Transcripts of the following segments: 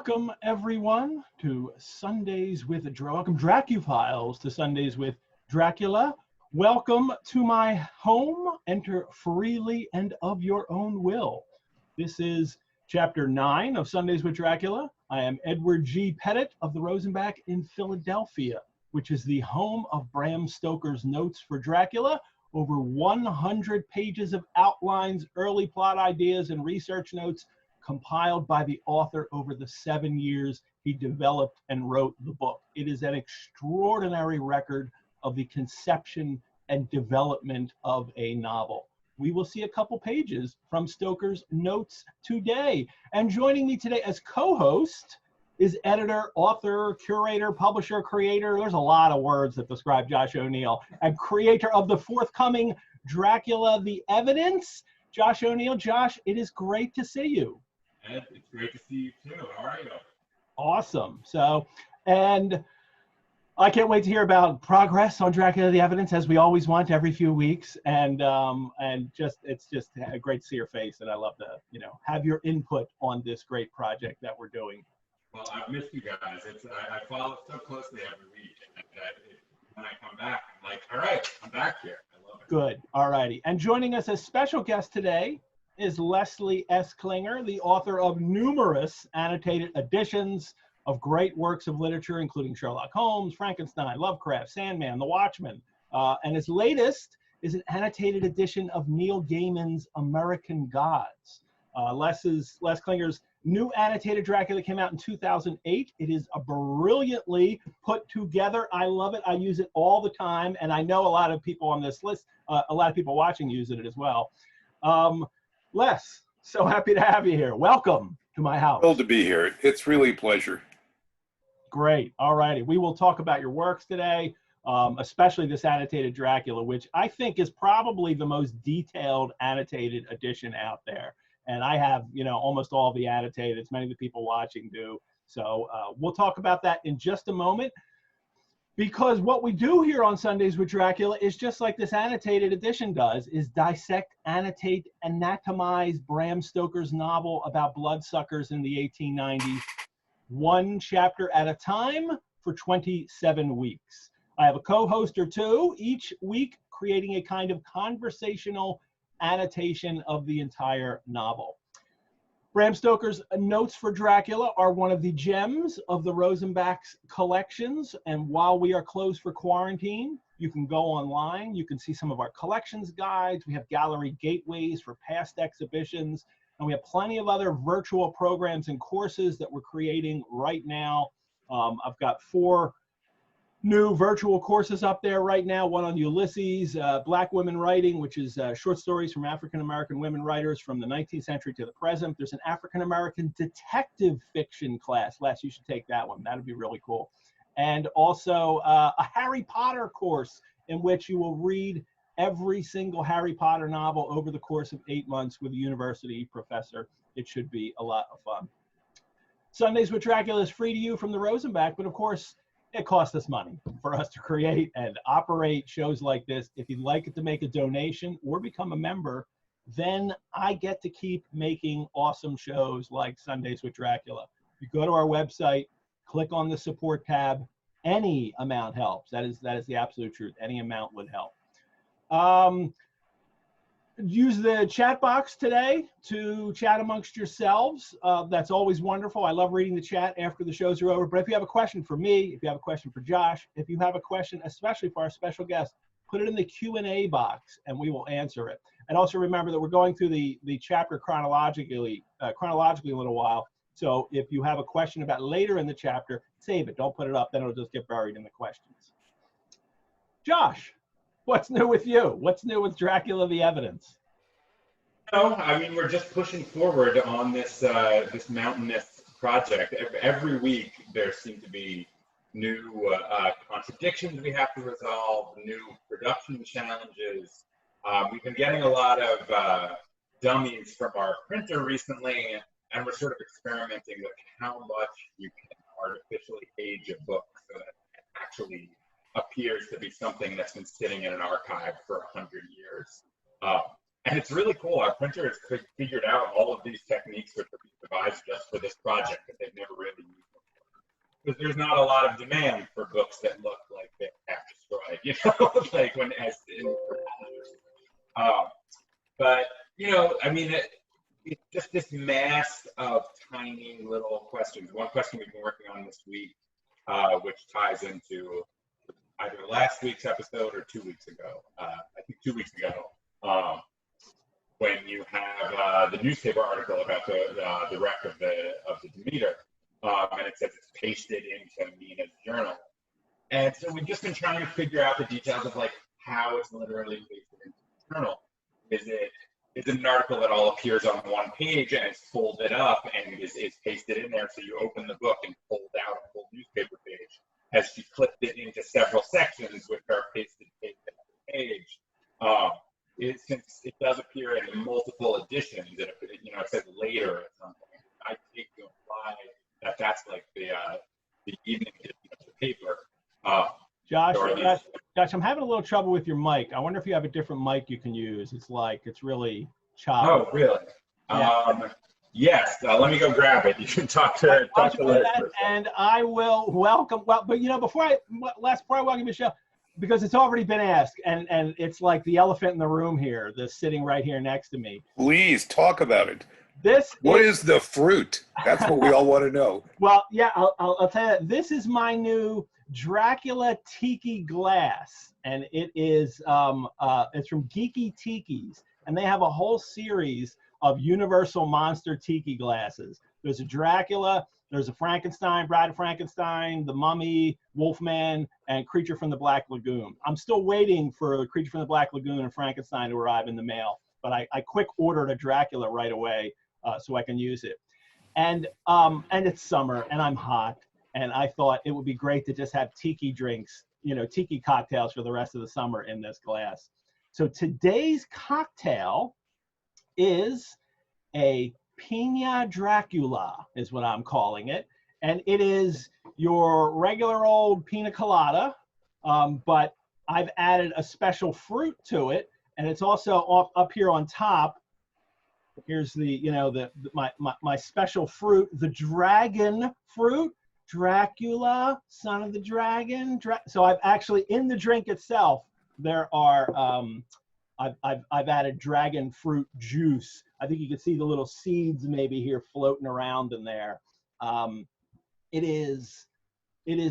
Welcome, everyone, to Sundays with Welcome, Dracuphiles, to Sundays with Dracula. Welcome to my home. Enter freely and of your own will. This is Chapter 9 of Sundays with Dracula. I am Edward G. Pettit of the Rosenbach in Philadelphia, which is the home of Bram Stoker's Notes for Dracula. Over 100 pages of outlines, early plot ideas, and research notes compiled by the author over the 7 years he developed and wrote the book. It is an extraordinary record of the conception and development of a novel. We will see a couple pages from Stoker's notes today. And joining me today as co-host is editor, author, curator, publisher, creator. There's a lot of words that describe Josh O'Neill, and creator of the forthcoming Dracula, The Evidence. Josh O'Neill. Josh, it is great to see you. Ed, it's great to see you too. How are you? Awesome. So, and I can't wait to hear about progress on Dracula: The Evidence, as we always want every few weeks. And it's just great to see your face, and I love to have your input on this great project that we're doing. Well, I've missed you guys. I follow it so closely every week, and when I come back, I'm like, all right, I'm back here. I love it. Good. All righty. And joining us as special guest today is Leslie S. Klinger, the author of numerous annotated editions of great works of literature, including Sherlock Holmes, Frankenstein, Lovecraft, Sandman, The Watchmen. And his latest is an annotated edition of Neil Gaiman's American Gods. Les Klinger's new annotated Dracula came out in 2008. It is a brilliantly put together. I love it. I use it all the time. And I know a lot of people on this list, a lot of people watching use it as well. Les, so happy to have you here. Welcome to my house. Thrilled to be here. It's really a pleasure. Great. All righty. We will talk about your works today, especially this annotated Dracula, which I think is probably the most detailed annotated edition out there. And I have, almost all the annotated, as many of the people watching do. So we'll talk about that in just a moment. Because what we do here on Sundays with Dracula is just like this annotated edition does, is dissect, annotate, anatomize Bram Stoker's novel about bloodsuckers in the 1890s, one chapter at a time for 27 weeks. I have a co-host or two each week creating a kind of conversational annotation of the entire novel. Bram Stoker's Notes for Dracula are one of the gems of the Rosenbach's collections, and while we are closed for quarantine, you can go online, you can see some of our collections guides, we have gallery gateways for past exhibitions, and we have plenty of other virtual programs and courses that we're creating right now. I've got 4 new virtual courses up there right now, one on Ulysses, Black Women Writing, which is short stories from African-American women writers from the 19th century to the present. There's an African-American detective fiction class. Les, you should take that one. That'd be really cool. And also a Harry Potter course in which you will read every single Harry Potter novel over the course of 8 months with a university professor. It should be a lot of fun. Sundays with Dracula is free to you from the Rosenbach, but of course, it costs us money for us to create and operate shows like this. If you'd like to make a donation or become a member, then I get to keep making awesome shows like Sundays with Dracula. You go to our website, click on the support tab. Any amount helps. That is the absolute truth. Any amount would help. Use the chat box today to chat amongst yourselves. That's always wonderful. I love reading the chat after the shows are over. But if you have a question for me, if you have a question for Josh, if you have a question, especially for our special guest, put it in the Q&A box and we will answer it. And also remember that we're going through the chapter chronologically a little while. So if you have a question about later in the chapter, save it. Don't put it up. Then it'll just get buried in the questions. Josh. What's new with you? What's new with Dracula: The Evidence? I mean, we're just pushing forward on this this mountainous project. Every week there seem to be new contradictions we have to resolve, new production challenges. We've been getting a lot of dummies from our printer recently, and we're sort of experimenting with how much you can artificially age a book so that it actually appears to be something that's been sitting in an archive for 100 years. And it's really cool. Our printer has figured out all of these techniques which are revised just for this project that they've never really used before. Because there's not a lot of demand for books that look like they have destroyed, you know, like when as in but you know, I mean, it's just this mass of tiny little questions. One question we've been working on this week, which ties into either last week's episode or 2 weeks ago. I think 2 weeks ago, when you have the newspaper article about the wreck of the Demeter, and it says it's pasted into Mina's journal. And so we've just been trying to figure out the details of like how it's literally pasted into the journal. Is it an article that all appears on one page and it's folded up and is pasted in there, so you open the book and fold out a full newspaper page? Has she clipped it into several sections which are pasted into the page? Since it does appear in multiple editions, it says later at some point. I take to imply that that's like the evening edition of the paper. Josh, I'm having a little trouble with your mic. I wonder if you have a different mic you can use. It's really choppy. Oh, really? Yeah. Yes. Let me go grab it. You can talk to that, and I will welcome. Well, but you know, before I welcome Michelle, because it's already been asked, and it's like the elephant in the room here, that's sitting right here next to me. Please talk about it. What is the fruit? That's what we all want to know. Well, yeah, I'll tell you. This is my new Dracula Tiki glass, and it is it's from Geeky Tikis, and they have a whole series of Universal Monster Tiki glasses. There's a Dracula, there's a Frankenstein, Bride of Frankenstein, the Mummy, Wolfman, and Creature from the Black Lagoon. I'm still waiting for Creature from the Black Lagoon and Frankenstein to arrive in the mail, but I quick ordered a Dracula right away so I can use it. And it's summer and I'm hot, and I thought it would be great to just have tiki drinks, you know, tiki cocktails for the rest of the summer in this glass. So today's cocktail is a Pina Dracula, is what I'm calling it. And it is your regular old pina colada, but I've added a special fruit to it. And it's also up here on top. Here's my special fruit, the dragon fruit, Dracula, son of the dragon. So I've actually, in the drink itself, there are, I've added dragon fruit juice. I think you can see the little seeds maybe here floating around in there. It is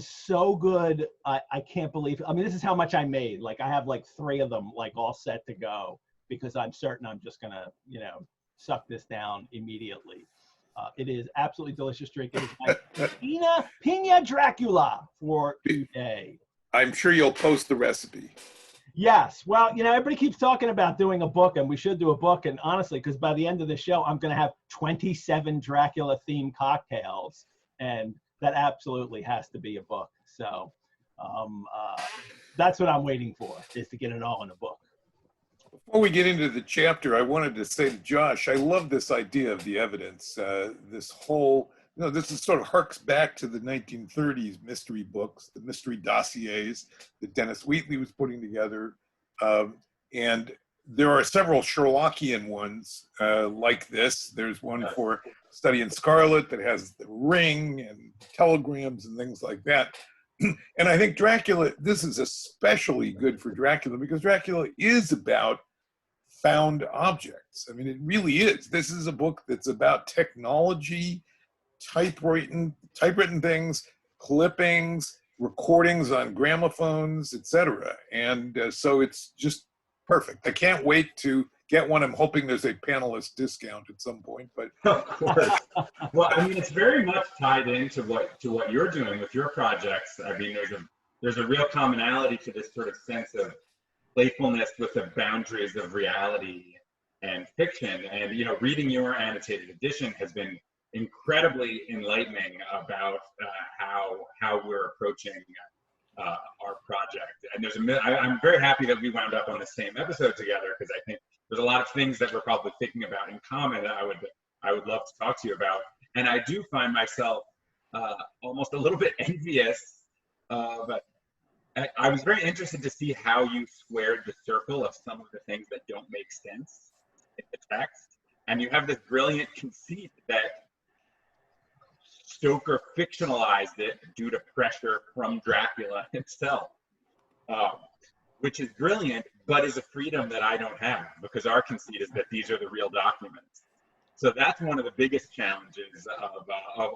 so good. I can't believe it. I mean, this is how much I made. Like, I have like 3 of them like all set to go because I'm certain I'm just gonna, suck this down immediately. It is absolutely delicious drink. It is my Pina Dracula for today. I'm sure you'll post the recipe. Yes. Well, everybody keeps talking about doing a book, and we should do a book. And honestly, because by the end of the show, I'm going to have 27 Dracula-themed cocktails, and that absolutely has to be a book. So that's what I'm waiting for, is to get it all in a book. Before we get into the chapter, I wanted to say to Josh, I love this idea of the evidence. This whole, this is sort of harks back to the 1930s mystery books, the mystery dossiers that Dennis Wheatley was putting together. And there are several Sherlockian ones like this. There's one for Study in Scarlet that has the ring and telegrams and things like that. And I think Dracula, this is especially good for Dracula because Dracula is about found objects. I mean, it really is. This is a book that's about technology, typewritten things, clippings, recordings on gramophones, etc. And so it's just perfect. I can't wait to get one. I'm hoping there's a panelist discount at some point, but of course. Well, I mean, it's very much tied into what you're doing with your projects. I mean, there's a real commonality to this sort of sense of playfulness with the boundaries of reality and fiction. And reading your annotated edition has been incredibly enlightening about how we're approaching our project. And I'm very happy that we wound up on the same episode together, because I think there's a lot of things that we're probably thinking about in common that I would love to talk to you about. And I do find myself almost a little bit envious, but I was very interested to see how you squared the circle of some of the things that don't make sense in the text. And you have this brilliant conceit that Stoker fictionalized it due to pressure from Dracula himself, which is brilliant, but is a freedom that I don't have, because our conceit is that these are the real documents. So that's one of the biggest challenges of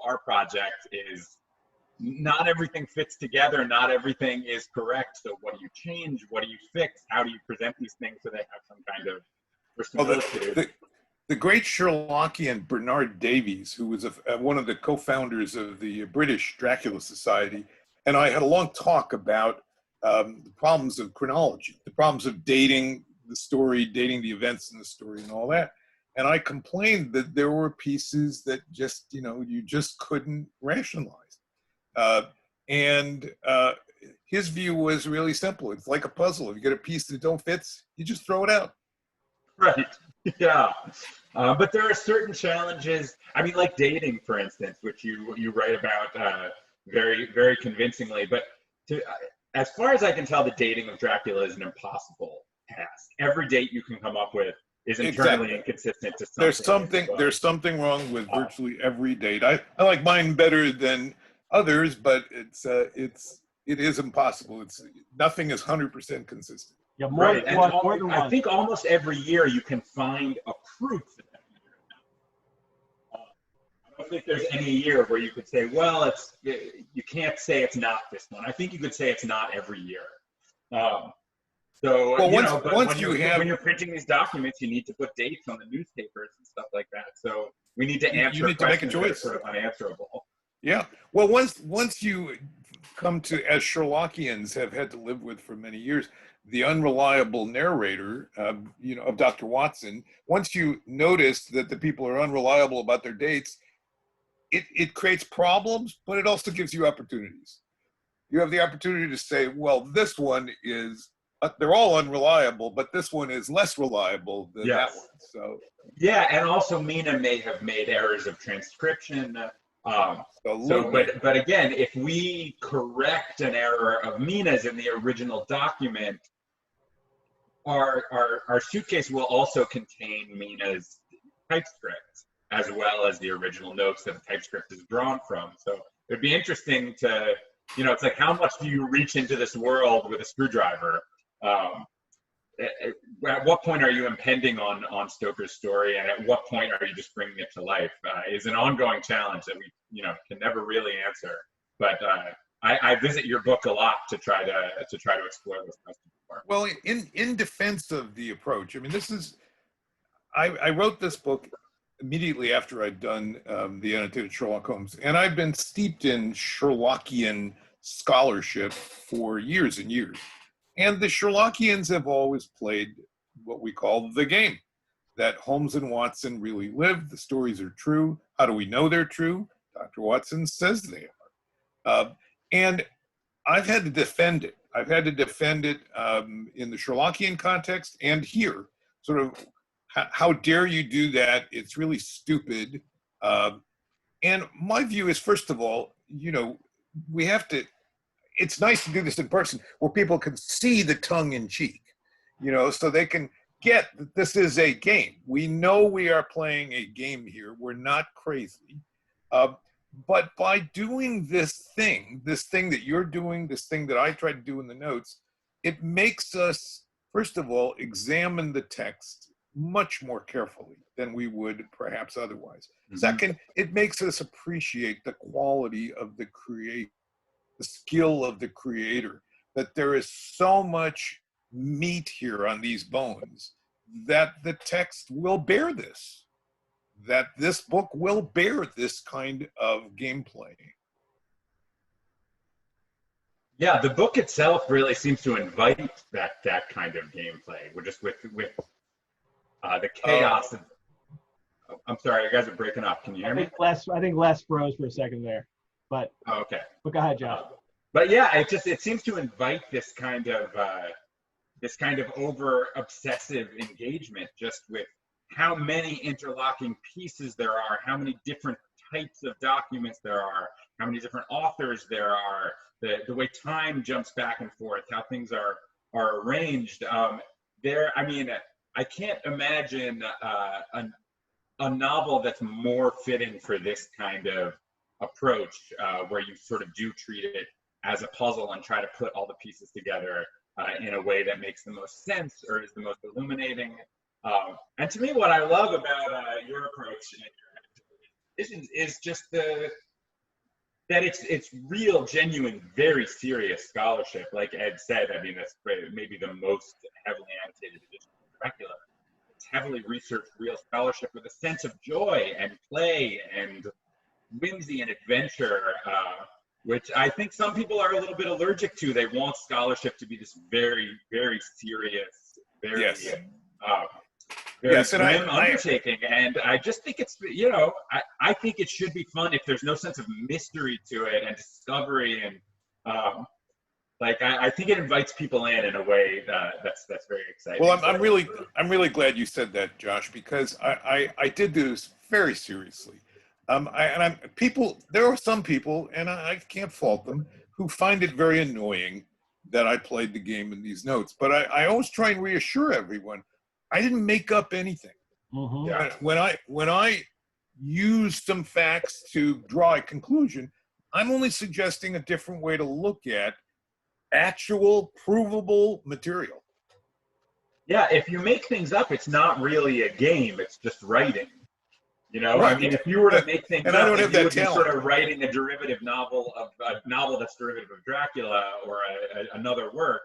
our project is not everything fits together. Not everything is correct. So what do you change? What do you fix? How do you present these things so they have some kind of verisimilitude? The great Sherlockian Bernard Davies, who was one of the co-founders of the British Dracula Society, and I had a long talk about the problems of chronology, the problems of dating the story, dating the events in the story and all that. And I complained that there were pieces that just, you just couldn't rationalize. His view was really simple. It's like a puzzle. If you get a piece that don't fit, you just throw it out. Right. Yeah. But there are certain challenges. I mean, like dating, for instance, which you write about very, very convincingly. But as far as I can tell, the dating of Dracula is an impossible task. Every date you can come up with is internally inconsistent to something. There's something wrong with virtually every date. I like mine better than others, but it is impossible. Nothing is 100% consistent. Yeah, more than one. I think almost every year you can find a proof that I don't think there's any year where you could say, well, you can't say it's not this one. I think you could say it's not every year. When you're printing these documents, you need to put dates on the newspapers and stuff like that. So we need to answer questions that are sort of unanswerable. Yeah. Well, once you come to, as Sherlockians have had to live with for many years, the unreliable narrator, of Dr. Watson, once you notice that the people are unreliable about their dates, it creates problems, but it also gives you opportunities. You have the opportunity to say, well, this one is, they're all unreliable, but this one is less reliable than that one. So yeah, and also Mina may have made errors of transcription. But again, if we correct an error of Mina's in the original document, our suitcase will also contain Mina's typescript as well as the original notes that the typescript is drawn from. So it'd be interesting to, it's like, how much do you reach into this world with a screwdriver? At what point are you impending on Stoker's story, and at what point are you just bringing it to life? Is an ongoing challenge that we can never really answer. But I visit your book a lot to try to explore those questions more. Well, in defense of the approach, I mean, I wrote this book immediately after I'd done the Annotated Sherlock Holmes, and I've been steeped in Sherlockian scholarship for years and years. And the Sherlockians have always played what we call the game, that Holmes and Watson really lived, the stories are true. How do we know they're true? Dr. Watson says they are. And I've had to defend it. I've had to defend it in the Sherlockian context and here. Sort of, how dare you do that? It's really stupid. And my view is, first of all, we have to, it's nice to do this in person where people can see the tongue in cheek, so they can get that this is a game. We know we are playing a game here. We're not crazy. But by doing this thing that you're doing, this thing that I tried to do in the notes, it makes us, first of all, examine the text much more carefully than we would perhaps otherwise. Mm-hmm. Second, it makes us appreciate the quality of the the skill of the creator, that there is so much meat here on these bones that the text will bear this, that this book will bear this kind of gameplay. Yeah, the book itself really seems to invite that kind of gameplay. We're just with the chaos. I'm sorry, you guys are breaking up. Can you hear me? I think Les froze for a second there, but okay. But go ahead, John. But yeah, it seems to invite this kind of over obsessive engagement, just with how many interlocking pieces there are, how many different types of documents there are, how many different authors there are, the way time jumps back and forth, how things are arranged. I can't imagine a novel that's more fitting for this kind of approach where you sort of do treat it as a puzzle and try to put all the pieces together in a way that makes the most sense or is the most illuminating. And to me, what I love about your approach is just that it's real, genuine, very serious scholarship. Like Ed said, I mean, that's maybe the most heavily annotated edition of Dracula. It's heavily researched, real scholarship with a sense of joy and play and whimsy and adventure, which I think some people are a little bit allergic to. They want scholarship to be this very, very serious, very, Yes. very grim undertaking. And I just think it's, I think it should be fun if there's no sense of mystery to it and discovery. And I think it invites people in a way that's very exciting. Well, I'm really glad you said that, Josh, because I did do this very seriously. There are some people, and I can't fault them, who find it very annoying that I played the game in these notes. But I always try and reassure everyone, I didn't make up anything. Mm-hmm. Yeah. When I use some facts to draw a conclusion, I'm only suggesting a different way to look at actual provable material. Yeah, if you make things up, it's not really a game, it's just writing. Right. I mean, if you were to make things and up, I don't have that would be talent. sort of writing a derivative novel of a novel that's derivative of Dracula or another work.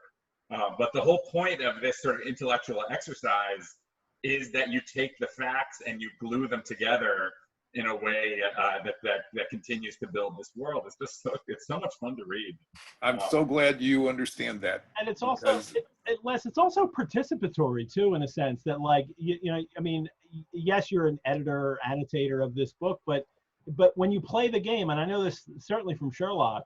But the whole point of this sort of intellectual exercise is that you take the facts and you glue them together in a way that continues to build this world. It's just it's so much fun to read. I'm so glad you understand that. And it's also, Les, it's also participatory too, in a sense that, like, I mean, yes, you're an editor, annotator of this book, but when you play the game, and I know this certainly from Sherlock,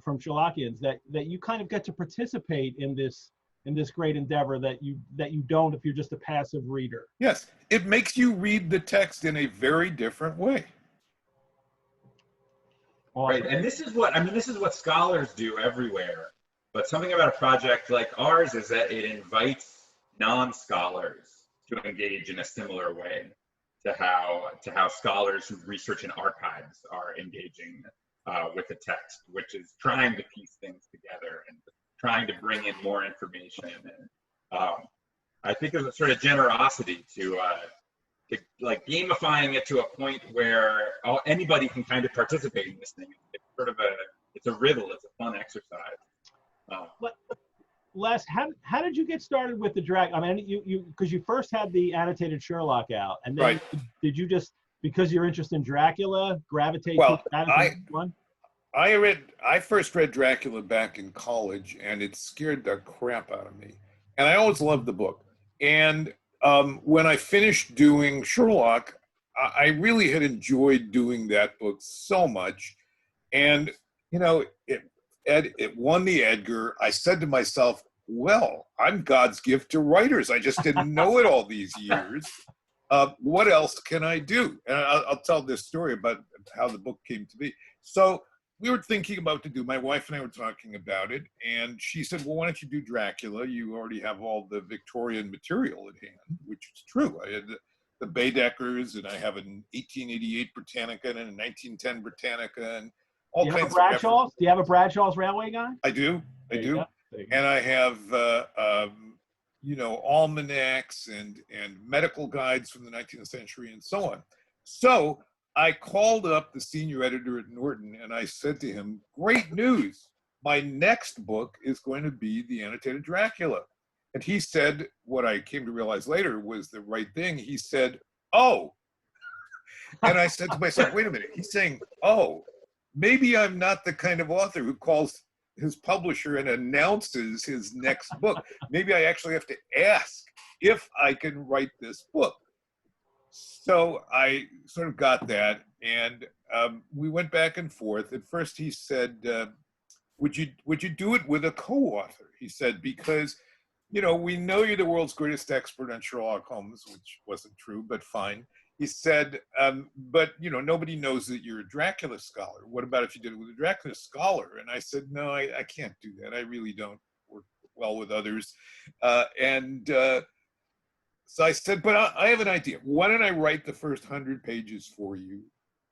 from Sherlockians, that you kind of get to participate in this great endeavor that you don't if you're just a passive reader. Yes, it makes you read the text in a very different way. Right, and this is what scholars do everywhere. But something about a project like ours is that it invites non-scholars to engage in a similar way to how scholars who research in archives are engaging with the text, which is trying to piece things together and trying to bring in more information. And I think there's a sort of generosity to like gamifying it to a point where anybody can kind of participate in this thing. It's sort of it's a riddle. It's a fun exercise. Les, how did you get started with the drag? I mean, because you first had the annotated Sherlock out, and then right. Did you just, because you're interested in Dracula, gravitate to that one? I first read Dracula back in college, and it scared the crap out of me. And I always loved the book. And when I finished doing Sherlock, I really had enjoyed doing that book so much. And, it won the Edgar. I said to myself, well, I'm God's gift to writers. I just didn't know it all these years. What else can I do? And I'll tell this story about how the book came to be. So we were thinking about to do, my wife and I were talking about it, and she said, well, why don't you do Dracula? You already have all the Victorian material at hand, which is true. I had the Baedekers, and I have an 1888 Britannica and a 1910 Britannica, and all kinds of Bradshaw's? Do you have a Bradshaw's Railway Guy? I do. And I have, almanacs and medical guides from the 19th century and so on. So I called up the senior editor at Norton and I said to him, great news. My next book is going to be the Annotated Dracula. And he said, what I came to realize later was the right thing. He said, oh. And I said to myself, wait a minute. He's saying, oh, maybe I'm not the kind of author who calls his publisher and announces his next book. Maybe I actually have to ask if I can write this book. So I sort of got that, and we went back and forth. At first he said, would you do it with a co-author? He said, because, we know you're the world's greatest expert on Sherlock Holmes, which wasn't true, but fine. He said, but, nobody knows that you're a Dracula scholar. What about if you did it with a Dracula scholar? And I said, no, I can't do that. I really don't work well with others. So I said, but I have an idea. Why don't I write the first 100 pages for you?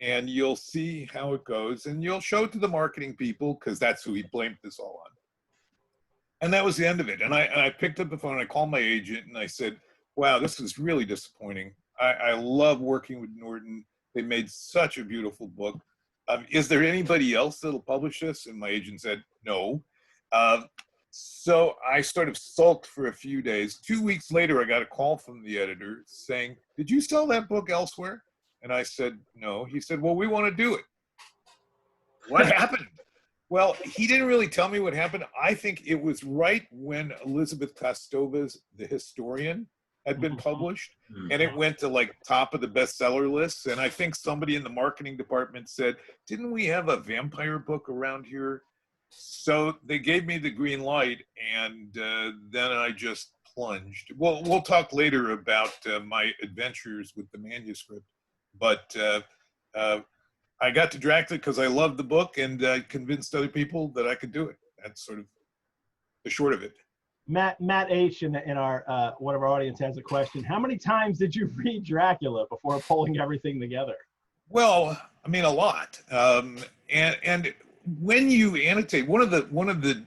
and you'll see how it goes, and you'll show it to the marketing people, because that's who he blamed this all on. And that was the end of it. And I picked up the phone, and I called my agent, and I said, wow, this is really disappointing. I love working with Norton. They made such a beautiful book. Is there anybody else that'll publish this? And my agent said, no. So I sort of sulked for a few days. 2 weeks later, I got a call from the editor saying, did you sell that book elsewhere? And I said, no. He said, well, we want to do it. What happened? Well, he didn't really tell me what happened. I think it was right when Elizabeth Kostova's The Historian had been published, and it went to like top of the bestseller list. And I think somebody in the marketing department said, didn't we have a vampire book around here? So they gave me the green light, and then I just plunged. Well, we'll talk later about my adventures with the manuscript, but I got to Dracula because I loved the book, and convinced other people that I could do it. That's sort of the short of it. Matt H in our one of our audience has a question. How many times did you read Dracula before pulling everything together? Well, I mean, a lot. And when you annotate, one of the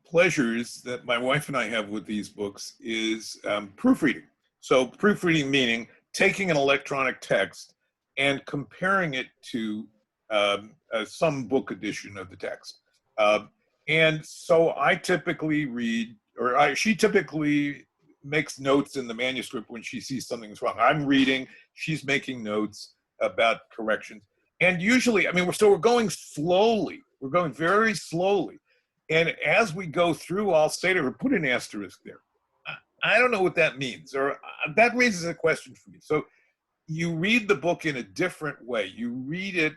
pleasures that my wife and I have with these books is proofreading. So proofreading meaning taking an electronic text and comparing it to some book edition of the text. And so I typically read, she typically makes notes in the manuscript when she sees something's wrong. I'm reading, she's making notes about corrections. And usually, I mean, we're going slowly. We're going very slowly. And as we go through, I'll say to her, put an asterisk there. I don't know what that means, or that raises a question for me. So you read the book in a different way. You read it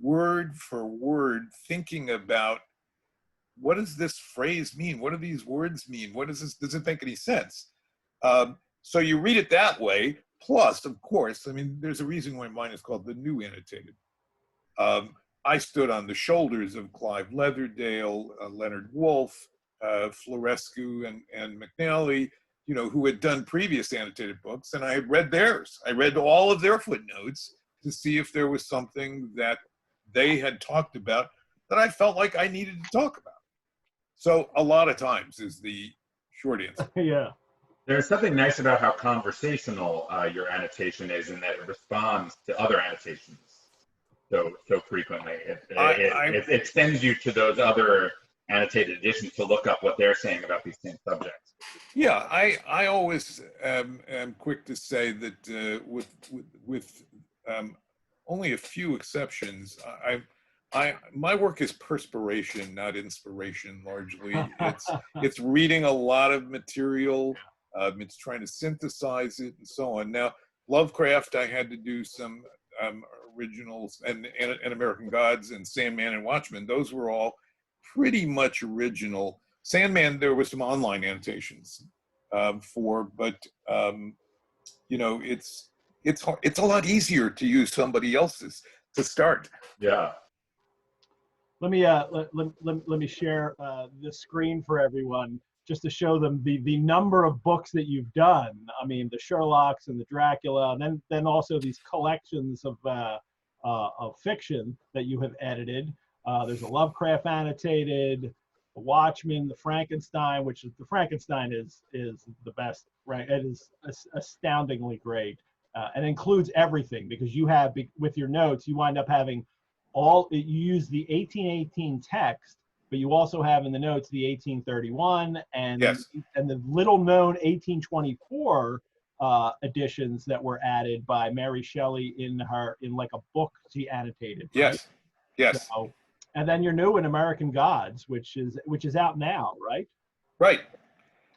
word for word, thinking about, what does this phrase mean? What do these words mean? What does it make any sense? So you read it that way. Plus, of course, I mean, there's a reason why mine is called The New Annotated. I stood on the shoulders of Clive Leatherdale, Leonard Woolf, Florescu, and McNally, you know, who had done previous annotated books, and I had read theirs. I read all of their footnotes to see if there was something that they had talked about that I felt like I needed to talk about. So a lot of times is the short answer. Yeah. There's something nice about how conversational your annotation is, in that it responds to other annotations so frequently. It sends you to those other annotated editions to look up what they're saying about these same subjects. Yeah, I always am quick to say that with only a few exceptions, my work is perspiration, not inspiration. Largely, it's reading a lot of material. It's trying to synthesize it and so on. Now, Lovecraft, I had to do some originals, and American Gods and Sandman and Watchmen. Those were all pretty much original. Sandman, there was some online annotations but you know, it's a lot easier to use somebody else's to start. Yeah. Let me share the screen for everyone, just to show them the number of books that you've done. I mean, the Sherlocks and the Dracula, and then also these collections of fiction that you have edited. There's a Lovecraft annotated, the Watchmen, the Frankenstein, which is, the Frankenstein is the best, right? It is astoundingly great, and includes everything, because you have, with your notes, you wind up having you use the 1818 text, but you also have in the notes the 1831 and yes, and the little known 1824 editions that were added by Mary Shelley in like a book she annotated. Right? Yes. So, and then your new one, American Gods, which is out now, right? Right.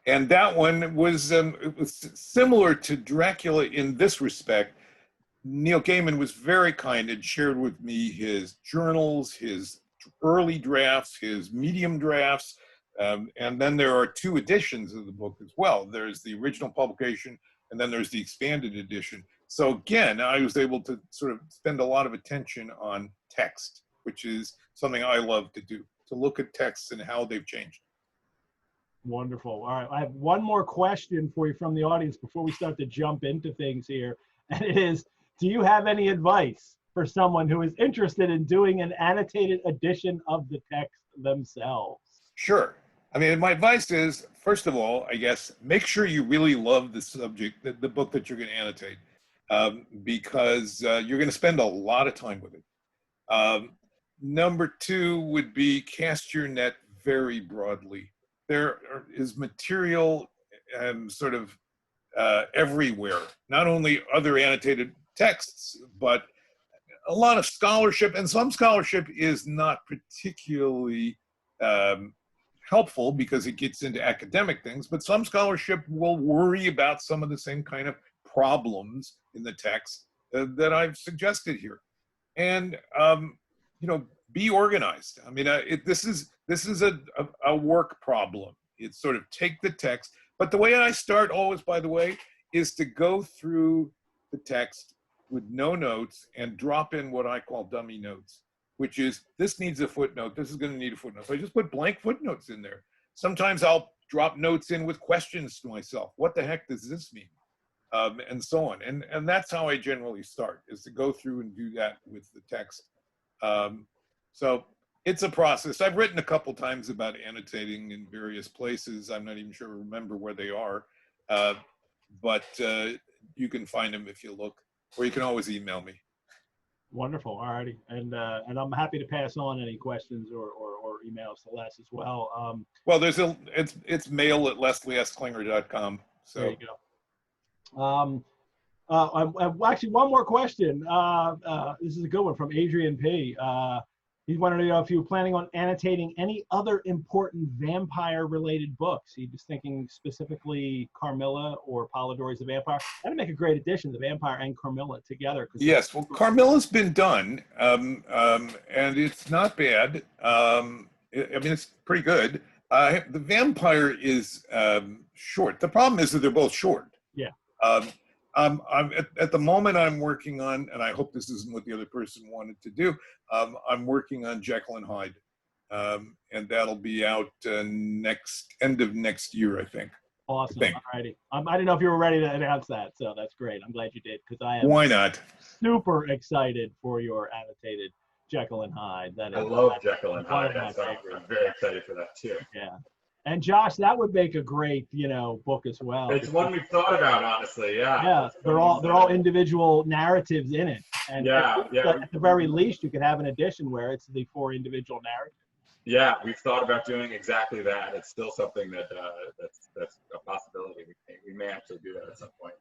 And that one was, it was similar to Dracula in this respect. Neil Gaiman was very kind and shared with me his journals, his early drafts, his medium drafts, and then there are 2 editions of the book as well. There's the original publication, and then there's the expanded edition. So again, I was able to sort of spend a lot of attention on text, which is something I love to do, to look at texts and how they've changed. Wonderful. All right, I have one more question for you from the audience before we start to jump into things here, and it is, do you have any advice for someone who is interested in doing an annotated edition of the text themselves? Sure. I mean, my advice is, first of all, I guess, make sure you really love the subject, the book that you're going to annotate, because you're going to spend a lot of time with it. Number two would be cast your net very broadly. There is material sort of everywhere, not only other annotated texts, but a lot of scholarship, and some scholarship is not particularly helpful because it gets into academic things, but some scholarship will worry about some of the same kind of problems in the text that I've suggested here. And, you know, be organized. I mean, this is a work problem. It's sort of take the text, but the way I start always, by the way, is to go through the text with no notes and drop in what I call dummy notes, which is, this needs a footnote, this is going to need a footnote. So I just put blank footnotes in there. Sometimes I'll drop notes in with questions to myself. What the heck does this mean? And so on. And that's how I generally start, is to go through and do that with the text. So it's a process. I've written a couple times about annotating in various places. I'm not even sure I remember where they are, but you can find them if you look, or you can always email me. Wonderful. All righty. And I'm happy to pass on any questions or emails to Les as well. Well, it's mail@lesliesklinger.com. So there you go. Actually, one more question. This is a good one from Adrian P. He's wanted to know if you were planning on annotating any other important vampire-related books. He was thinking specifically Carmilla or Polidori's The Vampire. That'd make a great addition, The Vampire and Carmilla together. Yes, well, Carmilla's been done, and it's not bad. I mean, it's pretty good. The Vampire is short. The problem is that they're both short. Yeah. I'm at the moment I'm working on, and I hope this isn't what the other person wanted to do. I'm working on Jekyll and Hyde, and that'll be out end of next year, I think. Awesome. All righty. I didn't know if you were ready to announce that, so that's great. I'm glad you did, because I am Why not? super excited for your annotated Jekyll and Hyde. I love Jekyll and Hyde. I'm very excited for that too. Yeah. And Josh, that would make a great, book as well. It's one we've thought about, honestly. Yeah. Yeah, they're all individual narratives in it. And at the very least, you could have an edition where it's the 4 individual narratives. Yeah, we've thought about doing exactly that. It's still something that's a possibility. We may actually do that at some point.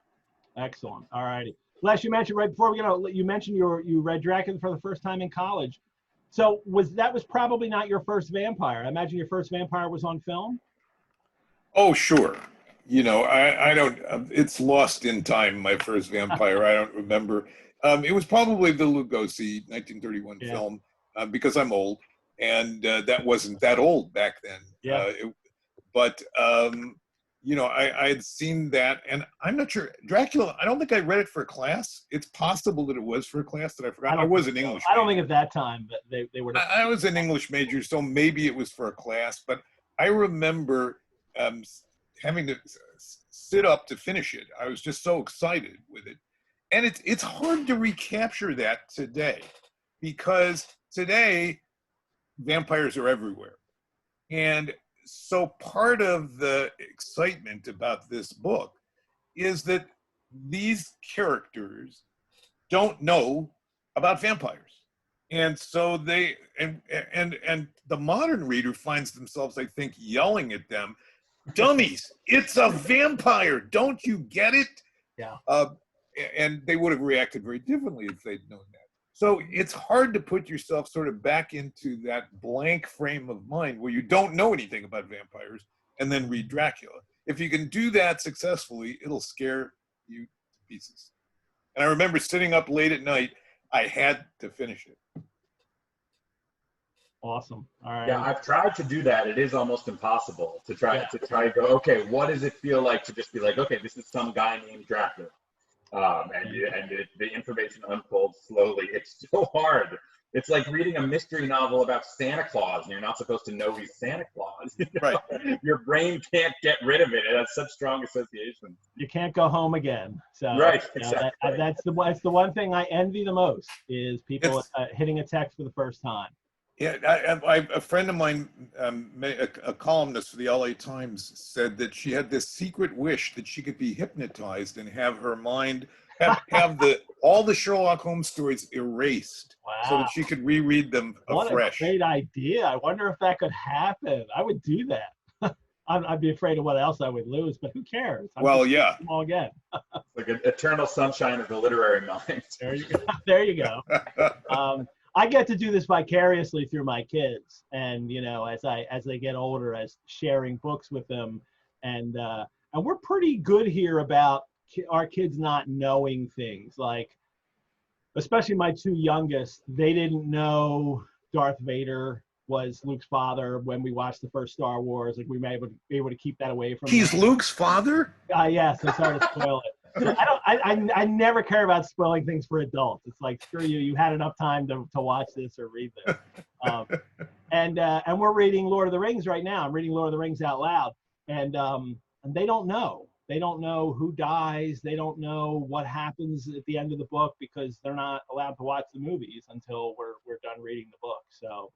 Excellent. All righty. Les, you mentioned right before you mentioned you read Dracula for the first time in college. So that was probably not your first vampire. I imagine your first vampire was on film? Oh, sure. I don't, it's lost in time, my first vampire. I don't remember. It was probably the Lugosi 1931 film, because I'm old, and that wasn't that old back then. Yeah. I had seen that, and I'm not sure. Dracula, I don't think I read it for a class. It's possible that it was for a class that I forgot. I was an English major. I don't think at that time, but they were. I was an English major, so maybe it was for a class, but I remember having to sit up to finish it. I was just so excited with it. And it's hard to recapture that today, because today vampires are everywhere. And so part of the excitement about this book is that these characters don't know about vampires. And so and the modern reader finds themselves, I think, yelling at them, dummies, it's a vampire, don't you get it? Yeah. And they would have reacted very differently if they'd known that. So it's hard to put yourself sort of back into that blank frame of mind where you don't know anything about vampires and then read Dracula. If you can do that successfully, it'll scare you to pieces. And I remember sitting up late at night, I had to finish it. Awesome. All right. Yeah, I've tried to do that. It is almost impossible to try to go, okay, what does it feel like to just be like, okay, this is some guy named Dracula. The information unfolds slowly. It's so hard. It's like reading a mystery novel about Santa Claus, and you're not supposed to know he's Santa Claus. You know? Right. Your brain can't get rid of it. It has such strong associations. You can't go home again. So Right, you know, exactly. that's the one thing I envy the most is people hitting a text for the first time. Yeah, a friend of mine, a columnist for the LA Times, said that she had this secret wish that she could be hypnotized and have her mind have all the Sherlock Holmes stories erased, so Wow. that she could reread them afresh. What a great idea. I wonder if that could happen. I would do that. I'd be afraid of what else I would lose, but who cares? Well, yeah. Them all again. Like an eternal sunshine of the literary mind. There you go. There you go. I get to do this vicariously through my kids, and you know, as they get older, as sharing books with them, and we're pretty good here about our kids not knowing things, like especially my two youngest. They didn't know Darth Vader was Luke's father when we watched the first Star Wars. Like we may be able to keep that away from He's them. Luke's father? Yes, I'm sorry to spoil it. I never care about spoiling things for adults. It's like, screw you. You had enough time to watch this or read this. And we're reading Lord of the Rings right now. I'm reading Lord of the Rings out loud, and they don't know. They don't know who dies. They don't know what happens at the end of the book because they're not allowed to watch the movies until we're done reading the book. So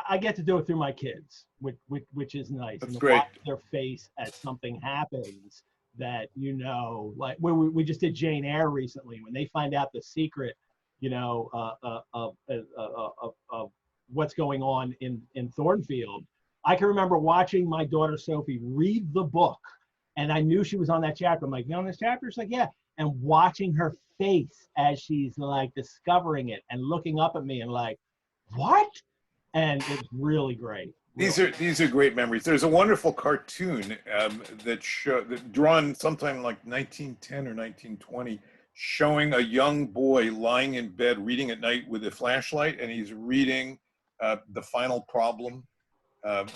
I get to do it through my kids, which is nice. That's and great. Watch their face as something happens that, you know, like we just did Jane Eyre recently, when they find out the secret, you know, of what's going on in Thornfield. I can remember watching my daughter Sophie read the book, and I knew she was on that chapter. I'm like, you on this chapter? She's like, yeah. And watching her face as she's like discovering it and looking up at me and like, what? And it's really great. These are great memories. There's a wonderful cartoon that drawn sometime like 1910 or 1920, showing a young boy lying in bed reading at night with a flashlight, and he's reading The Final Problem,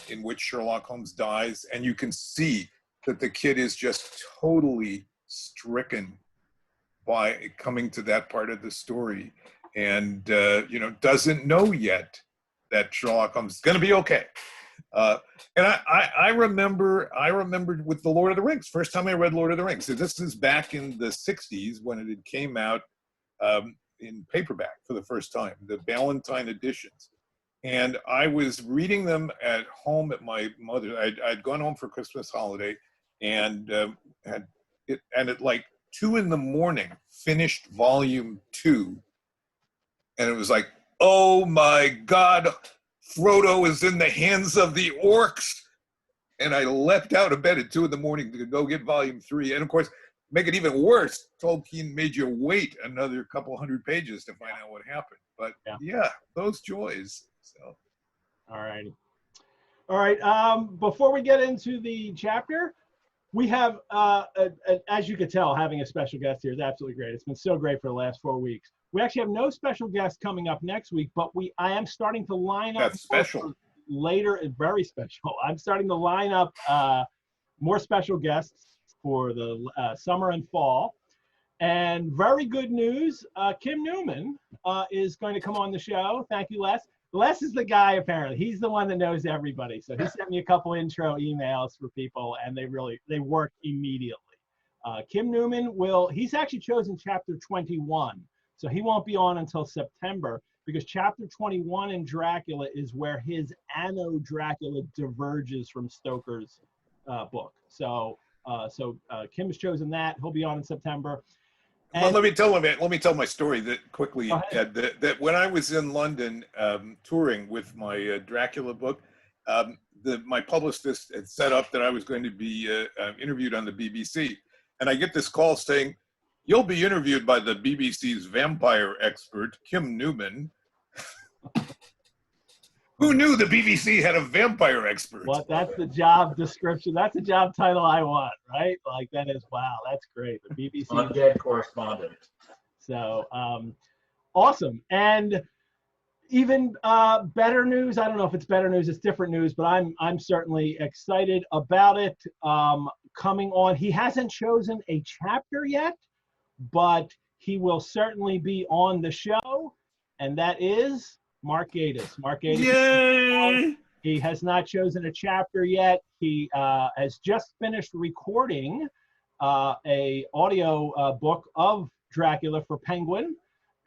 in which Sherlock Holmes dies, and you can see that the kid is just totally stricken by coming to that part of the story, and you know, doesn't know yet that Sherlock Holmes is going to be okay. And I remember with the Lord of the Rings, first time I read Lord of the Rings. So this is back in the 60s when it had came out in paperback for the first time, the Ballantine editions. And I was reading them at home at my mother. I'd gone home for Christmas holiday, and at like 2 a.m, finished volume 2. And it was like, oh my God, Frodo is in the hands of the orcs. And I leapt out of bed at 2 a.m. to go get volume 3. And of course, make it even worse, Tolkien made you wait another couple hundred pages to find out what happened. But yeah those joys. So, all right. Before we get into the chapter, we have, as you could tell, having a special guest here is absolutely great. It's been so great for the last 4 weeks. We actually have no special guest coming up next week, but I am starting to line up later. Very special. I'm starting to line up more special guests for the summer and fall. And very good news, Kim Newman is going to come on the show. Thank you, Les. Les is the guy, apparently. He's the one that knows everybody. So he sent me a couple intro emails for people, and they work immediately. Kim Newman he's actually chosen chapter 21. So he won't be on until September, because chapter 21 in Dracula is where his Anno Dracula diverges from Stoker's book. So Kim has chosen that. He'll be on in September. Well, let me tell my story quickly, Ed, that when I was in London touring with my Dracula book, my publicist had set up that I was going to be interviewed on the BBC. And I get this call saying, "You'll be interviewed by the BBC's vampire expert, Kim Newman." Who knew the BBC had a vampire expert? Well, that's the job description. That's the job title I want, right? Like, that is, wow, that's great. The BBC. Undead correspondent. So, awesome. And even better news, I don't know if it's better news, it's different news, but I'm certainly excited about it. Coming on, he hasn't chosen a chapter yet, but he will certainly be on the show, and that is Mark Gatiss. Mark Gatiss. Yay! He has not chosen a chapter yet. He has just finished recording a audio book of Dracula for Penguin.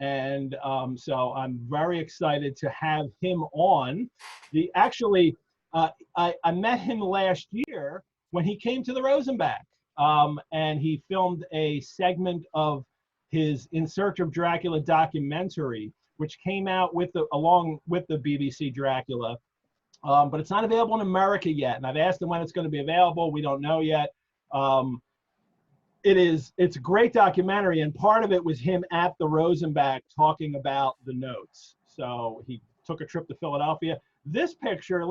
And so I'm very excited to have him on. Actually, I met him last year when he came to the Rosenbach, and he filmed a segment of his In Search of Dracula documentary, which came out along with the BBC Dracula. But it's not available in America yet. And I've asked him when it's going to be available. We don't know yet. It's a great documentary, and part of it was him at the Rosenbach talking about the notes. So he took a trip to Philadelphia. This picture,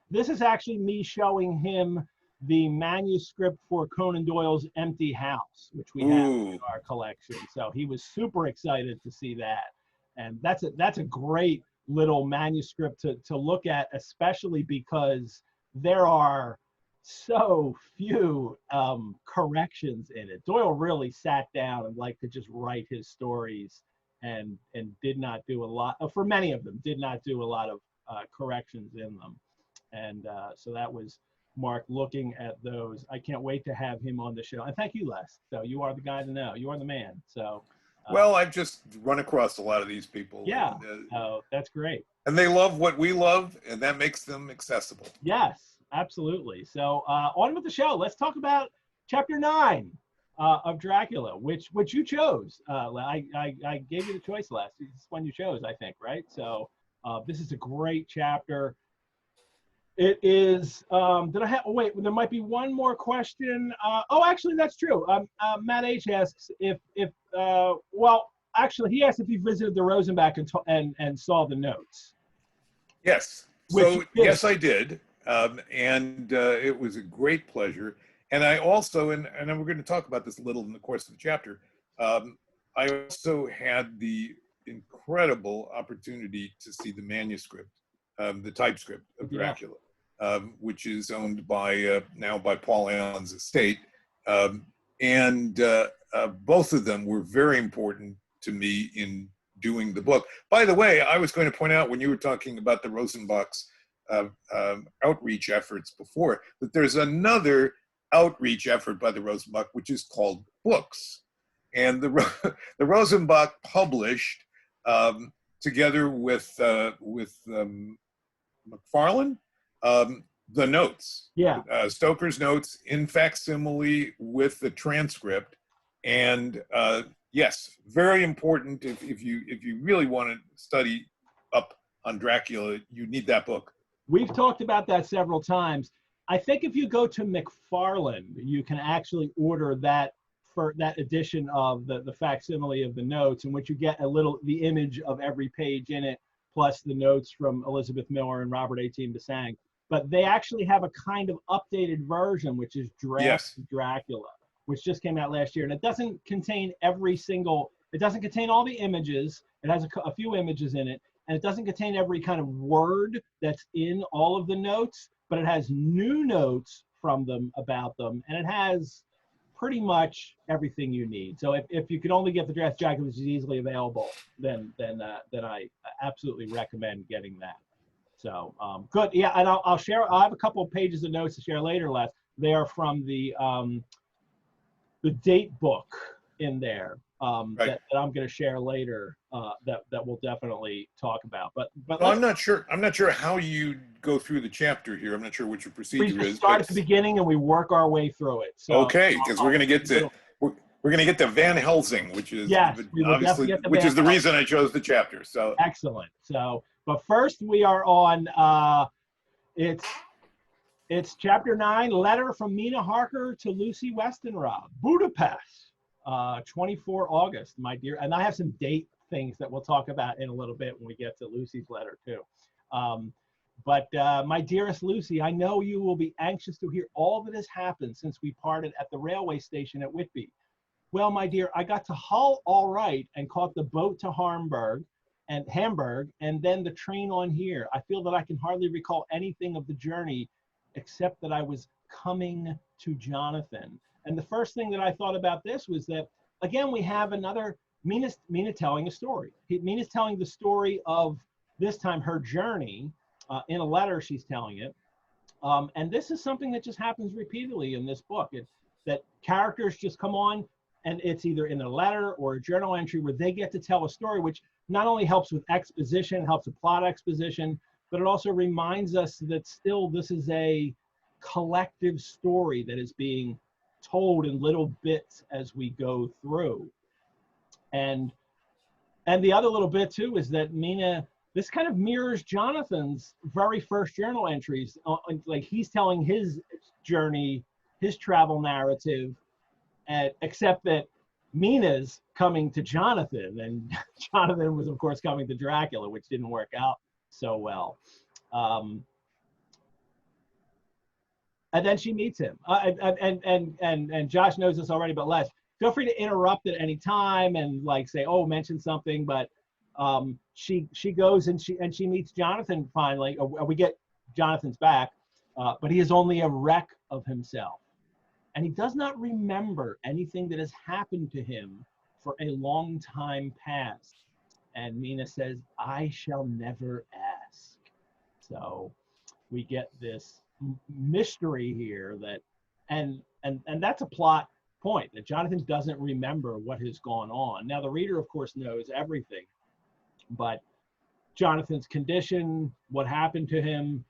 this is actually me showing him the manuscript for Conan Doyle's Empty House, which we have in our collection. So he was super excited to see that. And that's a great little manuscript to look at, especially because there are so few corrections in it. Doyle really sat down and liked to just write his stories, and did not do a lot, for many of them, did not do a lot of corrections in them. And so that was Mark looking at those. I can't wait to have him on the show. And thank you, Les. So you are the guy to know. You are the man. So. Well, I've just run across a lot of these people. Yeah, that's great. And they love what we love, and that makes them accessible. Yes, absolutely. So on with the show. Let's talk about Chapter 9 of Dracula, which you chose. I gave you the choice last. It's one you chose, I think, right? So this is a great chapter. It is, wait, there might be one more question. Actually, that's true. Matt H. asks he asked if he visited the Rosenbach and saw the notes. Yes. So, yes, I did. And it was a great pleasure. And I also, and we're going to talk about this a little in the course of the chapter, I also had the incredible opportunity to see the manuscript, the typescript of Dracula, which is owned by now by Paul Allen's estate. And both of them were very important to me in doing the book. By the way, I was going to point out when you were talking about the Rosenbach's outreach efforts before, that there's another outreach effort by the Rosenbach, which is called books. And the Rosenbach published, together with McFarlane, the notes. Yeah. Stoker's notes in facsimile with the transcript. And yes, very important. If you really want to study up on Dracula, you need that book. We've talked about that several times. I think if you go to McFarlane, you can actually order that for that edition of the facsimile of the notes, in which you get the image of every page in it, plus the notes from Elizabeth Miller and Robert A.T. Basang. But they actually have a kind of updated version, which is Dracula, which just came out last year. And it doesn't contain it doesn't contain all the images. It has a few images in it. And it doesn't contain every kind of word that's in all of the notes, but it has new notes from them about them. And it has pretty much everything you need. So if you can only get the draft jacket, which is easily available, then I absolutely recommend getting that. So good. Yeah, and I'll share. I have a couple of pages of notes to share later, Les. They are from the date book in there that I'm going to share later. That we'll definitely talk about. But well, I'm not sure how you go through the chapter here. I'm not sure what your procedure is. We start at the beginning and we work our way through it. So, okay, because we're going to get to we're going to get to Van Helsing, which is obviously the reason I chose the chapter. So excellent. So, but first we are on it's chapter 9, letter from Mina Harker to Lucy Westenra, Budapest, 24 August, my dear. And I have some date things that we'll talk about in a little bit when we get to Lucy's letter too. But my dearest Lucy, I know you will be anxious to hear all that has happened since we parted at the railway station at Whitby. Well, my dear, I got to Hull all right and caught the boat to Hamburg, and then the train on here. I feel that I can hardly recall anything of the journey except that I was coming to Jonathan. And the first thing that I thought about this was that, again, we have another Mina telling a story. Mina's telling the story of this time her journey. In a letter, she's telling it. And this is something that just happens repeatedly in this book. That characters just come on, and it's either in a letter or a journal entry where they get to tell a story, which not only helps with exposition, helps with plot exposition, but it also reminds us that still this is a collective story that is being told in little bits as we go through. And the other little bit too is that Mina, this kind of mirrors Jonathan's very first journal entries. Like he's telling his journey, his travel narrative, except that Mina's coming to Jonathan, and Jonathan was of course coming to Dracula, which didn't work out so well. And then she meets him, and Josh knows this already, but Les, feel free to interrupt at any time and like say, oh, mention something. But she goes and she meets Jonathan finally. We get Jonathan's back, but he is only a wreck of himself, and he does not remember anything that has happened to him for a long time past. And Mina says, "I shall never ask." So we get this mystery here that, and that's a plot point, that Jonathan doesn't remember what has gone on. Now the reader of course knows everything, but Jonathan's condition, what happened to him,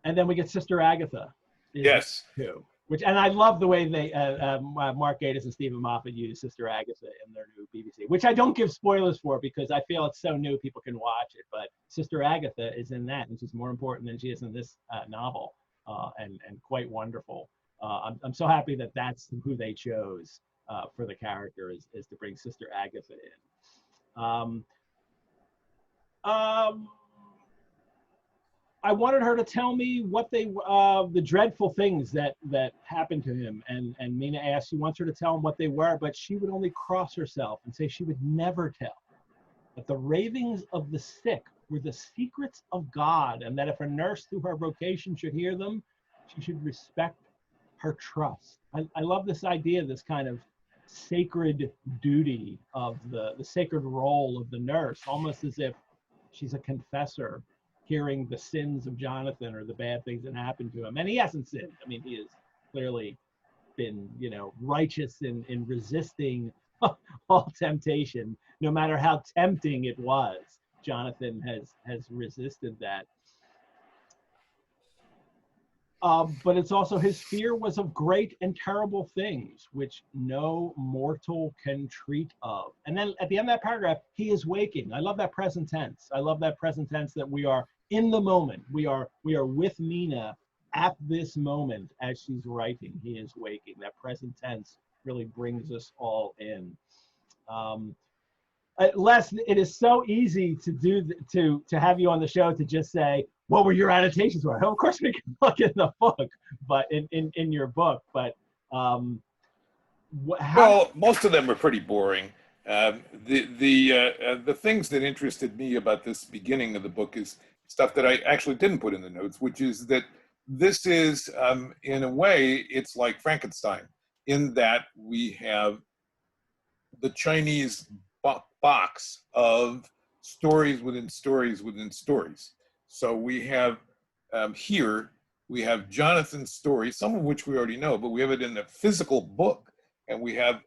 and then we get Sister Agatha. Yes. Too, which, and I love the way they Mark Gatiss and Stephen Moffat use Sister Agatha in their new BBC, which I don't give spoilers for because I feel it's so new people can watch it. But Sister Agatha is in that, and she's more important than she is in this novel, and quite wonderful. I'm so happy that that's who they chose for the character is to bring Sister Agatha in. I wanted her to tell me what the dreadful things that happened to him, and Mina asked, she wants her to tell him what they were, but she would only cross herself and say she would never tell. That the ravings of the sick were the secrets of God, and that if a nurse through her vocation should hear them, she should respect her trust. I love this idea, this kind of sacred duty of the sacred role of the nurse, almost as if she's a confessor hearing the sins of Jonathan or the bad things that happened to him. And he hasn't sinned. I mean, he has clearly been, righteous in resisting all temptation, no matter how tempting it was. Jonathan has resisted that. But it's also his fear was of great and terrible things, which no mortal can treat of. And then at the end of that paragraph, he is waking. I love that present tense. I love that present tense, that we are in the moment. We are with Mina at this moment as she's writing. He is waking. That present tense really brings us all in. Les, it is so easy to have you on the show to just say, what were your annotations were? Of course we can look in the book, but in your book, but well, most of them are pretty boring. The things that interested me about this beginning of the book is stuff that I actually didn't put in the notes, which is that this is, in a way, it's like Frankenstein, in that we have the Chinese box of stories within stories within stories. So we have here, we have Jonathan's story, some of which we already know, but we have it in a physical book. And we have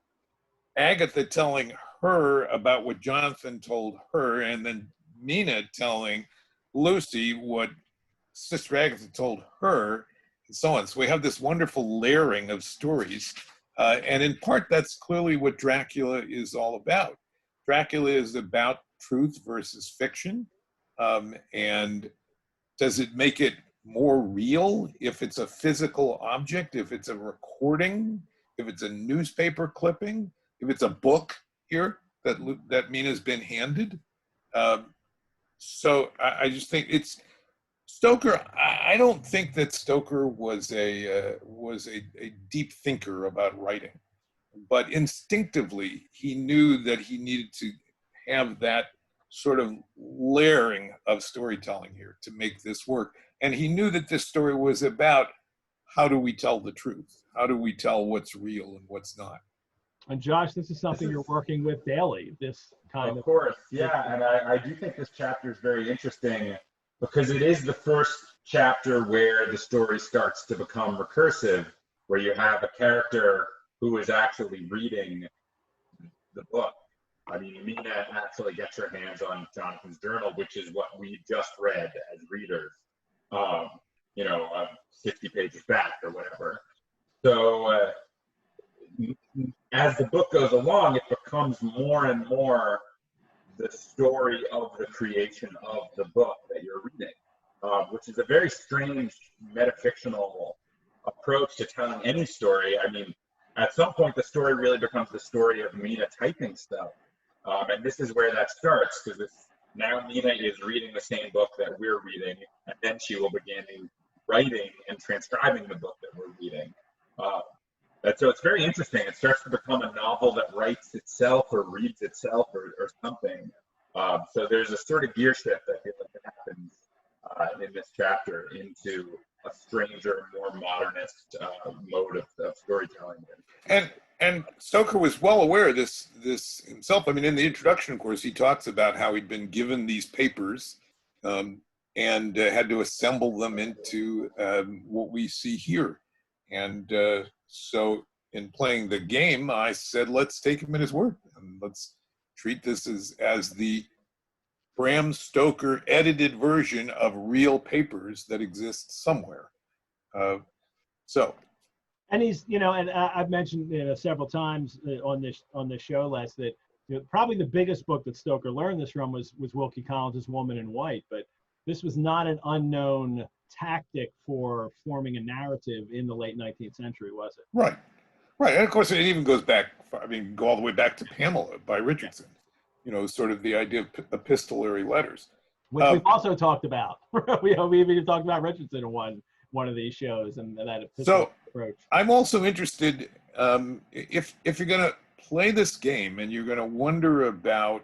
Agatha telling her about what Jonathan told her, and then Mina telling Lucy what Sister Agatha told her, and so on. So we have this wonderful layering of stories. And in part, that's clearly what Dracula is all about. Dracula is about truth versus fiction. And does it make it more real if it's a physical object, if it's a recording, if it's a newspaper clipping, if it's a book here that Mina's been handed? So I just think it's Stoker. I don't think that Stoker was a deep thinker about writing, but instinctively he knew that he needed to have that sort of layering of storytelling here to make this work. And he knew that this story was about how do we tell the truth? How do we tell what's real and what's not? And Josh, this is something you're working with daily, this kind of course, yeah. And I do think this chapter is very interesting because it is the first chapter where the story starts to become recursive, where you have a character who is actually reading the book. I mean, Mina actually gets her hands on Jonathan's journal, which is what we just read as readers, 60 pages back or whatever. So as the book goes along, it becomes more and more the story of the creation of the book that you're reading, which is a very strange metafictional approach to telling any story. I mean, at some point, the story really becomes the story of Mina typing stuff. And this is where that starts, because now Mina is reading the same book that we're reading, and then she will begin writing and transcribing the book that we're reading. And so it's very interesting. It starts to become a novel that writes itself or reads itself or something. So there's a sort of gear shift I feel like that happens in this chapter into a stranger, more modernist mode of storytelling. And Stoker was well aware of this himself. I mean, in the introduction, of course, he talks about how he'd been given these papers and had to assemble them into what we see here. And so in playing the game, I said, let's take him at his word and let's treat this as the Bram Stoker edited version of real papers that exist somewhere. And he's, and I've mentioned several times on this show, Les, that probably the biggest book that Stoker learned this from was Wilkie Collins' Woman in White, but this was not an unknown tactic for forming a narrative in the late 19th century, was it? Right, and of course it even goes back. I mean, go all the way back to Pamela by Richardson. Sort of the idea of epistolary letters, which we've also talked about. we even talked about Richardson in one of these shows and that epistolary approach. I'm also interested if you're going to play this game and you're going to wonder about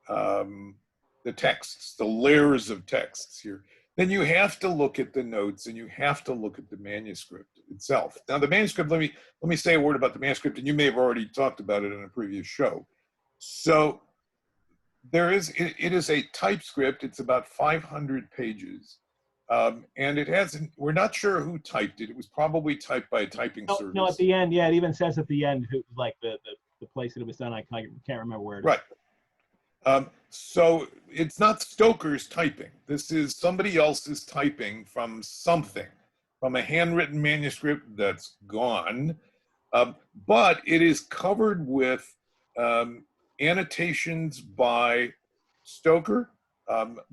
the texts, the layers of texts here, then you have to look at the notes and you have to look at the manuscript itself. Now, the manuscript, let me say a word about the manuscript, and you may have already talked about it in a previous show. So it is a typescript. It's about 500 pages. And it hasn't, we're not sure who typed it. It was probably typed by a typing service. No, at the end, yeah, it even says at the end, like the place that it was done. I can't remember where it is. Right. So it's not Stoker's typing. This is somebody else's typing from something, from a handwritten manuscript that's gone. But it is covered with annotations by Stoker,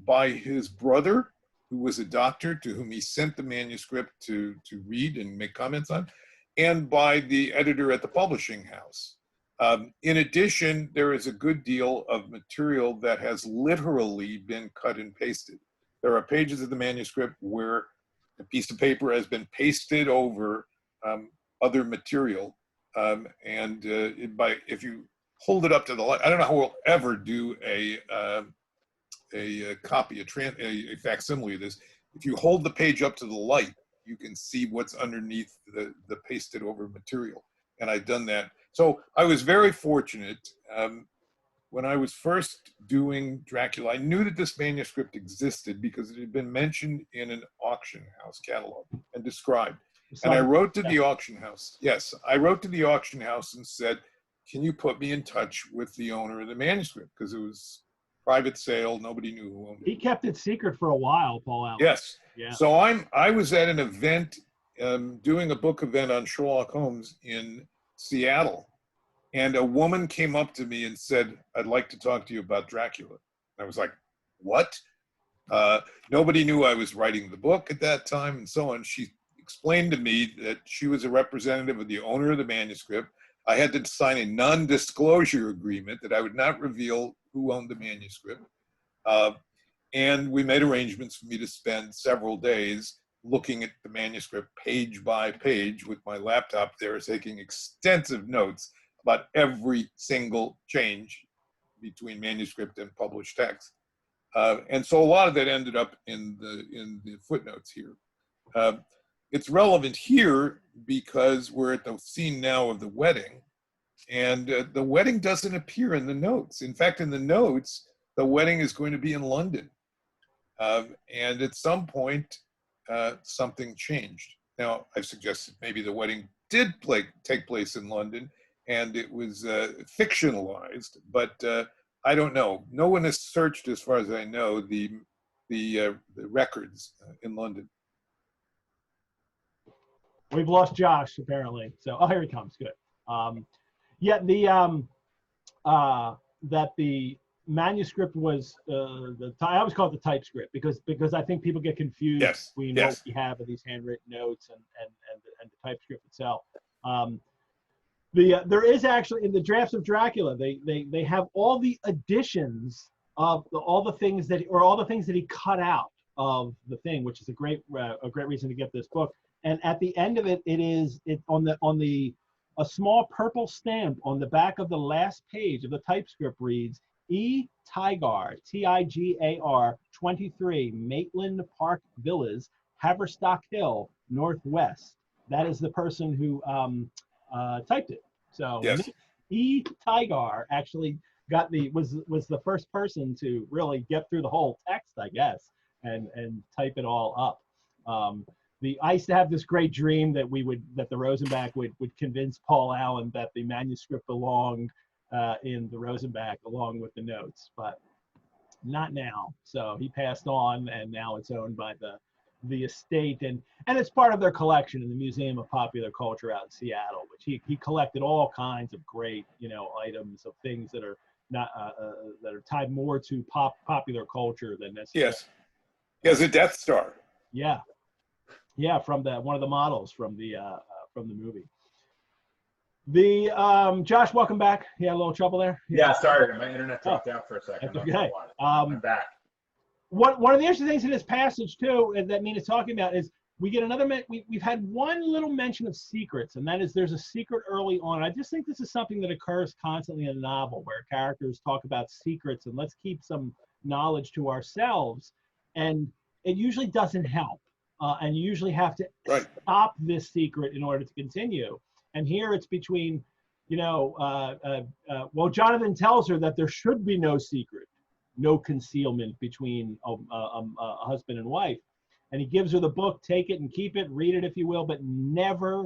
by his brother, who was a doctor to whom he sent the manuscript to read and make comments on, and by the editor at the publishing house. In addition, there is a good deal of material that has literally been cut and pasted. There are pages of the manuscript where a piece of paper has been pasted over other material. If you hold it up to the light, I don't know how we'll ever do a copy, a facsimile of this. If you hold the page up to the light, you can see what's underneath the pasted over material. And I've done that. So I was very fortunate. When I was first doing Dracula, I knew that this manuscript existed because it had been mentioned in an auction house catalog and described. And I wrote to the auction house. Yes, I wrote to the auction house and said, can you put me in touch with the owner of the manuscript? Because it was private sale. Nobody knew who owned it. He kept it secret for a while, Paul Allen. Yes. Yeah. So I was at an event, doing a book event on Sherlock Holmes in Seattle. And a woman came up to me and said, I'd like to talk to you about Dracula. I was like, what? Nobody knew I was writing the book at that time and so on. She explained to me that she was a representative of the owner of the manuscript. I had to sign a non-disclosure agreement that I would not reveal who owned the manuscript. And we made arrangements for me to spend several days looking at the manuscript page by page with my laptop there, taking extensive notes about every single change between manuscript and published text. And so a lot of that ended up in the footnotes here. It's relevant here because we're at the scene now of the wedding. And the wedding doesn't appear in the notes. In fact, in the notes, the wedding is going to be in London. And at some point, something changed. Now, I've suggested maybe the wedding did take place in London and it was fictionalized, but I don't know. No one has searched, as far as I know, the records in London. We've lost Josh apparently. So, oh, here he comes. Good. Yeah, that the manuscript was I always call it the typescript because I think people get confused between what we have of these handwritten notes and the typescript itself. There is actually in the drafts of Dracula they have all the additions of all the things that he cut out of the thing, which is a great reason to get this book. And at the end of it, a small purple stamp on the back of the last page of the typescript reads E. Tigar, Tigar 23, Maitland Park Villas, Haverstock Hill, Northwest. That is the person who typed it. So yes. E. Tigar actually was the first person to really get through the whole text, I guess, and type it all up. I used to have this great dream that the Rosenbach would convince Paul Allen that the manuscript belonged in the Rosenbach along with the notes, but not now. So he passed on, and now it's owned by the estate, and it's part of their collection in the Museum of Popular Culture out in Seattle, which he collected all kinds of great items of things that are not that are tied more to popular culture than necessarily. Yes, he has a Death Star. Yeah, from one of the models from the movie. Josh, welcome back. You had a little trouble there? Yeah, sorry, my internet dropped out for a second. That's okay. I'm back. One of the interesting things in this passage too, and that Mina's talking about, is we get another. We've had one little mention of secrets, and that is there's a secret early on. I just think this is something that occurs constantly in a novel where characters talk about secrets and let's keep some knowledge to ourselves, and it usually doesn't help. And you usually have to stop this secret in order to continue. And here it's between, Jonathan tells her that there should be no secret, no concealment between a husband and wife. And he gives her the book, take it and keep it, read it if you will, but never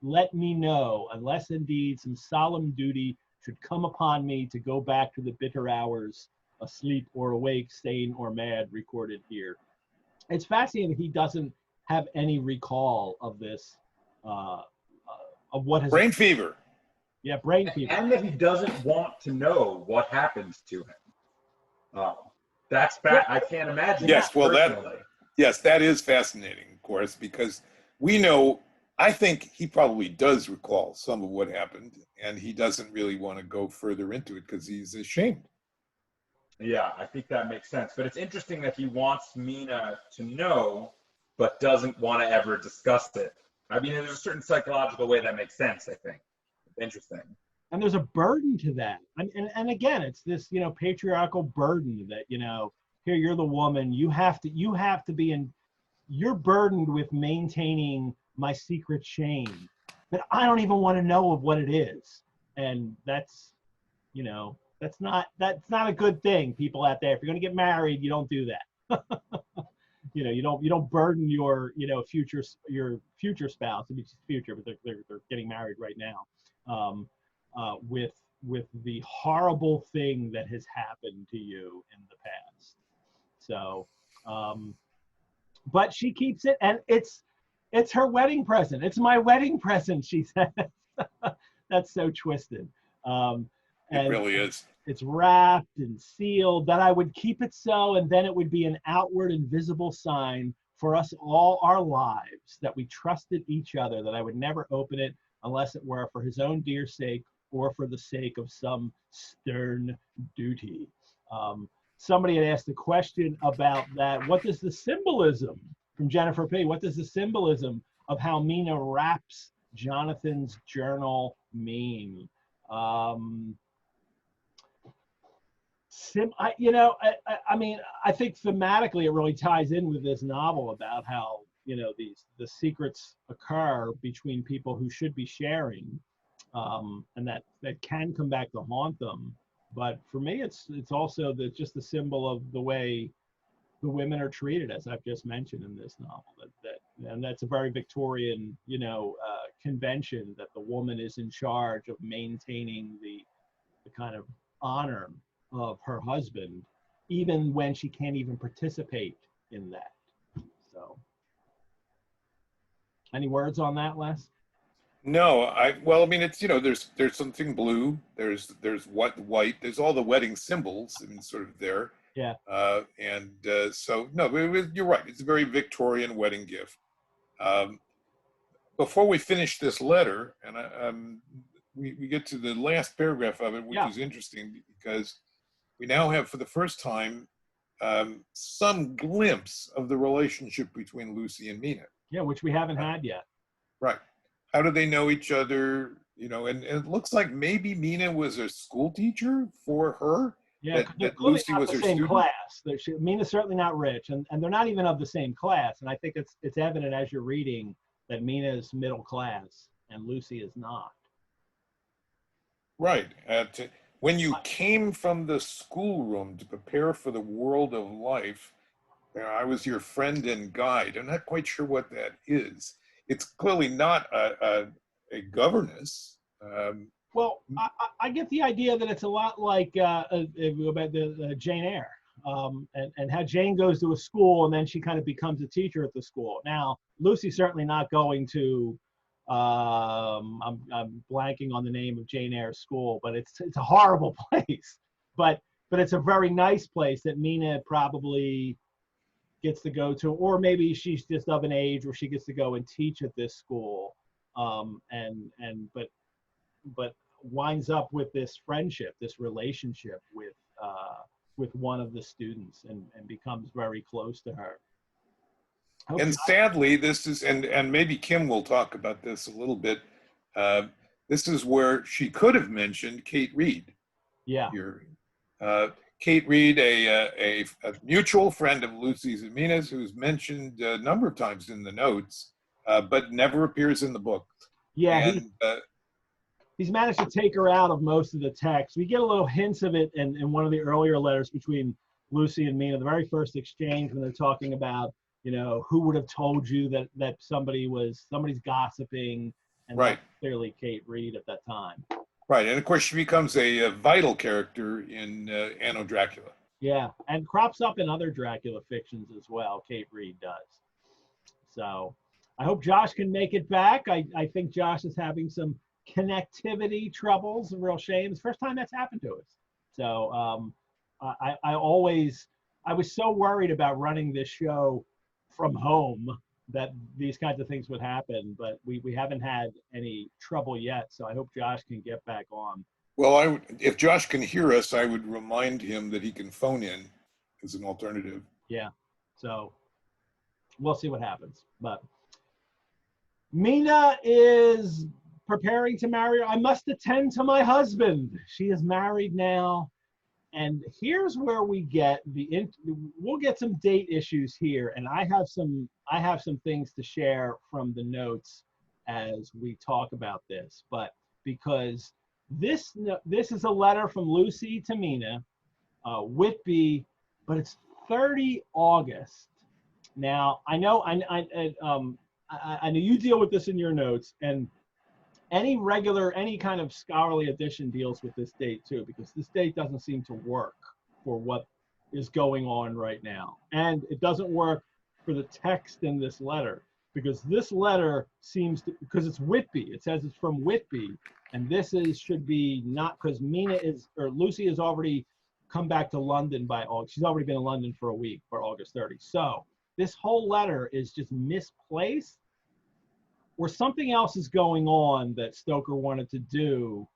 let me know unless indeed some solemn duty should come upon me to go back to the bitter hours, asleep or awake, sane or mad, recorded here. It's fascinating that he doesn't have any recall of this, of what has brain fever. Yeah, brain fever, and that he doesn't want to know what happens to him. That's I can't imagine. Yes, that that is fascinating, of course, because we know. I think he probably does recall some of what happened, and he doesn't really want to go further into it because he's ashamed. Yeah, I think that makes sense. But it's interesting that he wants Mina to know, but doesn't want to ever discuss it. I mean, there's a certain psychological way that makes sense, I think. It's interesting. And there's a burden to that. And again, it's this, patriarchal burden that, here you're the woman, you have to be you're burdened with maintaining my secret shame that I don't even want to know of what it is. And that's, that's not a good thing, people out there. If you're going to get married, you don't do that. You don't burden your future spouse, I mean future, but they're getting married right now, with the horrible thing that has happened to you in the past. So, but she keeps it, and it's her wedding present. It's my wedding present, she says. That's so twisted. It really is. It's wrapped and sealed, that I would keep it so, and then it would be an outward and visible sign for us all our lives that we trusted each other, that I would never open it unless it were for his own dear sake or for the sake of some stern duty. Somebody had asked a question about that. What does the symbolism, from Jennifer P., what does the symbolism of how Mina wraps Jonathan's journal mean? I think thematically it really ties in with this novel about how the secrets occur between people who should be sharing, and that can come back to haunt them. But for me, it's also just the symbol of the way the women are treated, as I've just mentioned in this novel. And that's a very Victorian, convention, that the woman is in charge of maintaining the kind of honor of her husband, even when she can't even participate in that. So, any words on that, Les? No, well, I mean, it's, there's something blue, there's white, there's all the wedding symbols, I mean, sort of there. Yeah. So no, you're right. It's a very Victorian wedding gift. Before we finish this letter, and we get to the last paragraph of it, which is interesting because we now have, for the first time, some glimpse of the relationship between Lucy and Mina. Yeah, which we haven't had yet. Right. How do they know each other? And it looks like maybe Mina was a school teacher for her. Yeah, that Lucy was her same student. class. Mina's certainly not rich, and they're not even of the same class. And I think it's evident as you're reading that Mina is middle class and Lucy is not. Right. When you came from the schoolroom to prepare for the world of life, I was your friend and guide. I'm not quite sure what that is. It's clearly not a governess. Well, I get the idea that it's a lot like about the Jane Eyre, and how Jane goes to a school and then she kind of becomes a teacher at the school. Now, Lucy's certainly not going to, I'm blanking on the name of Jane Eyre's school, but it's a horrible place. But it's a very nice place that Mina probably gets to go to, or maybe she's just of an age where she gets to go and teach at this school, but winds up with this friendship, this relationship with one of the students, and becomes very close to her. And sadly, this is, and maybe Kim will talk about this a little bit. This is where she could have mentioned Kate Reed. Yeah. Here. Kate Reed, a mutual friend of Lucy's and Mina's, who's mentioned a number of times in the notes, but never appears in the book. Yeah. He's managed to take her out of most of the text. We get a little hints of it in one of the earlier letters between Lucy and Mina, the very first exchange when they're talking about, who would have told you that somebody's gossiping, and right. That's clearly Kate Reed at that time. Right, and of course she becomes a vital character in Anno Dracula. Yeah, and crops up in other Dracula fictions as well, Kate Reed does. So I hope Josh can make it back. I think Josh is having some connectivity troubles, a real shame. It's the first time that's happened to us. So I was so worried about running this show from home that these kinds of things would happen, but we haven't had any trouble yet. So I hope Josh can get back on. Well, if Josh can hear us, I would remind him that he can phone in as an alternative. Yeah, so we'll see what happens. But Mina is preparing to marry. I must attend to my husband. She is married now. And here's where we get we'll get some date issues here. And I have some things to share from the notes as we talk about this. But because this is a letter from Lucy to Mina, Whitby, but it's 30 August. Now, I know you deal with this in your notes, and any kind of scholarly edition deals with this date too, because this date doesn't seem to work for what is going on right now. And it doesn't work for the text in this letter, because this letter because it's Whitby, it says it's from Whitby, and should be not, because Lucy has already come back to London by August. She's already been in London for a week for August 30. So this whole letter is just misplaced, or something else is going on that Stoker wanted to do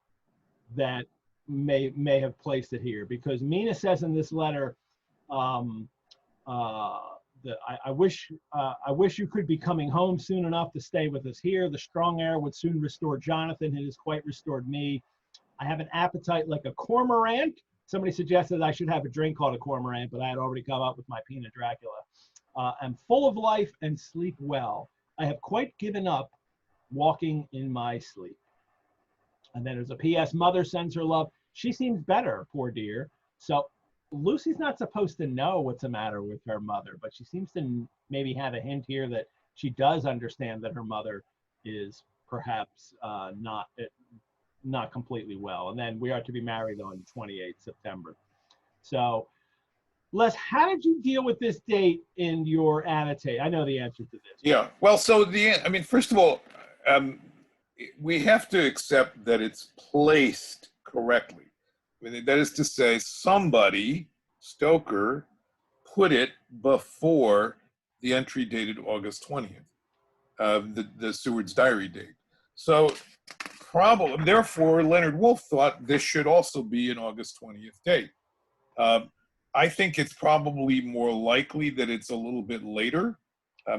that may have placed it here. Because Mina says in this letter, I wish you could be coming home soon enough to stay with us here. The strong air would soon restore Jonathan. It has quite restored me. I have an appetite like a cormorant. Somebody suggested I should have a drink called a cormorant, but I had already come up with my Pina Dracula. I'm full of life and sleep well. I have quite given up walking in my sleep. And then there's a PS, mother sends her love. She seems better, poor dear. So Lucy's not supposed to know what's the matter with her mother, but she seems to maybe have a hint here that she does understand that her mother is perhaps not completely well. And then we are to be married on 28th September. So Les, how did you deal with this date in your annotate? I know the answer to this. Yeah, well, so I mean, first of all, we have to accept that it's placed correctly. I mean, that is to say, somebody, Stoker, put it before the entry dated August 20th, the Seward's diary date. So probably, therefore, Leonard Woolf thought this should also be an August 20th date. I think it's probably more likely that it's a little bit later,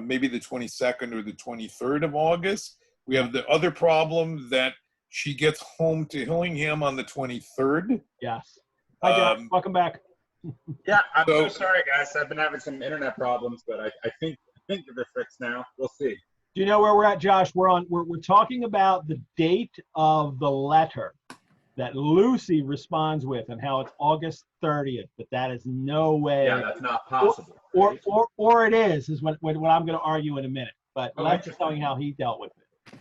maybe the 22nd or the 23rd of August. We have the other problem that she gets home to Hillingham on the 23rd. Yes. Hi, Josh. Welcome back. Yeah, I'm so sorry, guys. I've been having some internet problems, but I think they're fixed now. We'll see. Do you know where we're at, Josh? We're talking about the date of the letter that Lucy responds with and how it's August 30th, but that is no way. Yeah, that's not possible. Or it is what I'm going to argue in a minute. But let's just tell you how he dealt with it.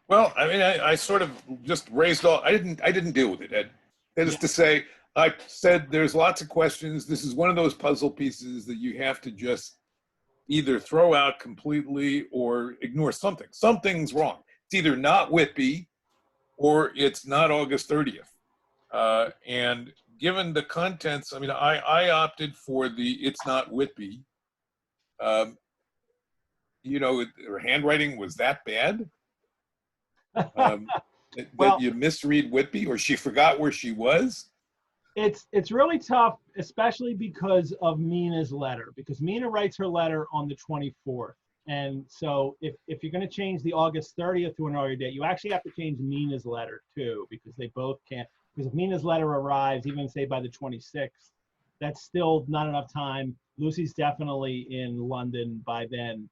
Well, I mean, I sort of just raised all. I didn't deal with it, Ed. That is to say, I said there's lots of questions. This is one of those puzzle pieces that you have to just either throw out completely or ignore something. Something's wrong. It's either not Whitby or it's not August 30th. And given the contents, I mean, I opted for the it's not Whitby. You know, her handwriting was that bad? That you misread Whitby, or she forgot where she was? It's really tough, especially because of Mina's letter, because Mina writes her letter on the 24th. And so if you're going to change the August 30th to an earlier date, you actually have to change Mina's letter too, because they both can't. Because if Mina's letter arrives, even say by the 26th, that's still not enough time. Lucy's definitely in London by then.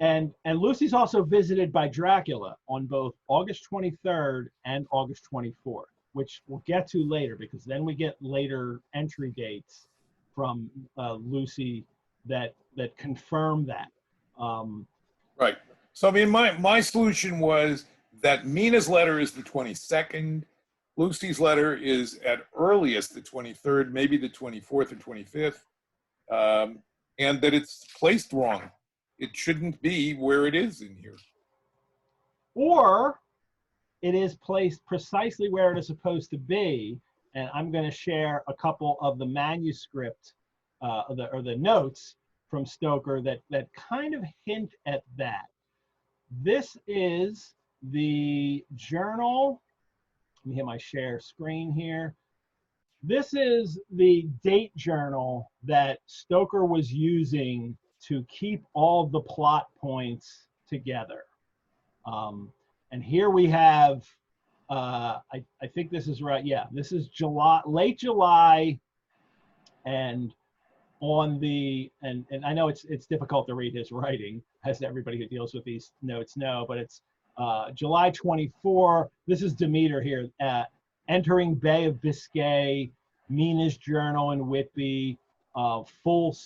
And Lucy's also visited by Dracula on both August 23rd and August 24th, which we'll get to later, because then we get later entry dates from Lucy that confirm that. Right. So I mean, my solution was that Mina's letter is the 22nd, Lucy's letter is at earliest the 23rd, maybe the 24th or 25th, and that it's placed wrong. It shouldn't be where it is in here. Or it is placed precisely where it is supposed to be. And I'm going to share a couple of the manuscript or the notes from Stoker that kind of hint at that. This is the journal. Let me hit my share screen here. This is the date journal that Stoker was using to keep all the plot points together. And here we have, I think this is right. Yeah, this is July, late July. And on the, and I know it's difficult to read his writing, as everybody who deals with these notes know, but it's July 24. This is Demeter here, entering Bay of Biscay, Mina's journal in Whitby, full,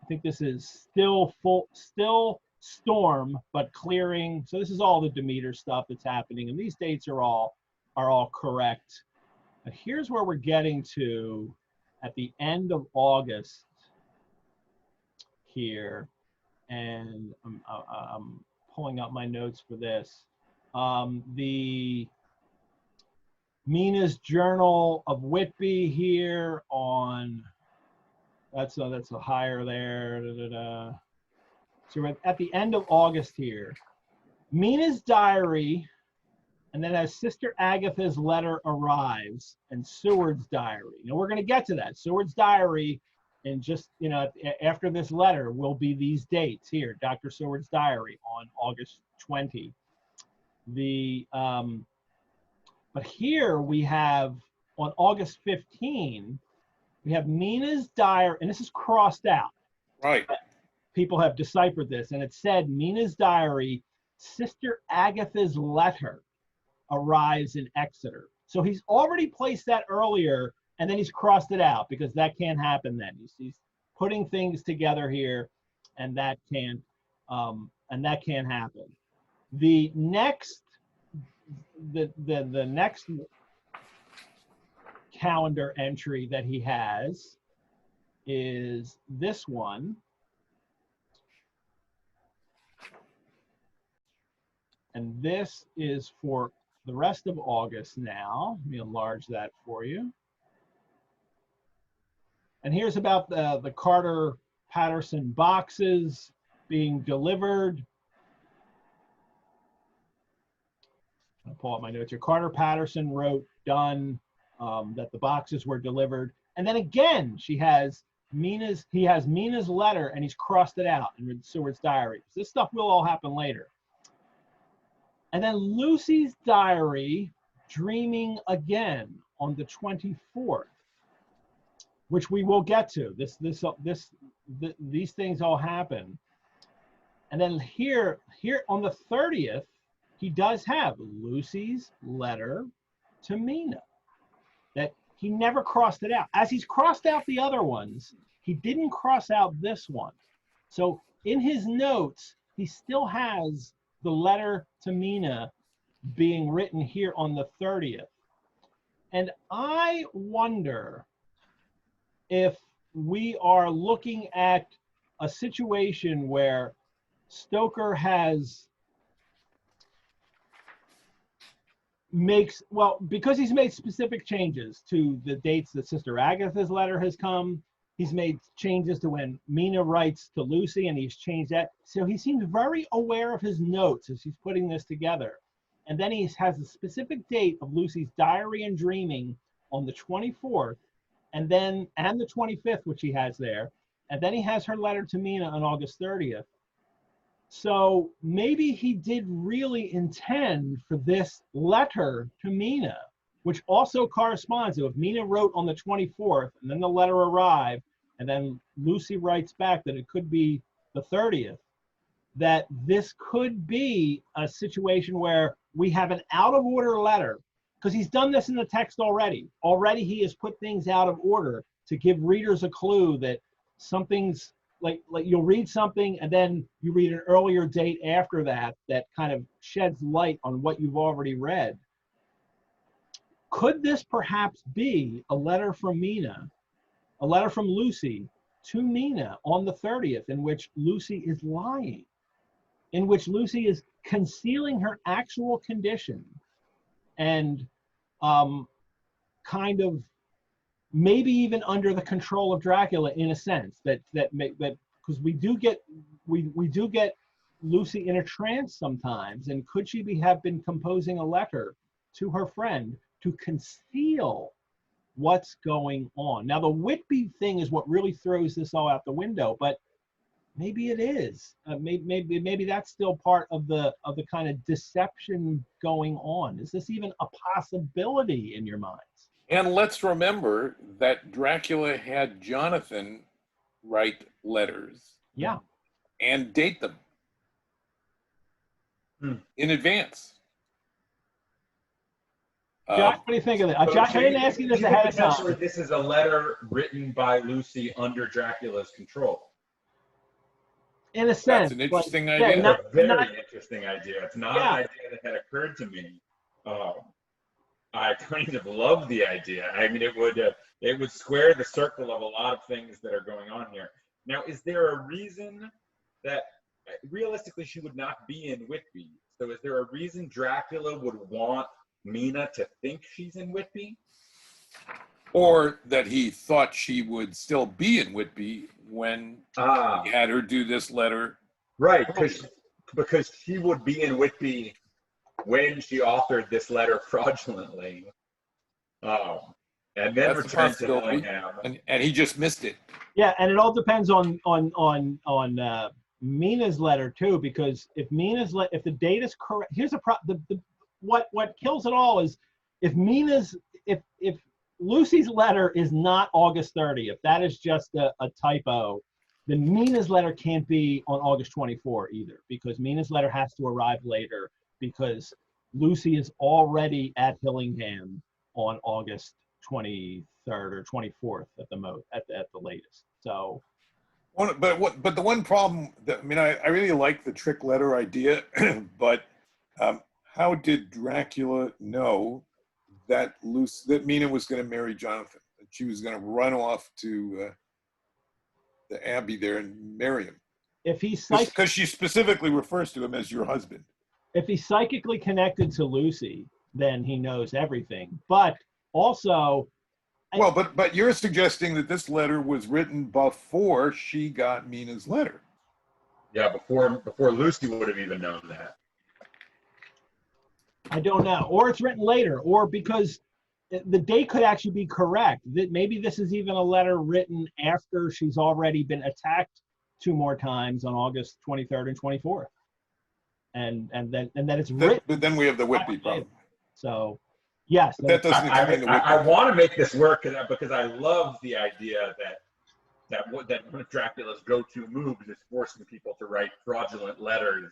I think this is still storm, but clearing. So this is all the Demeter stuff that's happening, and these dates are all correct. But here's where we're getting to at the end of August here, and I'm pulling up my notes for this. The Mina's Journal of Whitby here on. That's a higher there. So we're at the end of August here. Mina's diary, and then as Sister Agatha's letter arrives, and Seward's diary. Now we're going to get to that. Seward's diary, and just, you know, after this letter will be these dates here. Dr. Seward's diary on August 20. But here we have on August 15. We have Mina's diary, and this is crossed out. Right. People have deciphered this, and it said Mina's diary Sister Agatha's letter arrives in Exeter. So he's already placed that earlier, and then he's crossed it out because that can't happen then. He's putting things together here, and that can't happen. The next calendar entry that he has is this one. And this is for the rest of August now. Let me enlarge that for you. And here's about the Carter Patterson boxes being delivered. I'll pull up my notes here. Carter Patterson wrote, done, that the boxes were delivered. And then again, he has Mina's letter, and he's crossed it out in Seward's diary. So this stuff will all happen later. And then Lucy's diary, dreaming again on the 24th, which we will get to. These things all happen. And then here on the 30th, he does have Lucy's letter to Mina. That he never crossed it out. As he's crossed out the other ones, he didn't cross out this one. So in his notes, he still has the letter to Mina being written here on the 30th. And I wonder if we are looking at a situation where Stoker because he's made specific changes to the dates that Sister Agatha's letter has come. He's made changes to when Mina writes to Lucy, and he's changed that. So he seems very aware of his notes as he's putting this together. And then he has a specific date of Lucy's diary and dreaming on the 24th, and the 25th, which he has there. And then he has her letter to Mina on August 30th. So maybe he did really intend for this letter to Mina, which also corresponds to if Mina wrote on the 24th, and then the letter arrived, and then Lucy writes back that it could be the 30th, that this could be a situation where we have an out of order letter, because he's done this in the text already. Already he has put things out of order to give readers a clue that something's like you'll read something and then you read an earlier date after that kind of sheds light on what you've already read. Could this perhaps be a letter from Mina, a letter from Lucy to Mina on the 30th, in which Lucy is lying, in which Lucy is concealing her actual condition and kind of maybe even under the control of Dracula in a sense, that because we do get Lucy in a trance sometimes, and could she have been composing a letter to her friend to conceal what's going on? Now the Whitby thing is what really throws this all out the window, but maybe it is. Maybe that's still part of the kind of deception going on. Is this even a possibility in your minds? And let's remember that Dracula had Jonathan write letters. Yeah. And date them in advance. Josh, what do you think of that? Josh, I didn't ask you this ahead of time. This is a letter written by Lucy under Dracula's control. In a sense. That's an interesting idea. It's a very interesting idea. It's not an idea that had occurred to me. I kind of love the idea. I mean, it would square the circle of a lot of things that are going on here. Now, is there a reason that realistically she would not be in Whitby? So is there a reason Dracula would want Mina to think she's in Whitby? Or that he thought she would still be in Whitby when he had her do this letter. Right, because she would be in Whitby when she authored this letter fraudulently. And then returned to Helsing. And he just missed it. Yeah, and it all depends on Mina's letter too, because if the date is correct, here's what kills it all is if Lucy's letter is not August 30th, that is just a typo, then Mina's letter can't be on August 24 either, because Mina's letter has to arrive later because Lucy is already at Hillingham on August 23rd or 24th at the latest. So, but the one problem that, I mean, I really like the trick letter idea, but how did Dracula know that Mina was going to marry Jonathan, that she was going to run off to the Abbey there and marry him? If he's because she specifically refers to him as your husband. If he's psychically connected to Lucy, then he knows everything. But also, well, but you're suggesting that this letter was written before she got Mina's letter. Yeah, before Lucy would have even known that. I don't know. Or it's written later, or because the date could actually be correct. That maybe this is even a letter written after she's already been attacked 2 more times on August 23rd and 24th. And then it's written. But then we have the Whitby problem. So, yes. That doesn't explain the Whitby. I want to make this work because I love the idea that one of Dracula's go-to moves is forcing people to write fraudulent letters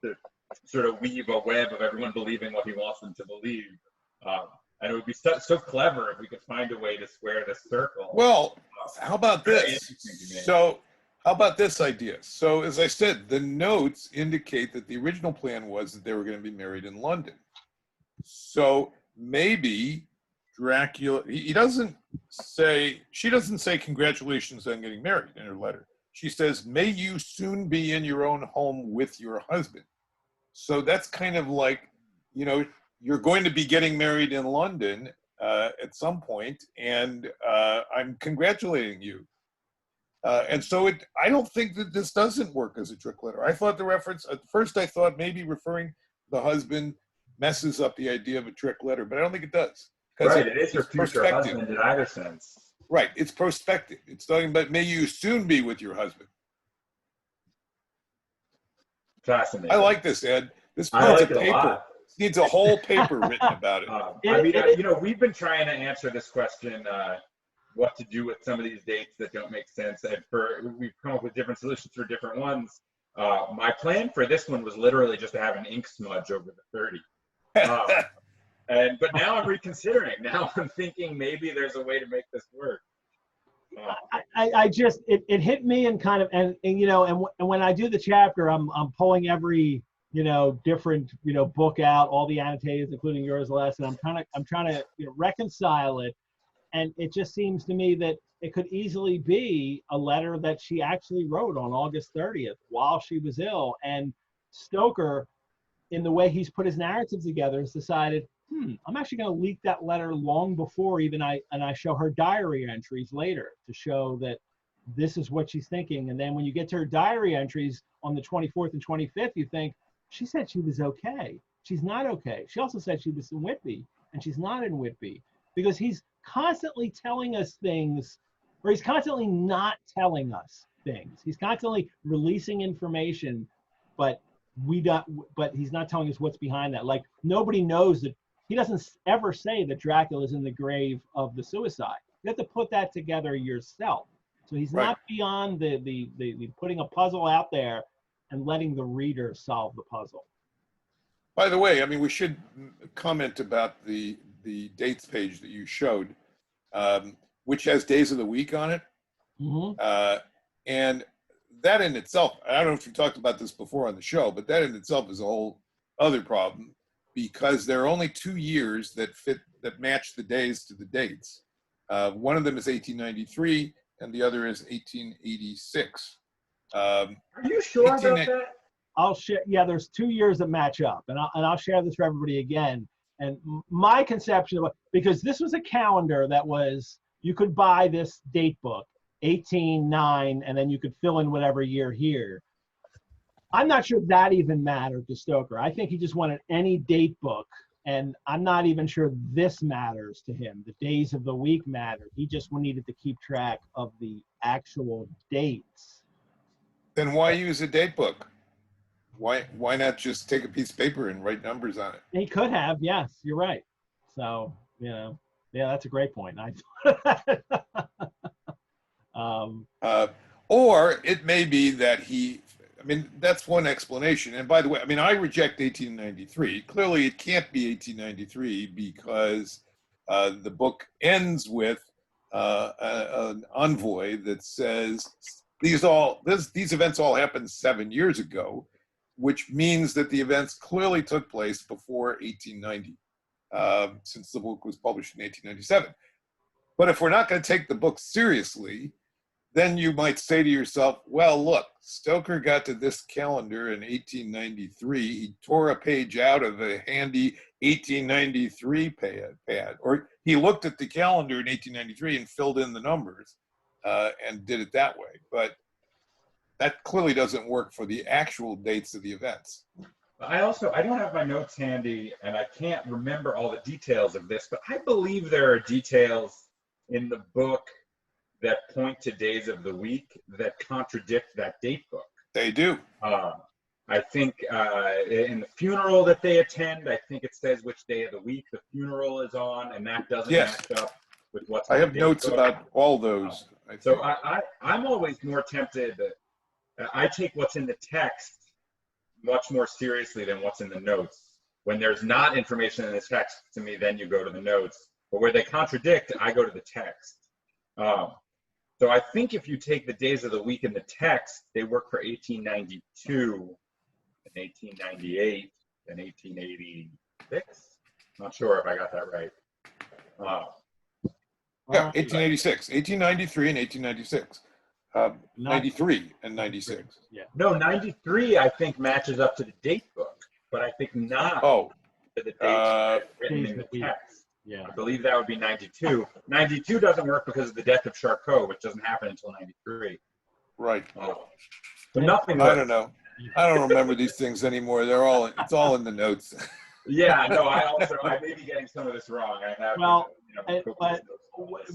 to sort of weave a web of everyone believing what he wants them to believe. And it would be so clever if we could find a way to square this circle. Well, how about this? How about this idea? So, as I said, the notes indicate that the original plan was that they were going to be married in London. So maybe Dracula, she doesn't say congratulations on getting married in her letter. She says, may you soon be in your own home with your husband. So that's kind of like, you're going to be getting married in London at some point, and I'm congratulating you. And so I don't think that this doesn't work as a trick letter. I thought the reference, at first I thought maybe referring to the husband messes up the idea of a trick letter, but I don't think it does. Right, it is your future husband in either sense. Right, it's prospective. It's talking about may you soon be with your husband. Fascinating. I like this, Ed. This needs a whole paper written about it. I mean, we've been trying to answer this question, what to do with some of these dates that don't make sense. And we've come up with different solutions for different ones. My plan for this one was literally just to have an ink smudge over the 30. But now I'm reconsidering. Now I'm thinking maybe there's a way to make this work. It hit me and kind of, and when I do the chapter, I'm pulling every, different, book out, all the annotated, including yours, Les, and I'm trying to reconcile it. And it just seems to me that it could easily be a letter that she actually wrote on August 30th while she was ill. And Stoker, in the way he's put his narrative together, has decided, I'm actually going to leak that letter long before even I show her diary entries later to show that this is what she's thinking. And then when you get to her diary entries on the 24th and 25th, you think, she said she was okay. She's not okay. She also said she was in Whitby, and she's not in Whitby, because he's constantly telling us things, or he's constantly not telling us things. He's constantly releasing information, but he's not telling us what's behind that. Like, nobody knows that. He doesn't ever say that Dracula's in the grave of the suicide. You have to put that together yourself. So he's not beyond the putting a puzzle out there and letting the reader solve the puzzle. By the way, I mean, we should comment about the dates page that you showed, which has days of the week on it. Mm-hmm. And that in itself, I don't know if you talked about this before on the show, but that in itself is a whole other problem, because there are only 2 years that match the days to the dates. One of them is 1893, and the other is 1886. Are you sure about that? I'll share. Yeah, there's 2 years that match up, and I'll share this for everybody again. And my conception of, because this was a calendar that was, you could buy this date book, 18/9, and then you could fill in whatever year here. I'm not sure that even mattered to Stoker. I think he just wanted any date book, and I'm not even sure this matters to him. The days of the week mattered. He just needed to keep track of the actual dates. Then why use a date book? Why not just take a piece of paper and write numbers on it? He could have, yes, you're right. So, yeah, that's a great point. Or it may be that I mean, that's one explanation. And by the way, I mean, I reject 1893. Clearly, it can't be 1893 because the book ends with an envoy that says these events all happened 7 years ago, which means that the events clearly took place before 1890, since the book was published in 1897. But if we're not going to take the book seriously, then you might say to yourself, well, look, Stoker got to this calendar in 1893. He tore a page out of a handy 1893 pad, or he looked at the calendar in 1893 and filled in the numbers and did it that way. But that clearly doesn't work for the actual dates of the events. I don't have my notes handy, and I can't remember all the details of this, but I believe there are details in the book that point to days of the week that contradict that date book. They do. I think in the funeral that they attend, I think it says which day of the week the funeral is on, and that doesn't match up with what's on I have the notes book. about all those. So I'm always more tempted that I take what's in the text much more seriously than what's in the notes. When there's not information in the text, to me, then you go to the notes. But where they contradict, I go to the text. So I think if you take the days of the week in the text, they work for 1892 and 1898 and 1886. Not sure if I got that right. Yeah, 1886, 1893 and 1896. 93 and 96. Yeah. No, 93 I think matches up to the date book, but I think not to the dates written in the text. Yeah. I believe that would be 92. 92 doesn't work because of the death of Charcot, which doesn't happen until 93. Right. But nothing. I don't know. I don't remember these things anymore. It's all in the notes. Yeah, no, I may be getting some of this wrong. I have, Well, but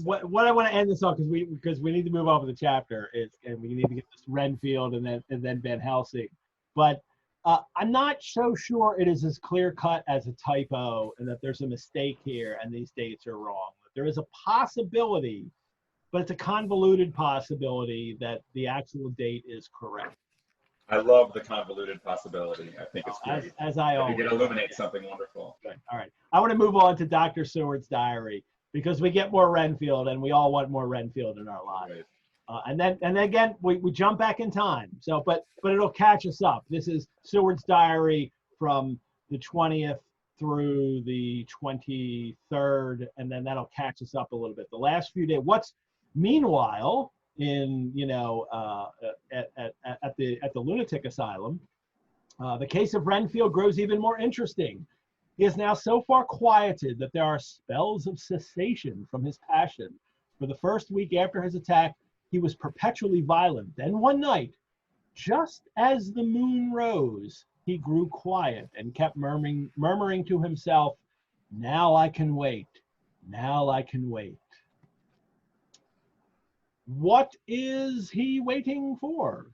what I want to end this on, because we need to move on to the chapter, and we need to get this Renfield and then Van Helsing. But I'm not so sure it is as clear cut as a typo and that there's a mistake here and these dates are wrong. There is a possibility, but it's a convoluted possibility that the actual date is correct. I love the convoluted possibility. I think it's great. As I always. It illuminates something wonderful. Okay. All right. I want to move on to Dr. Seward's diary because we get more Renfield and we all want more Renfield in our lives. Right. And then again, we jump back in time. So, but it'll catch us up. This is Seward's diary from the 20th through the 23rd, and then that'll catch us up a little bit. The last few days. Meanwhile, in at the lunatic asylum, the case of Renfield grows even more interesting. He is now so far quieted that there are spells of cessation from his passion. For the first week after his attack, he was perpetually violent. Then one night, just as the moon rose, he grew quiet and kept murmuring to himself, "Now I can wait. Now I can wait." What is he waiting for?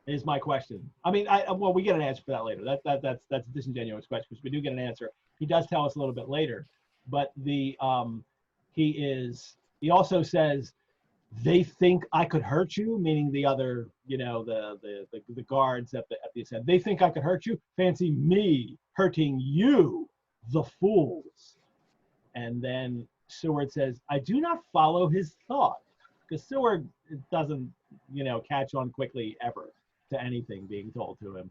Is my question. I mean, well, we get an answer for that later. That's a disingenuous question because we do get an answer. He does tell us a little bit later, but he also says, "They think I could hurt you," meaning the other, the guards at the ascent. "They think I could hurt you. Fancy me hurting you, the fools." And then Seward says, "I do not follow his thought," because Seward doesn't, catch on quickly ever to anything being told to him.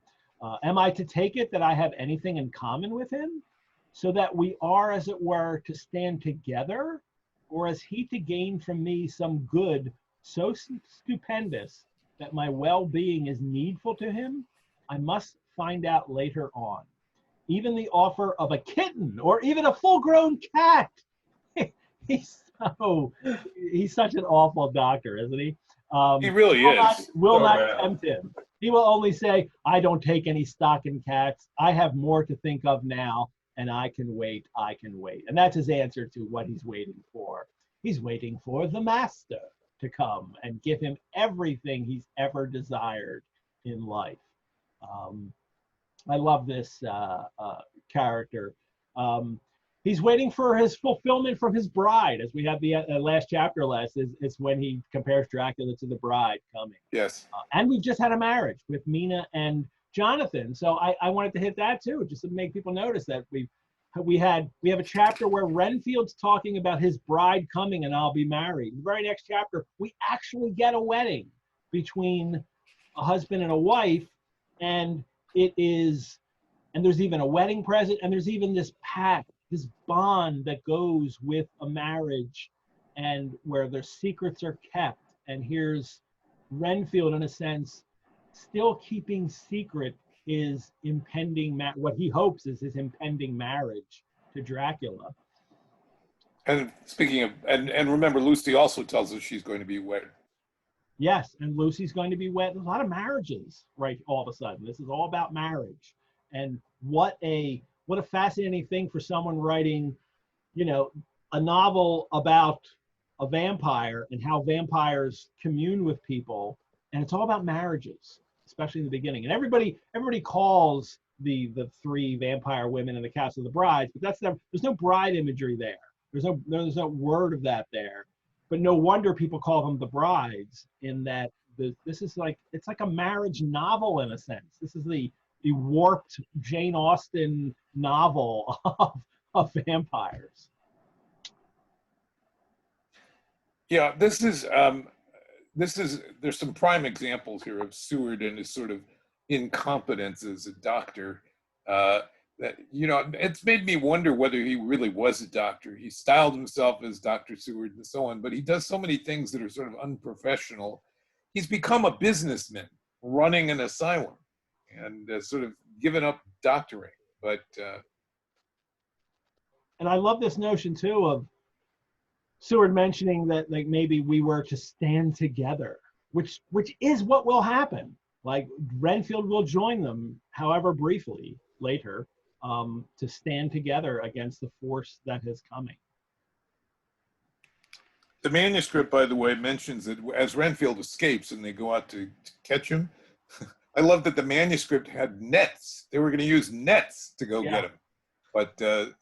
"Am I to take it that I have anything in common with him, so that we are, as it were, to stand together? Or is he to gain from me some good so stupendous that my well-being is needful to him? I must find out later on. Even the offer of a kitten or even a full-grown cat." He's such an awful doctor, isn't he? He really is. Will not tempt him. He will only say, "I don't take any stock in cats. I have more to think of now, and I can wait, I can wait." And that's his answer to what he's waiting for. He's waiting for the master to come and give him everything he's ever desired in life. I love this character. He's waiting for his fulfillment from his bride, as we have the last chapter is when he compares Dracula to the bride coming. Yes. And we've just had a marriage with Mina and Jonathan. So I wanted to hit that too, just to make people notice that we have a chapter where Renfield's talking about his bride coming and I'll be married. In the very next chapter, we actually get a wedding between a husband and a wife, and there's even a wedding present, and there's even this pact, this bond that goes with a marriage, and where their secrets are kept. And here's Renfield, in a sense, still keeping secret his impending, what he hopes is his impending marriage to Dracula. And speaking of, and remember, Lucy also tells us she's going to be wed. Yes, and Lucy's going to be wed. There's a lot of marriages, right, all of a sudden. This is all about marriage. And what a fascinating thing for someone writing, a novel about a vampire and how vampires commune with people. And it's all about marriages, especially in the beginning. And everybody calls the three vampire women in the Castle of the Brides, but there's no bride imagery there. There's no word of that there. But no wonder people call them the brides, in that this is it's like a marriage novel in a sense. This is the warped Jane Austen novel of vampires. Yeah, there's some prime examples here of Seward and his sort of incompetence as a doctor. That it's made me wonder whether he really was a doctor. He styled himself as Dr. Seward and so on, but he does so many things that are sort of unprofessional. He's become a businessman running an asylum and sort of given up doctoring. But and I love this notion too of Seward mentioning that maybe we were to stand together, which is what will happen. Like Renfield will join them, however briefly, later, to stand together against the force that is coming. The manuscript, by the way, mentions that as Renfield escapes and they go out to catch him, I love that the manuscript had nets. They were going to use nets to go get him, but that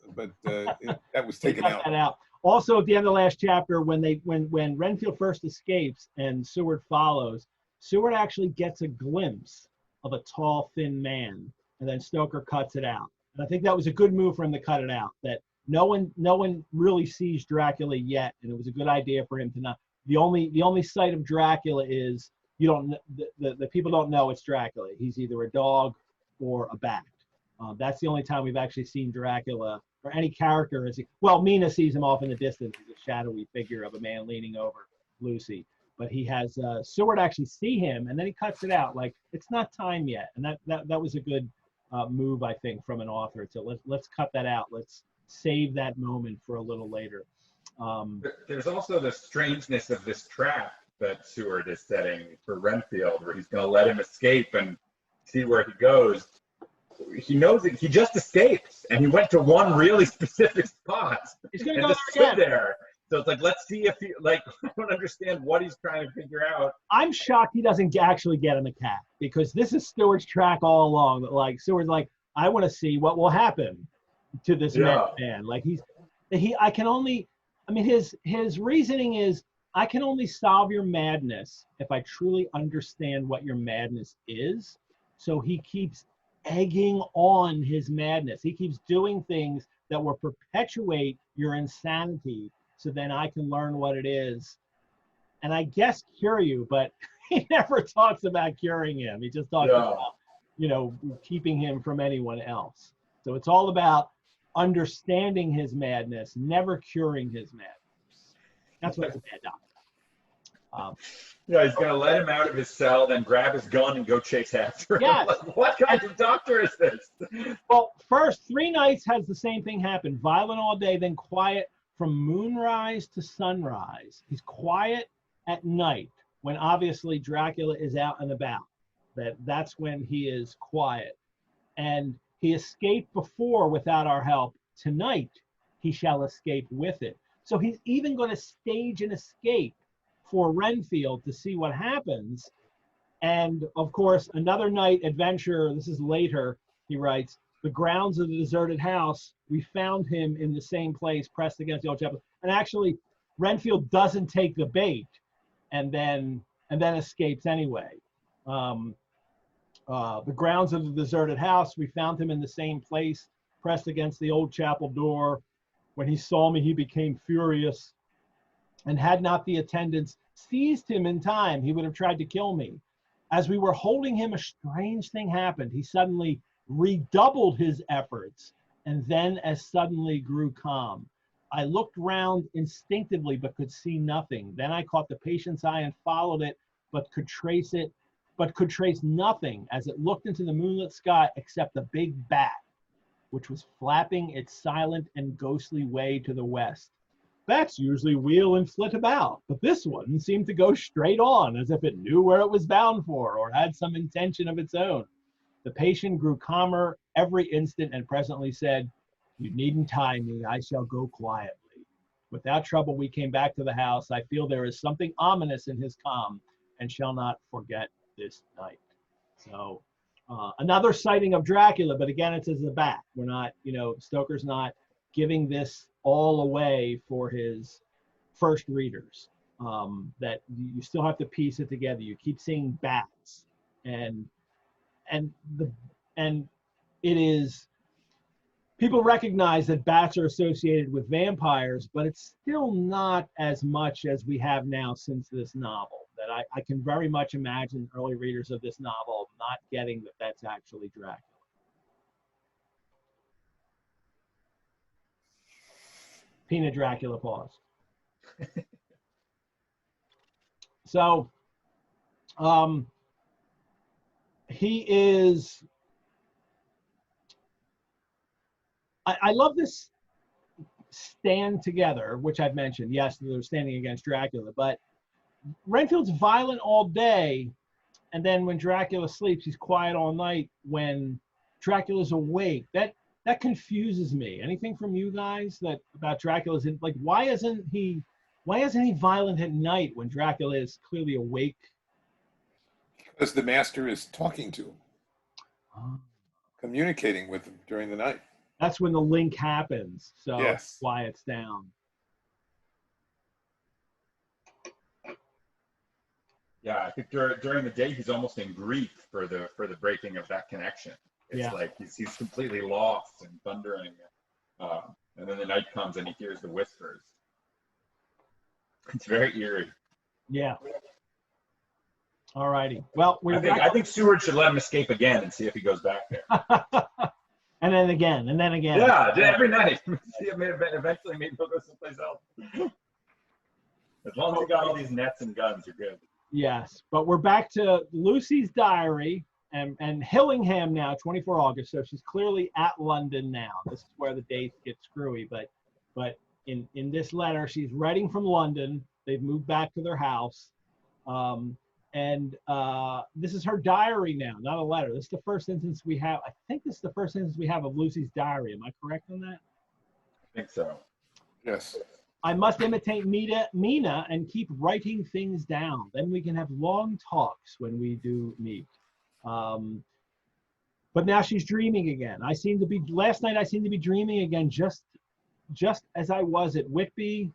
was taken out. That out. Also, at the end of the last chapter, when Renfield first escapes and Seward follows, Seward actually gets a glimpse of a tall, thin man, and then Stoker cuts it out. And I think that was a good move for him to cut it out. That no one really sees Dracula yet, and it was a good idea for him to not. The only sight of Dracula is the people don't know it's Dracula. He's either a dog or a bat. That's the only time we've actually seen Dracula or any character. Mina sees him off in the distance as a shadowy figure of a man leaning over Lucy. But he has Seward actually see him, and then he cuts it out like it's not time yet. And that was a good move, I think, from an author to let's cut that out. Let's save that moment for a little later. There's also the strangeness of this trap that Seward is setting for Renfield, where he's going to let him escape and see where he goes. He knows that he just escaped, and he went to one really specific spot. He's going to go just there again. There. So it's like, let's see if he, I don't understand what he's trying to figure out. I'm shocked he doesn't actually get in the cat, because this is Seward's track all along. Seward's like, I want to see what will happen to this man. His reasoning is, I can only solve your madness if I truly understand what your madness is. So he keeps egging on his madness. He keeps doing things that will perpetuate your insanity, so then I can learn what it is. And I guess cure you, but he never talks about curing him. He just talks about, keeping him from anyone else. So it's all about understanding his madness, never curing his madness. That's what it's a bad doctor. He's going to let him out of his cell, then grab his gun and go chase after him. Yes. What kind of doctor is this? Well, first 3 nights has the same thing happen. Violent all day, then quiet from moonrise to sunrise. He's quiet at night, when obviously Dracula is out and about. That's when he is quiet. And he escaped before without our help. Tonight he shall escape with it. So he's even going to stage an escape for Renfield to see what happens. And of course, another night adventure, this is later, he writes, the grounds of the deserted house, we found him in the same place, pressed against the old chapel. And actually, Renfield doesn't take the bait, and then escapes anyway. The grounds of the deserted house, we found him in the same place, pressed against the old chapel door. When he saw me, he became furious, and had not the attendants seized him in time, he would have tried to kill me. As we were holding him, a strange thing happened. He suddenly redoubled his efforts, and then as suddenly grew calm. I looked round instinctively, but could see nothing. Then I caught the patient's eye and followed it, but could trace nothing as it looked into the moonlit sky, except a big bat, which was flapping its silent and ghostly way to the west. Bats usually wheel and flit about, but this one seemed to go straight on, as if it knew where it was bound for, or had some intention of its own. The patient grew calmer every instant, and presently said, "You needn't tie me, I shall go quietly." Without trouble, we came back to the house. I feel there is something ominous in his calm, and shall not forget this night. So another sighting of Dracula, but again, it's as a bat. We're not, Stoker's not giving this all away for his first readers. That you still have to piece it together. You keep seeing bats, and it is, people recognize that bats are associated with vampires, but it's still not as much as we have now since this novel. That I can very much imagine early readers of this novel not getting that that's actually Dracula. Pina Dracula pause. So, he is, I love this stand together, which I've mentioned. Yes, they're standing against Dracula, but Renfield's violent all day, and then when Dracula sleeps, he's quiet all night. When Dracula's awake, that confuses me. Anything from you guys about Dracula's like, why isn't he violent at night when Dracula is clearly awake? Because the master is talking to him, communicating with him during the night. That's when the link happens. So yes. It quiets down. Yeah, I think during the day he's almost in grief for the breaking of that connection. It's like he's completely lost and thundering, and then the night comes and he hears the whispers. It's very eerie. Yeah. All righty. Well, I think Seward should let him escape again and see if he goes back there. And then again, and then again. Yeah, every night. Eventually, maybe he'll go someplace else. As long as you got all these nets and guns, you're good. Yes, but we're back to Lucy's diary and Hillingham now, 24 August. So she's clearly at London now. This is where the dates get screwy. But in this letter, she's writing from London. They've moved back to their house. And this is her diary now, not a letter. This is the first instance we have. I think this is the first instance we have of Lucy's diary. Am I correct on that? I think so. Yes. I must imitate Mina and keep writing things down. Then we can have long talks when we do meet. But now she's dreaming again. Last night I seemed to be dreaming again, just as I was at Whitby,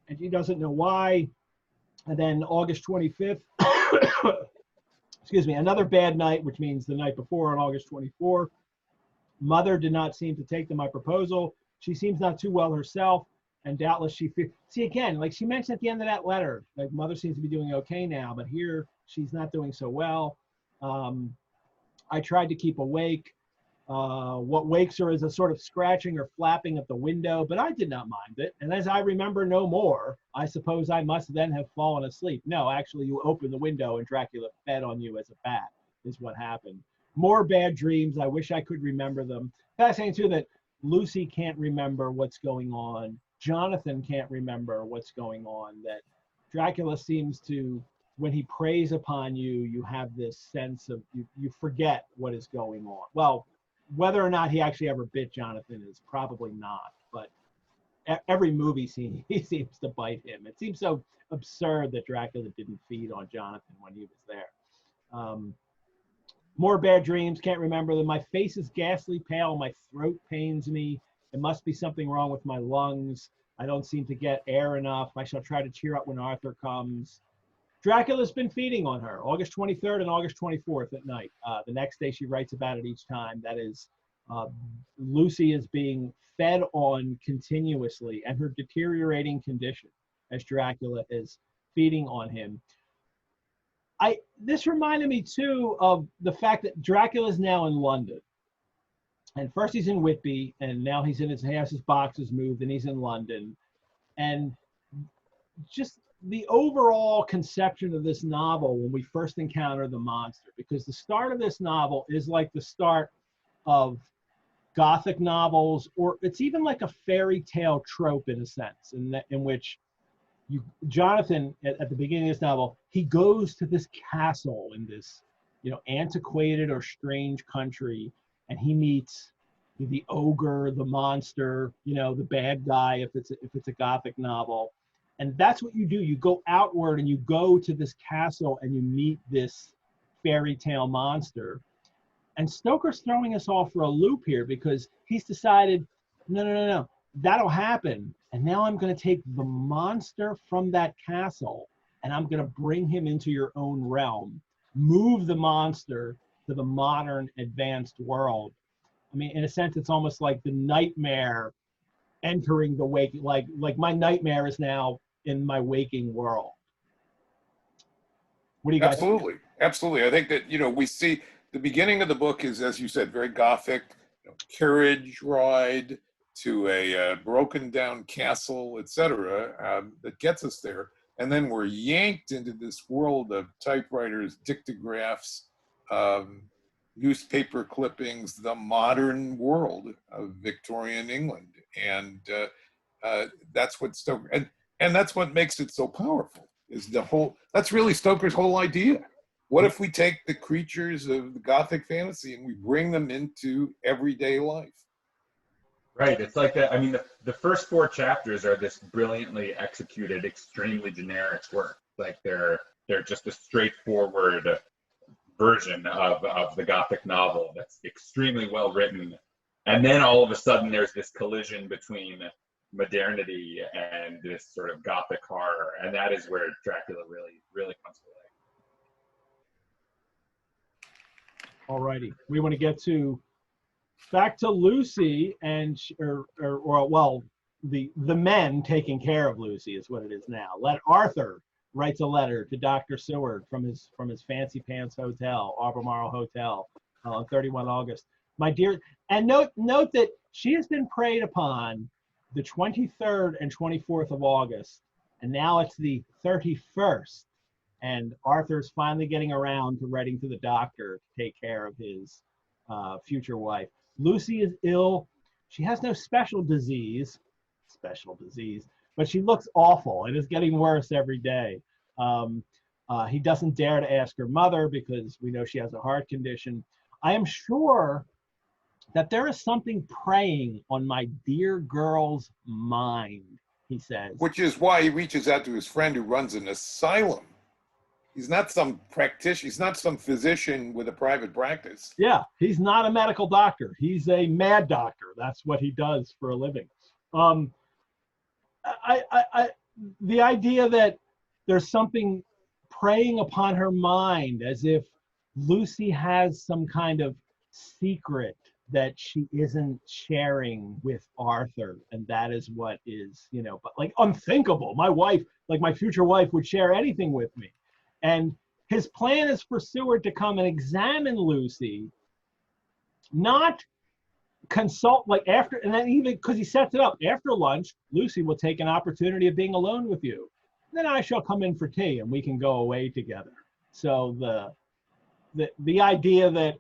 and she doesn't know why. And then August 25th, excuse me, another bad night, which means the night before on August 24th. Mother did not seem to take to my proposal. She seems not too well herself, and doubtless see again, like she mentioned at the end of that letter, like mother seems to be doing okay now, but here she's not doing so well. I tried to keep awake. What wakes her is a sort of scratching or flapping at the window, but I did not mind it. And as I remember no more, I suppose I must then have fallen asleep. No, actually, you opened the window and Dracula fed on you as a bat, is what happened. More bad dreams. I wish I could remember them. Fascinating, too, that Lucy can't remember what's going on. Jonathan can't remember what's going on. That Dracula seems to, when he preys upon you, you have this sense of, you forget what is going on. Well, whether or not he actually ever bit Jonathan is probably not, but every movie scene, he seems to bite him. It seems so absurd that Dracula didn't feed on Jonathan when he was there. More bad dreams, can't remember them. My face is ghastly pale, my throat pains me. It must be something wrong with my lungs. I don't seem to get air enough. I shall try to cheer up when Arthur comes. Dracula's been feeding on her, August 23rd and August 24th at night. The next day she writes about it each time. That is, Lucy is being fed on continuously and her deteriorating condition as Dracula is feeding on him. This reminded me too of the fact that Dracula is now in London. And first he's in Whitby, and now he has his boxes moved, and he's in London. And just the overall conception of this novel when we first encounter the monster, because the start of this novel is like the start of Gothic novels, or it's even like a fairy tale trope in a sense, in which Jonathan, at the beginning of this novel, he goes to this castle in this, antiquated or strange country, and he meets the ogre, the monster, the bad guy, if it's a Gothic novel. And that's what you do. You go outward and you go to this castle and you meet this fairy tale monster. And Stoker's throwing us all for a loop here because he's decided, no, that'll happen. And now I'm going to take the monster from that castle and I'm going to bring him into your own realm, move the monster to the modern advanced world. I mean, in a sense, it's almost like the nightmare entering the waking, like my nightmare is now in my waking world. What do you guys think? Absolutely. I think that, we see the beginning of the book is, as you said, very Gothic, carriage ride to a broken down castle, etc., that gets us there. And then we're yanked into this world of typewriters, dictagraphs, newspaper clippings, the modern world of Victorian England. And that's what Stoker, and that's what makes it so powerful, is that's really Stoker's whole idea. What if we take the creatures of the Gothic fantasy and we bring them into everyday life? Right. It's like that. I mean, the first 4 chapters are this brilliantly executed, extremely generic work. Like they're just a straightforward version of the Gothic novel that's extremely well written. And then all of a sudden there's this collision between modernity and this sort of Gothic horror. And that is where Dracula really, really comes to life. All righty. We want to get back to Lucy and the men taking care of Lucy is what it is now. Arthur writes a letter to Dr. Seward from his fancy pants hotel, Albemarle Hotel, on 31 August. My dear, and note that she has been preyed upon the 23rd and 24th of August, and now it's the 31st. And Arthur's finally getting around to writing to the doctor to take care of his future wife. Lucy is ill. She has no special disease, but she looks awful and is getting worse every day. He doesn't dare to ask her mother because we know she has a heart condition. I am sure that there is something preying on my dear girl's mind, he says. Which is why he reaches out to his friend who runs an asylum. He's not some practitioner. He's not some physician with a private practice. Yeah, he's not a medical doctor. He's a mad doctor. That's what he does for a living. The idea that there's something preying upon her mind, as if Lucy has some kind of secret that she isn't sharing with Arthur, and that is what is, but like unthinkable. My wife, like my future wife, would share anything with me. And his plan is for Seward to come and examine Lucy, not consult, like after, and then even because he sets it up, after lunch, Lucy will take an opportunity of being alone with you. Then I shall come in for tea and we can go away together. So the idea that,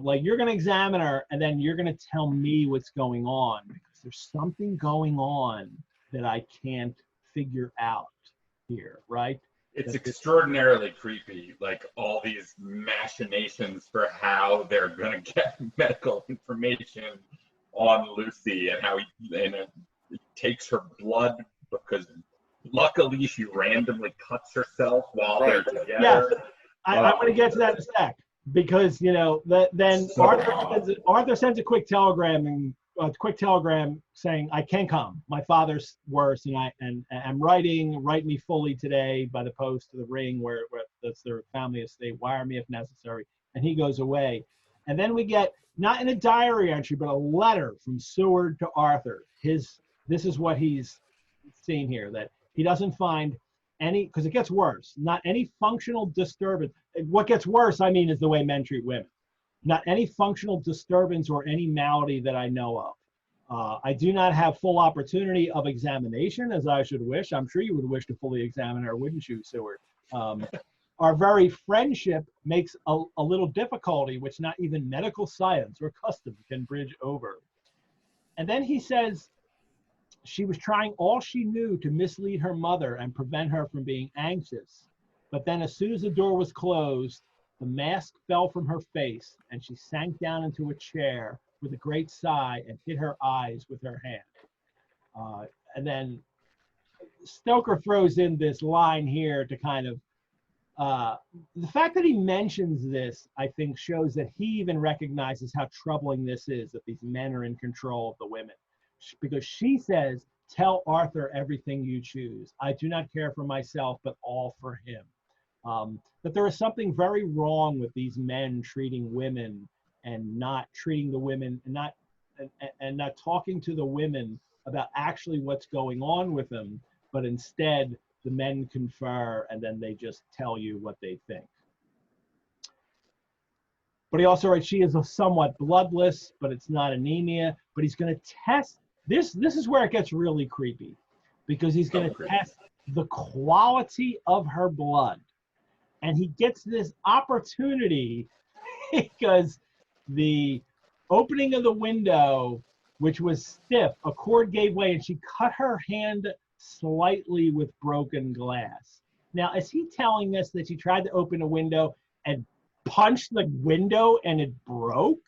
like you're going to examine her and then you're going to tell me what's going on, because there's something going on that I can't figure out here, right? It's extraordinarily creepy, like all these machinations for how they're going to get medical information on Lucy and how he takes her blood because luckily she randomly cuts herself while they're together. Yes, I want to get to that in a sec. because you know then Arthur sends a quick telegram saying, I can come. My father's worse, and I'm writing. Write me fully today by the post to the ring where that's their family estate. Wire me if necessary. And he goes away. And then we get, not in a diary entry, but a letter from Seward to Arthur. This is what he's seeing here, that he doesn't find any, because it gets worse, not any functional disturbance. What gets worse, I mean, is the way men treat women. Not any functional disturbance or any malady that I know of. I do not have full opportunity of examination, as I should wish. I'm sure you would wish to fully examine her, wouldn't you, Seward? Our very friendship makes a little difficulty, which not even medical science or custom can bridge over. And then he says, she was trying all she knew to mislead her mother and prevent her from being anxious. But then as soon as the door was closed, the mask fell from her face and she sank down into a chair with a great sigh and hid her eyes with her hand. And then Stoker throws in this line here to kind of, the fact that he mentions this, I think, shows that he even recognizes how troubling this is, that these men are in control of the women. Because she says, tell Arthur everything you choose. I do not care for myself, but all for him. That there is something very wrong with these men treating women and not treating the women and not talking to the women about actually what's going on with them, but instead the men confer and then they just tell you what they think. But he also writes, she is somewhat bloodless, but it's not anemia. But he's going to test this. This is where it gets really creepy, because he's going to test the quality of her blood. And he gets this opportunity because the opening of the window, which was stiff, a cord gave way and she cut her hand slightly with broken glass. Now, is he telling us that she tried to open a window and punched the window and it broke?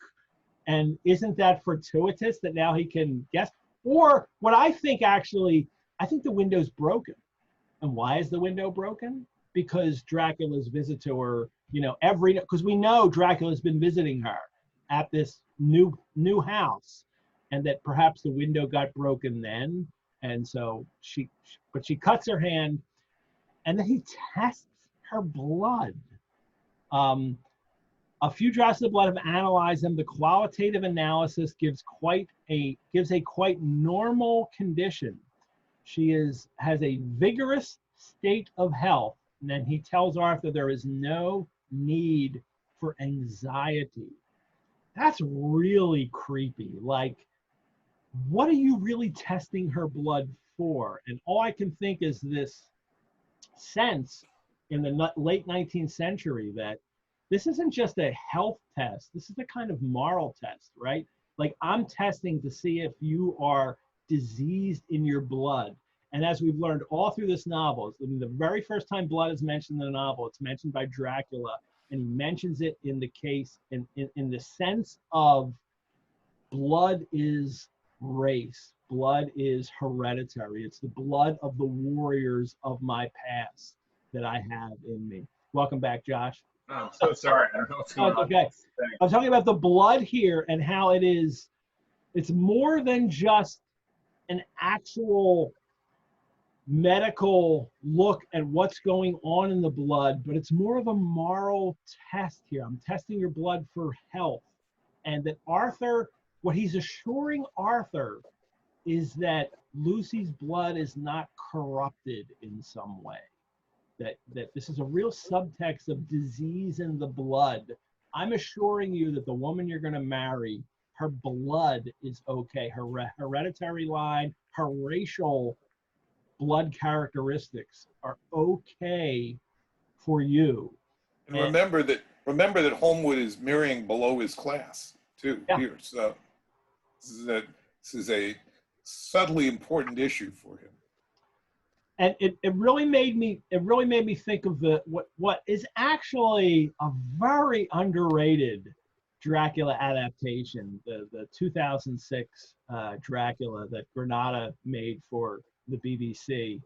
And isn't that fortuitous that now he can guess? Or what I think, actually, I think the window's broken. And why is the window broken? Because Dracula's visit to her, because we know Dracula's been visiting her at this new house, and that perhaps the window got broken then. And so she cuts her hand, and then he tests her blood. A few drops of blood have analyzed them. The qualitative analysis gives a quite normal condition. She has a vigorous state of health. And then he tells Arthur there is no need for anxiety. That's really creepy. Like, what are you really testing her blood for? And all I can think is this sense in the late 19th century that this isn't just a health test. This is a kind of moral test, right? Like, I'm testing to see if you are diseased in your blood. And as we've learned all through this novel, the very first time blood is mentioned in the novel, it's mentioned by Dracula, and he mentions it in the case, in the sense of blood is race, blood is hereditary. It's the blood of the warriors of my past that I have in me. Welcome back, Josh. Oh, I'm so sorry. I don't know what's going on. Okay. I'm talking about the blood here and how it's more than just an actual medical look at what's going on in the blood, but it's more of a moral test here. I'm testing your blood for health. And that Arthur, what he's assuring Arthur is that Lucy's blood is not corrupted in some way. That this is a real subtext of disease in the blood. I'm assuring you that the woman you're going to marry, her blood is okay. Her hereditary line, her racial blood characteristics are okay for you. And remember that Homewood is marrying below his class too. Yeah. Here, so this is a subtly important issue for him. And it really made me think of what is actually a very underrated Dracula adaptation, the 2006 Dracula that Granada made for the BBC,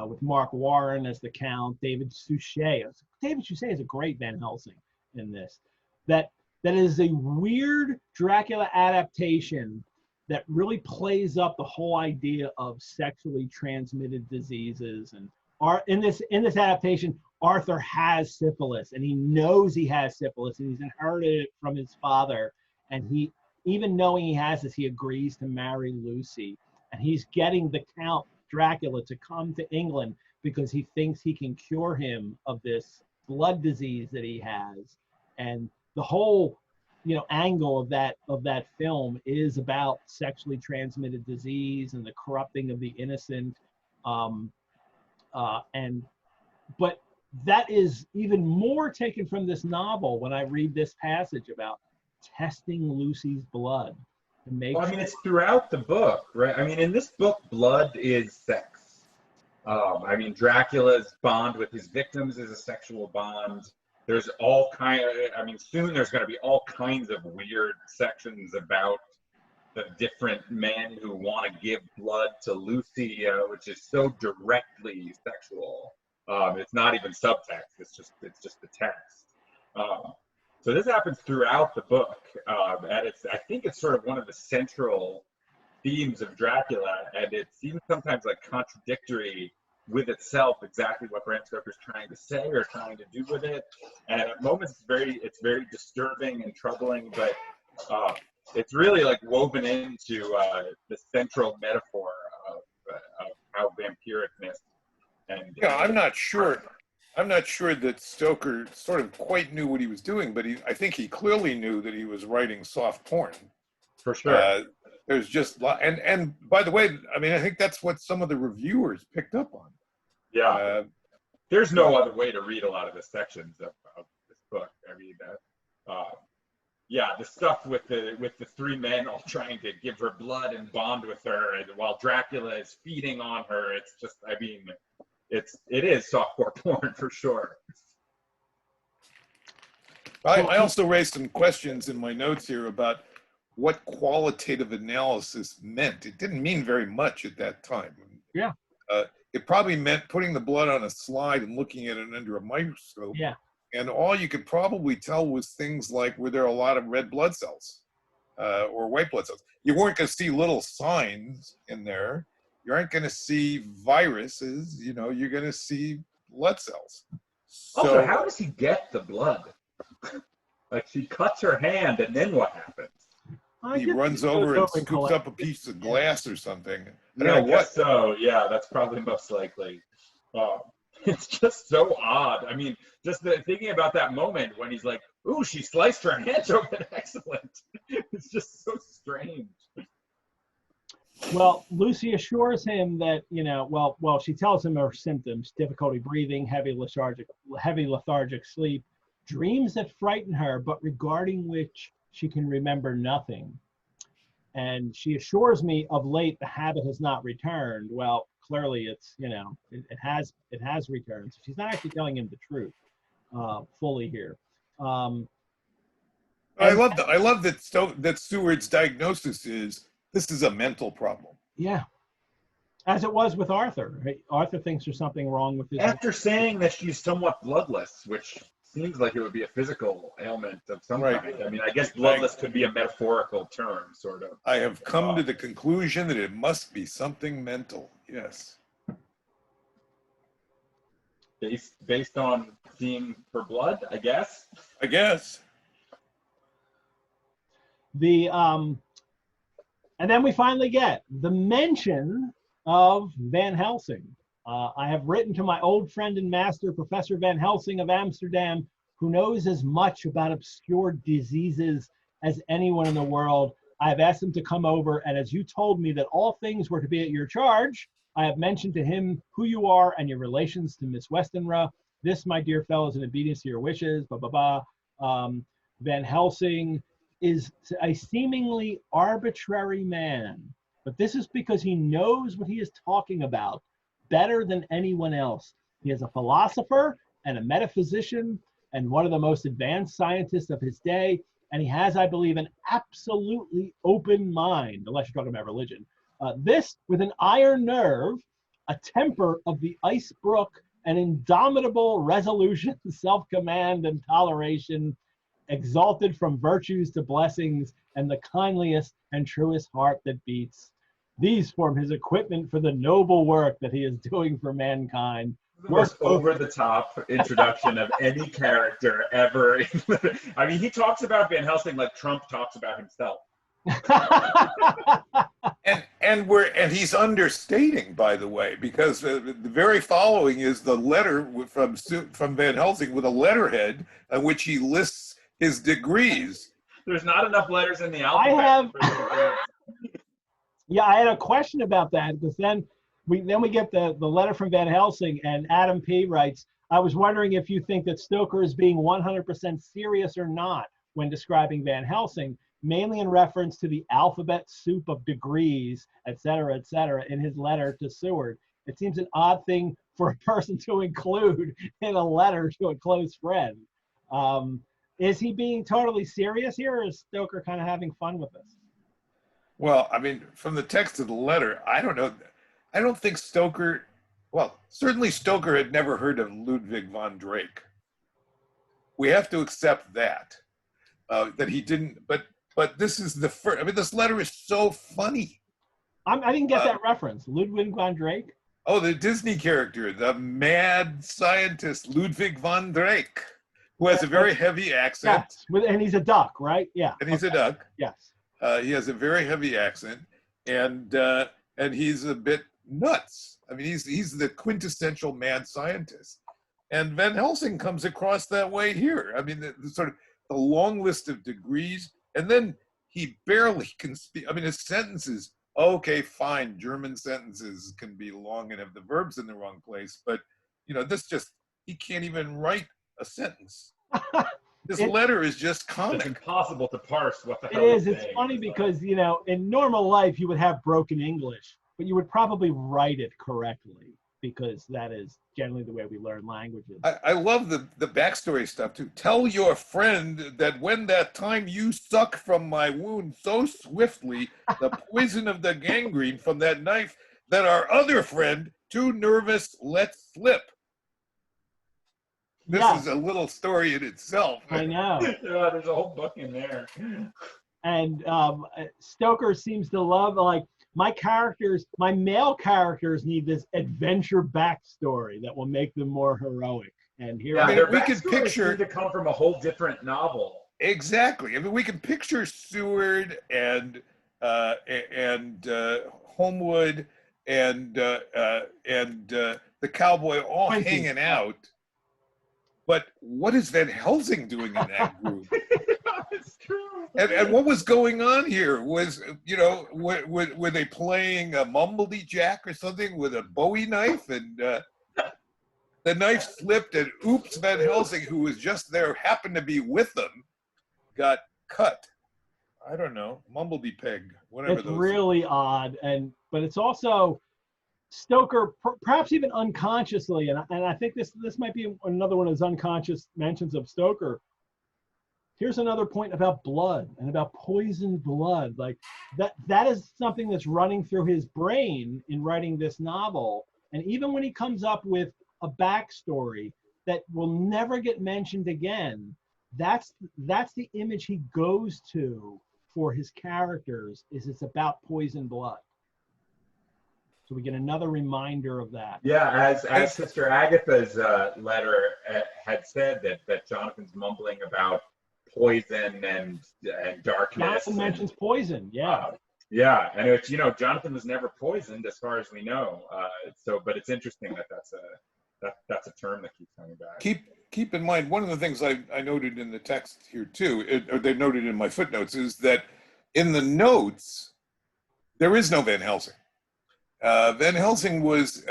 with Mark Warren as the Count, David Suchet. David Suchet is a great Van Helsing in this. that is a weird Dracula adaptation that really plays up the whole idea of sexually transmitted diseases. And in this adaptation, Arthur has syphilis, and he knows he has syphilis, and he's inherited it from his father. And he, even knowing he has this, he agrees to marry Lucy. And he's getting the Count Dracula to come to England because he thinks he can cure him of this blood disease that he has. And the whole, angle of that film is about sexually transmitted disease and the corrupting of the innocent. But that is even more taken from this novel when I read this passage about testing Lucy's blood to make Well, I mean, it's throughout the book, right? I mean, in this book, blood is sex. I mean, Dracula's bond with his victims is a sexual bond. There's soon there's going to be all kinds of weird sections about the different men who want to give blood to Lucy, which is so directly sexual. It's not even subtext. It's just the text. So this happens throughout the book, and I think it's sort of one of the central themes of Dracula, and it seems sometimes like contradictory with itself, exactly what Bram Stoker's trying to say or trying to do with it. And at moments it's very disturbing and troubling, but it's really like woven into the central metaphor of how vampiricness and I'm not sure that Stoker sort of quite knew what he was doing, but I think he clearly knew that he was writing soft porn. For sure. There's just and by the way, I mean, I think that's what some of the reviewers picked up on. Yeah. There's no other way to read a lot of the sections of this book. I mean, the stuff with the three men all trying to give her blood and bond with her, and while Dracula is feeding on her, it's just, I mean, it is softcore porn for sure. I also raised some questions in my notes here about what qualitative analysis meant. It didn't mean very much at that time. Yeah. It probably meant putting the blood on a slide and looking at it under a microscope. Yeah. And all you could probably tell was things like, were there a lot of red blood cells or white blood cells? You weren't going to see little signs in there. You aren't going to see viruses. You're going to see blood cells. Also, how does he get the blood? Like, she cuts her hand, and then what happens? He runs over and scoops up a piece of glass or something. I guess so. Yeah, that's probably most likely. It's just so odd. I mean, just thinking about that moment when he's like, "Ooh, she sliced her hand open. Excellent." It's just so strange. Well, Lucy assures him that, she tells him her symptoms: difficulty breathing, heavy lethargic sleep, dreams that frighten her, but regarding which she can remember nothing. And she assures me of late the habit has not returned. Well, clearly it's, it has returned. So she's not actually telling him the truth fully here. I love that Seward's diagnosis is, this is a mental problem. Yeah. As it was with Arthur. Right? Arthur thinks there's something wrong with his... After saying that she's somewhat bloodless, which seems like it would be a physical ailment of some kind. I mean, I guess bloodless could be a metaphorical term, sort of. I have come to the conclusion that it must be something mental. Yes. Based on seeing her blood, I guess. And then we finally get the mention of Van Helsing. I have written to my old friend and master, Professor Van Helsing of Amsterdam, who knows as much about obscure diseases as anyone in the world. I have asked him to come over, and as you told me that all things were to be at your charge, I have mentioned to him who you are and your relations to Miss Westenra. This, my dear fellow, is in obedience to your wishes, blah, blah, blah. Van Helsing is a seemingly arbitrary man, but this is because he knows what he is talking about better than anyone else. He is a philosopher and a metaphysician and one of the most advanced scientists of his day, and he has, I believe, an absolutely open mind, unless you're talking about religion. This, with an iron nerve, a temper of the ice brook, an indomitable resolution, self-command, and toleration, exalted from virtues to blessings, and the kindliest and truest heart that beats. These form his equipment for the noble work that he is doing for mankind. The most over-the-top introduction of any character ever. I mean, he talks about Van Helsing like Trump talks about himself. And he's understating, by the way, because the very following is the letter from Van Helsing with a letterhead on which he lists his degrees. There's not enough letters in the alphabet. Yeah, I had a question about that, because then we get the letter from Van Helsing, and Adam P. writes, I was wondering if you think that Stoker is being 100% serious or not when describing Van Helsing, mainly in reference to the alphabet soup of degrees, et cetera, in his letter to Seward. It seems an odd thing for a person to include in a letter to a close friend. Is he being totally serious here, or is Stoker kind of having fun with this? Well, I mean, from the text of the letter, I don't know. I don't think Stoker, well, certainly Stoker had never heard of Ludwig von Drake. We have to accept that he didn't, but this is the first, I mean, this letter is so funny. I didn't get that reference. Ludwig von Drake? Oh, the Disney character, the mad scientist Ludwig von Drake, who has a very heavy accent. Yes, and he's a duck, right? Yeah. And he's a duck. Yes. He has a very heavy accent, and he's a bit nuts. I mean, he's the quintessential mad scientist. And Van Helsing comes across that way here. I mean, the sort of the long list of degrees, and then he barely can speak. I mean, his sentences, okay, fine, German sentences can be long and have the verbs in the wrong place, but, you know, he can't even write a sentence. This letter is just comic. It's impossible to parse what the hell it is. It's funny because, you know, in normal life, you would have broken English, but you would probably write it correctly, because that is generally the way we learn languages. I love the backstory stuff too. Tell your friend that when that time you suck from my wound so swiftly, the poison of the gangrene from that knife, that our other friend, too nervous, let slip. This is a little story in itself. I know. Yeah, there's a whole book in there. And Stoker seems to love, like, my male characters need this adventure backstory that will make them more heroic. And here we can picture to come from a whole different novel. Exactly. I mean, we can picture Seward and Homewood and the cowboy all hanging out. But what is Van Helsing doing in that group? It's true. And what was going on here? Was, you know, were they playing a Mumbledy Jack or something with a Bowie knife? And the knife slipped, and oops, Van Helsing, who was just there, happened to be with them, got cut. I don't know, Mumbledy Peg, whatever. It's really odd, but it's also Stoker, perhaps even unconsciously, and I think this might be another one of his unconscious mentions of Stoker. Here's another point about blood and about poisoned blood. Like that is something that's running through his brain in writing this novel. And even when he comes up with a backstory that will never get mentioned again, that's the image he goes to for his characters, is it's about poisoned blood. So we get another reminder of that. Yeah, as Sister Agatha's letter had said, that Jonathan's mumbling about poison and darkness. Jonathan mentions poison, yeah. And it's, you know, Jonathan was never poisoned as far as we know. But it's interesting that's a term that keeps coming back. Keep in mind, one of the things I noted in the text here too, or they noted in my footnotes, is that in the notes there is no Van Helsing. Van Helsing was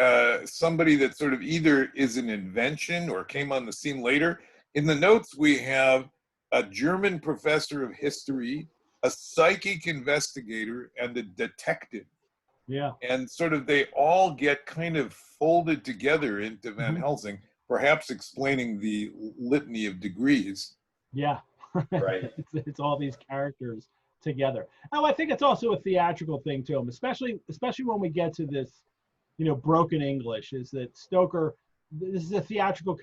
somebody that sort of either is an invention or came on the scene later. In the notes, we have a German professor of history, a psychic investigator, and a detective. Yeah. And sort of they all get kind of folded together into Van Helsing, perhaps explaining the litany of degrees. Yeah. Right. It's all these characters together. Oh, I think it's also a theatrical thing to him, especially when we get to this, you know, broken English, is that Stoker this is a theatrical,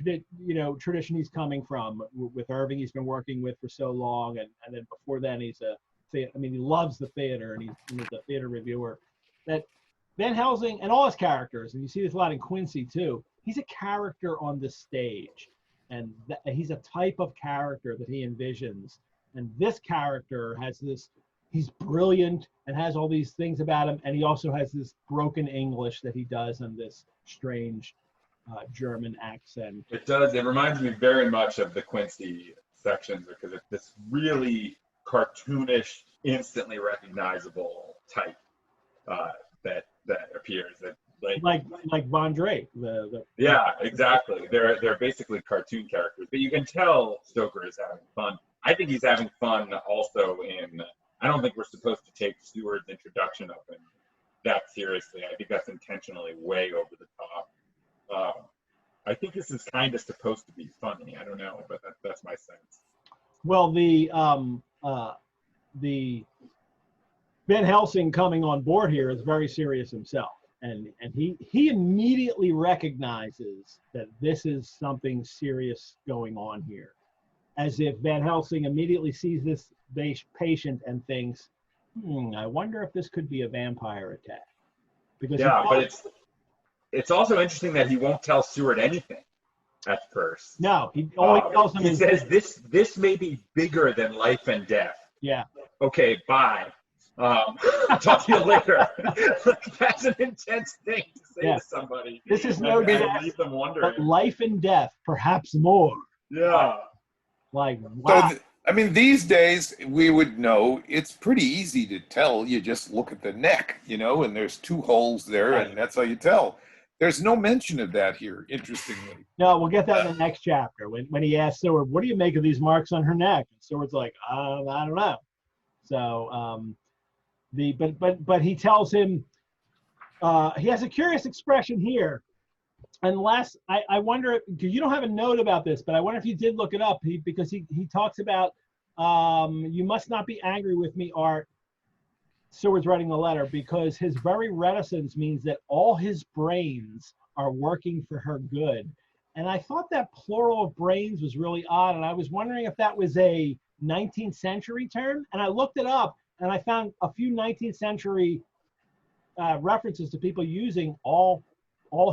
tradition he's coming from. With Irving, he's been working with for so long, and then before then, he loves the theater, and he's a theater reviewer. That Van Helsing and all his characters, and you see this a lot in Quincy too. He's a character on the stage, and he's a type of character that he envisions. And this character has this. He's brilliant and has all these things about him, and he also has this broken English that he does and this strange German accent. It does. It reminds me very much of the Quincy sections because it's this really cartoonish, instantly recognizable type that appears. Like Von Drake. Yeah, exactly. They're basically cartoon characters, but you can tell Stoker is having fun. I think he's having fun also in. I don't think we're supposed to take Seward's introduction of him that seriously. I think that's intentionally way over the top. I think this is kind of supposed to be funny. I don't know, but that's my sense. Well, the Van Helsing coming on board here is very serious himself, and he immediately recognizes that this is something serious going on here, as if Van Helsing immediately sees this patient and thinks, I wonder if this could be a vampire attack. Because but it's also interesting that he won't tell Seward anything at first. No, all he tells him is, says this may be bigger than life and death. Yeah. Okay, bye. Talk to you later. That's an intense thing to say to somebody. This is no death, leave them wondering. but life and death, perhaps more. Yeah. Like, wow. So these days we would know it's pretty easy to tell. You just look at the neck, and there's 2 holes there, Right. and that's how you tell. There's no mention of that here, interestingly. No, we'll get that in the next chapter. When he asks Seward, what do you make of these marks on her neck? And Seward's like, I don't know. So, but he tells him, he has a curious expression here. Unless, I wonder, because you don't have a note about this, but I wonder if you did look it up, because he talks about, you must not be angry with me, Art. Seward's writing the letter, because his very reticence means that all his brains are working for her good. And I thought that plural of brains was really odd, and I was wondering if that was a 19th century term. And I looked it up, and I found a few 19th century references to people using all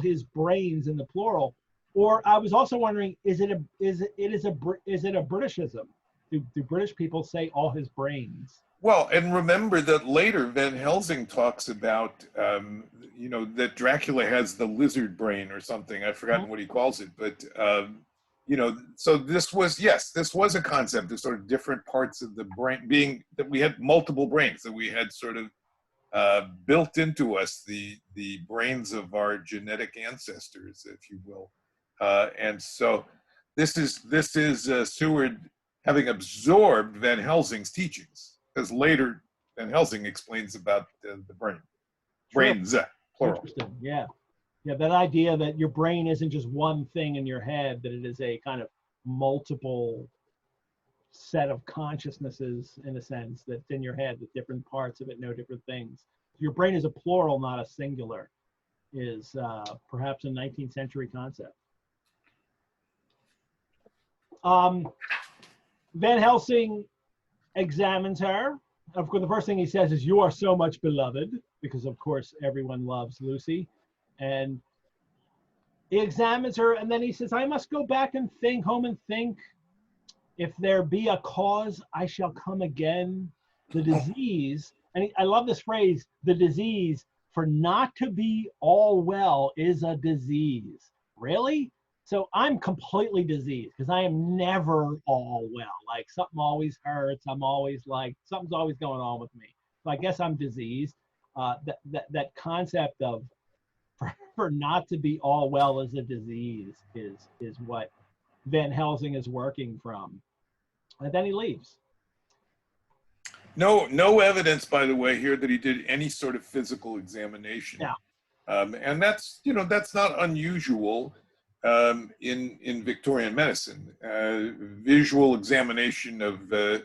his brains in the plural. Or I was also wondering, is it a Britishism? Do British people say all his brains? Well, and remember that later Van Helsing talks about, that Dracula has the lizard brain or something. I've forgotten what he calls it, but, so this was a concept of sort of different parts of the brain, being that we had multiple brains, that we had sort of built into us the brains of our genetic ancestors, if you will. And so this is Seward having absorbed Van Helsing's teachings. Because later, Van Helsing explains about the brain. Brains, plural. Interesting, yeah. Yeah, that idea that your brain isn't just one thing in your head, that it is a kind of multiple set of consciousnesses, in a sense, that's in your head, that different parts of it know different things. Your brain is a plural, not a singular, is perhaps a 19th century concept. Van Helsing examines her. Of course, the first thing he says is, "You are so much beloved," because of course everyone loves Lucy. And he examines her, and then he says, "I must go back and think, home and think. If there be a cause, I shall come again. The disease," and I love this phrase, "the disease, for not to be all well is a disease." Really? So I'm completely diseased because I am never all well. Like something always hurts. I'm always like, something's always going on with me. So I guess I'm diseased. That concept of for not to be all well is a disease is what Van Helsing is working from. And then he leaves. No evidence, by the way, here that he did any sort of physical examination. Yeah. And that's not unusual. In Victorian medicine, visual examination of a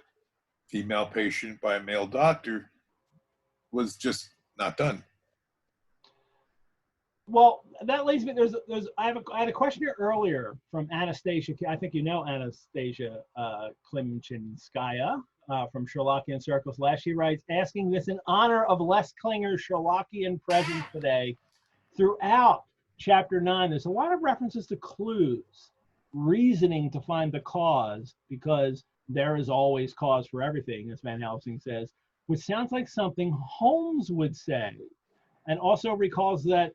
female patient by a male doctor was just not done. Well, that leads me. I had a question here earlier from Anastasia. I think you know Anastasia Klimchinskaya from Sherlockian Circles. She writes, asking this in honor of Les Klinger's Sherlockian presence today. Throughout Chapter 9, there's a lot of references to clues, reasoning to find the cause, because there is always cause for everything, as Van Helsing says, which sounds like something Holmes would say, and also recalls that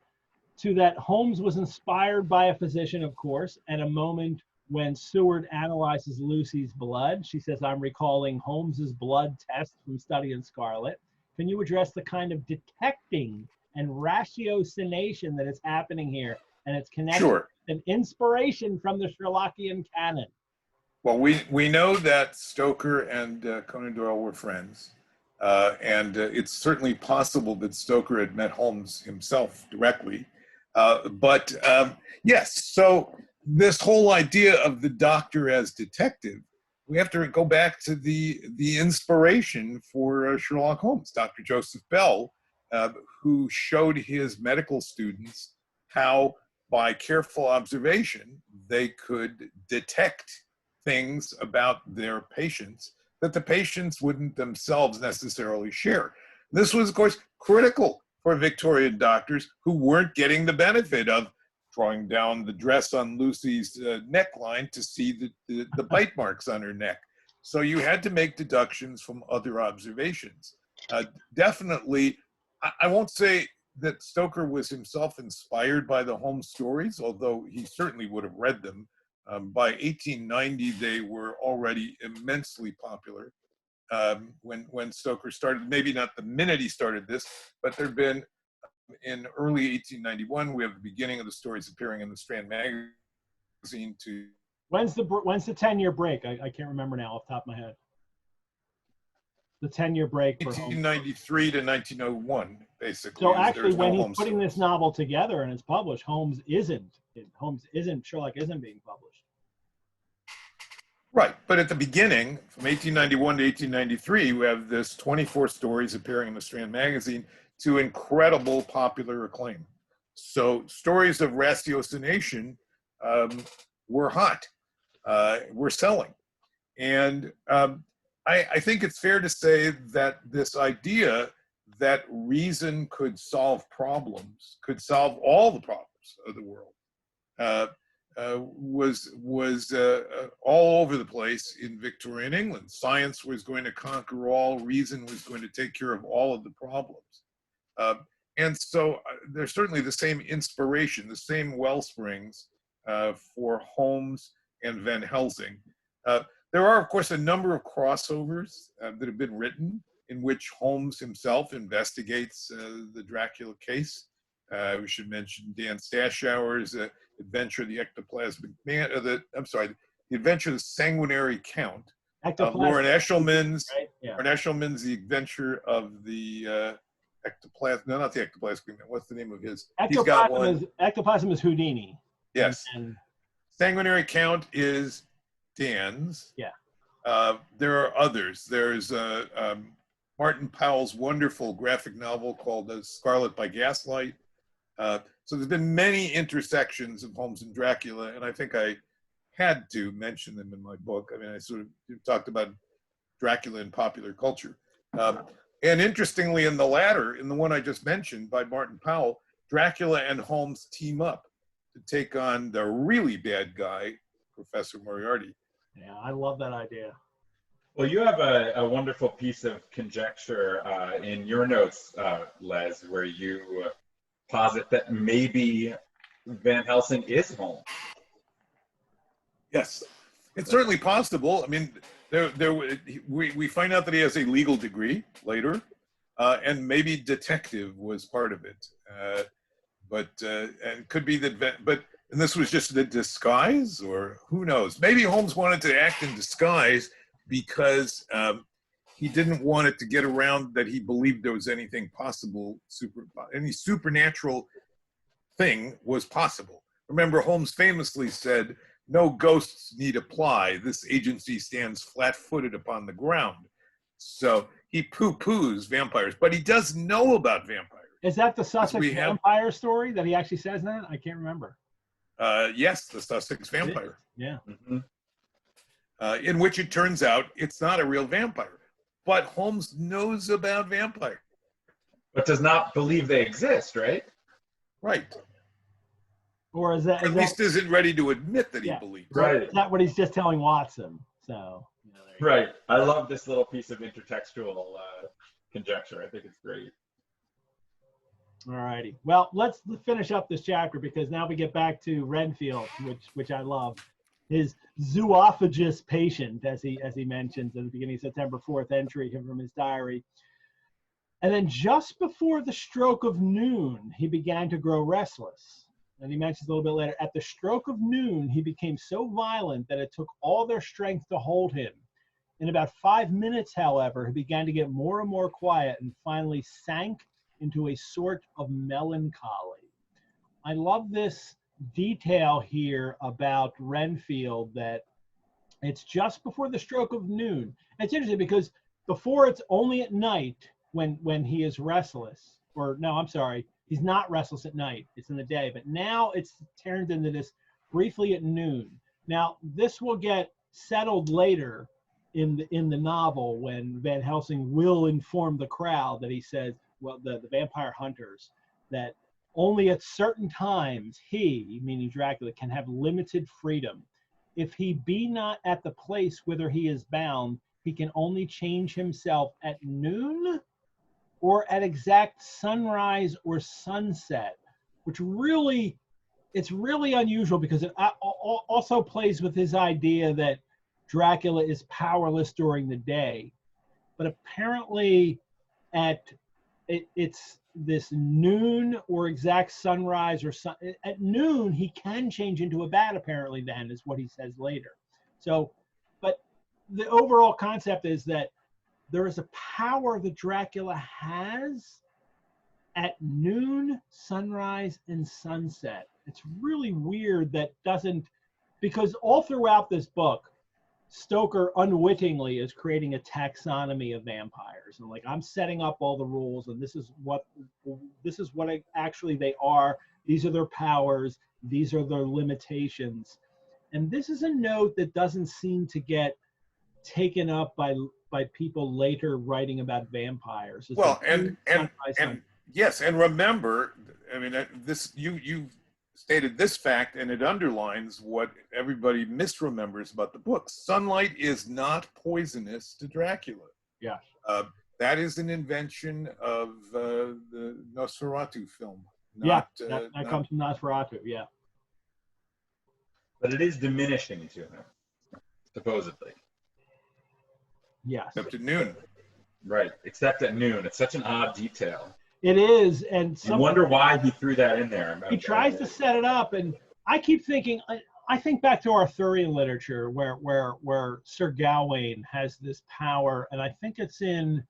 Holmes was inspired by a physician, of course, at a moment when Seward analyzes Lucy's blood. She says, I'm recalling Holmes's blood test from Study in Scarlet. Can you address the kind of detecting and ratiocination that is happening here, and its connection Sure. and inspiration from the Sherlockian canon? Well, we know that Stoker and Conan Doyle were friends, and it's certainly possible that Stoker had met Holmes himself directly. But yes, so this whole idea of the doctor as detective, we have to go back to the inspiration for Sherlock Holmes, Dr. Joseph Bell, who showed his medical students how, by careful observation, they could detect things about their patients that the patients wouldn't themselves necessarily share. This was, of course, critical for Victorian doctors who weren't getting the benefit of drawing down the dress on Lucy's neckline to see the bite marks on her neck. So you had to make deductions from other observations. Definitely, I won't say that Stoker was himself inspired by the Holmes stories, although he certainly would have read them. By 1890, they were already immensely popular. When Stoker started, maybe not the minute he started this, but there've been, in early 1891, we have the beginning of the stories appearing in the Strand magazine. When's the 10-year break? I can't remember now off the top of my head. The 10-year break for 1893 to 1901, basically. So actually, when he's putting this novel together and it's published, Sherlock isn't being published. Right, but at the beginning, from 1891 to 1893, we have this 24 stories appearing in the Strand magazine to incredible popular acclaim. So stories of ratiocination were hot, were selling. And I think it's fair to say that this idea that reason could solve problems, could solve all the problems of the world, was all over the place in Victorian England. Science was going to conquer all, reason was going to take care of all of the problems. And so there's certainly the same inspiration, the same wellsprings for Holmes and Van Helsing. There are, of course, a number of crossovers that have been written in which Holmes himself investigates the Dracula case. We should mention Dan Stashower's Adventure of the Ectoplasmic Man, the Adventure of the Sanguinary Count. Lauren Eshelman's, right? Yeah. Lauren Eshelman's The Adventure of the Ectoplasm. No, not the Ectoplasmic Man. What's the name of his? Ectoplasm is Houdini. Yes. And Sanguinary Count is Dan's. Yeah. There are others. There's Martin Powell's wonderful graphic novel called Scarlet by Gaslight. So there's been many intersections of Holmes and Dracula, and I think I had to mention them in my book. I mean, I sort of talked about Dracula in popular culture. And interestingly, in the latter, in the one I just mentioned by Martin Powell, Dracula and Holmes team up to take on the really bad guy, Professor Moriarty. Yeah, I love that idea. Well, you have a wonderful piece of conjecture in your notes, Les, where you posit that maybe Van Helsing is Holmes. Yes, it's certainly possible. I mean, we find out that he has a legal degree later, and maybe detective was part of it. And it could be that, and this was just a disguise, or who knows? Maybe Holmes wanted to act in disguise because he didn't want it to get around that he believed there was anything possible, any supernatural thing was possible. Remember, Holmes famously said, "No ghosts need apply. This agency stands flat-footed upon the ground." So he poo-poos vampires, but he does know about vampires. Is that the Sussex we have- vampire story that he actually says that? I can't remember. Yes, the Sussex vampire. Yeah. Mm-hmm. In which it turns out it's not a real vampire. But Holmes knows about vampires. But does not believe they exist, right? Right. Or is that, Or at least isn't ready to admit that he believes. Right. Is that what he's just telling Watson? So, there you go. Right. I love this little piece of intertextual conjecture. I think it's great. All righty. Well, let's finish up this chapter because now we get back to Renfield, which I love. His zoophagous patient, as he mentions at the beginning of September 4th entry from his diary. And then just before the stroke of noon, he began to grow restless. And he mentions a little bit later, at the stroke of noon, he became so violent that it took all their strength to hold him. In about 5 minutes, however, he began to get more and more quiet and finally sank into a sort of melancholy. I love this detail here about Renfield, that it's just before the stroke of noon. And it's interesting because before it's only at night when he is restless, or no, I'm sorry, he's not restless at night, it's in the day, but now it's turned into this briefly at noon. Now this will get settled later in the novel when Van Helsing will inform the crowd that he says, well, the vampire hunters, that only at certain times he, meaning Dracula, can have limited freedom. If he be not at the place whither he is bound, he can only change himself at noon or at exact sunrise or sunset, which really, it's really unusual because it also plays with his idea that Dracula is powerless during the day. But apparently it's this noon or exact sunrise or at noon, he can change into a bat, apparently, then, is what he says later. So, but the overall concept is that there is a power that Dracula has at noon, sunrise, and sunset. It's really weird that doesn't, because all throughout this book, Stoker unwittingly is creating a taxonomy of vampires, and like, I'm setting up all the rules, and this is what actually they are. These are their powers. These are their limitations. And this is a note that doesn't seem to get taken up by people later writing about vampires. It's Well, like, and yes, and remember, I mean, this you stated this fact, and it underlines what everybody misremembers about the book. Sunlight is not poisonous to Dracula. Yeah. That is an invention of the Nosferatu film. That comes from Nosferatu, yeah. But it is diminishing to him, supposedly. Yes. Except at noon. Right, except at noon. It's such an odd detail. It is, and I wonder why he threw that in there. He tries to set it up, and I keep thinking, I think back to Arthurian literature where Sir Gawain has this power, and I think it's in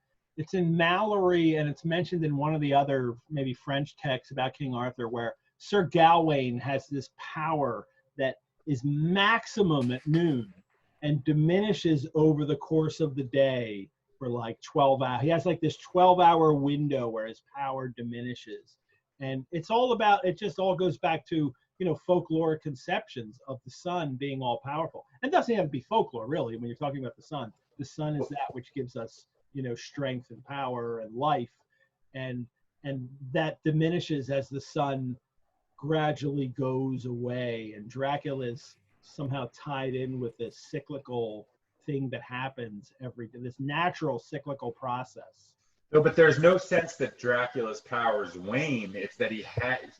Mallory, and it's mentioned in one of the other maybe French texts about King Arthur, where Sir Gawain has this power that is maximum at noon and diminishes over the course of the day for like 12 hours. He has like this 12-hour window where his power diminishes. And it's all about, it just all goes back to, folkloric conceptions of the sun being all powerful. And it doesn't have to be folklore, really, when you're talking about the sun. The sun is that which gives us, strength and power and life. And that diminishes as the sun gradually goes away. And Dracula is somehow tied in with this cyclical thing that happens every day, this natural cyclical process. No, but there's no sense that Dracula's powers wane. It's that he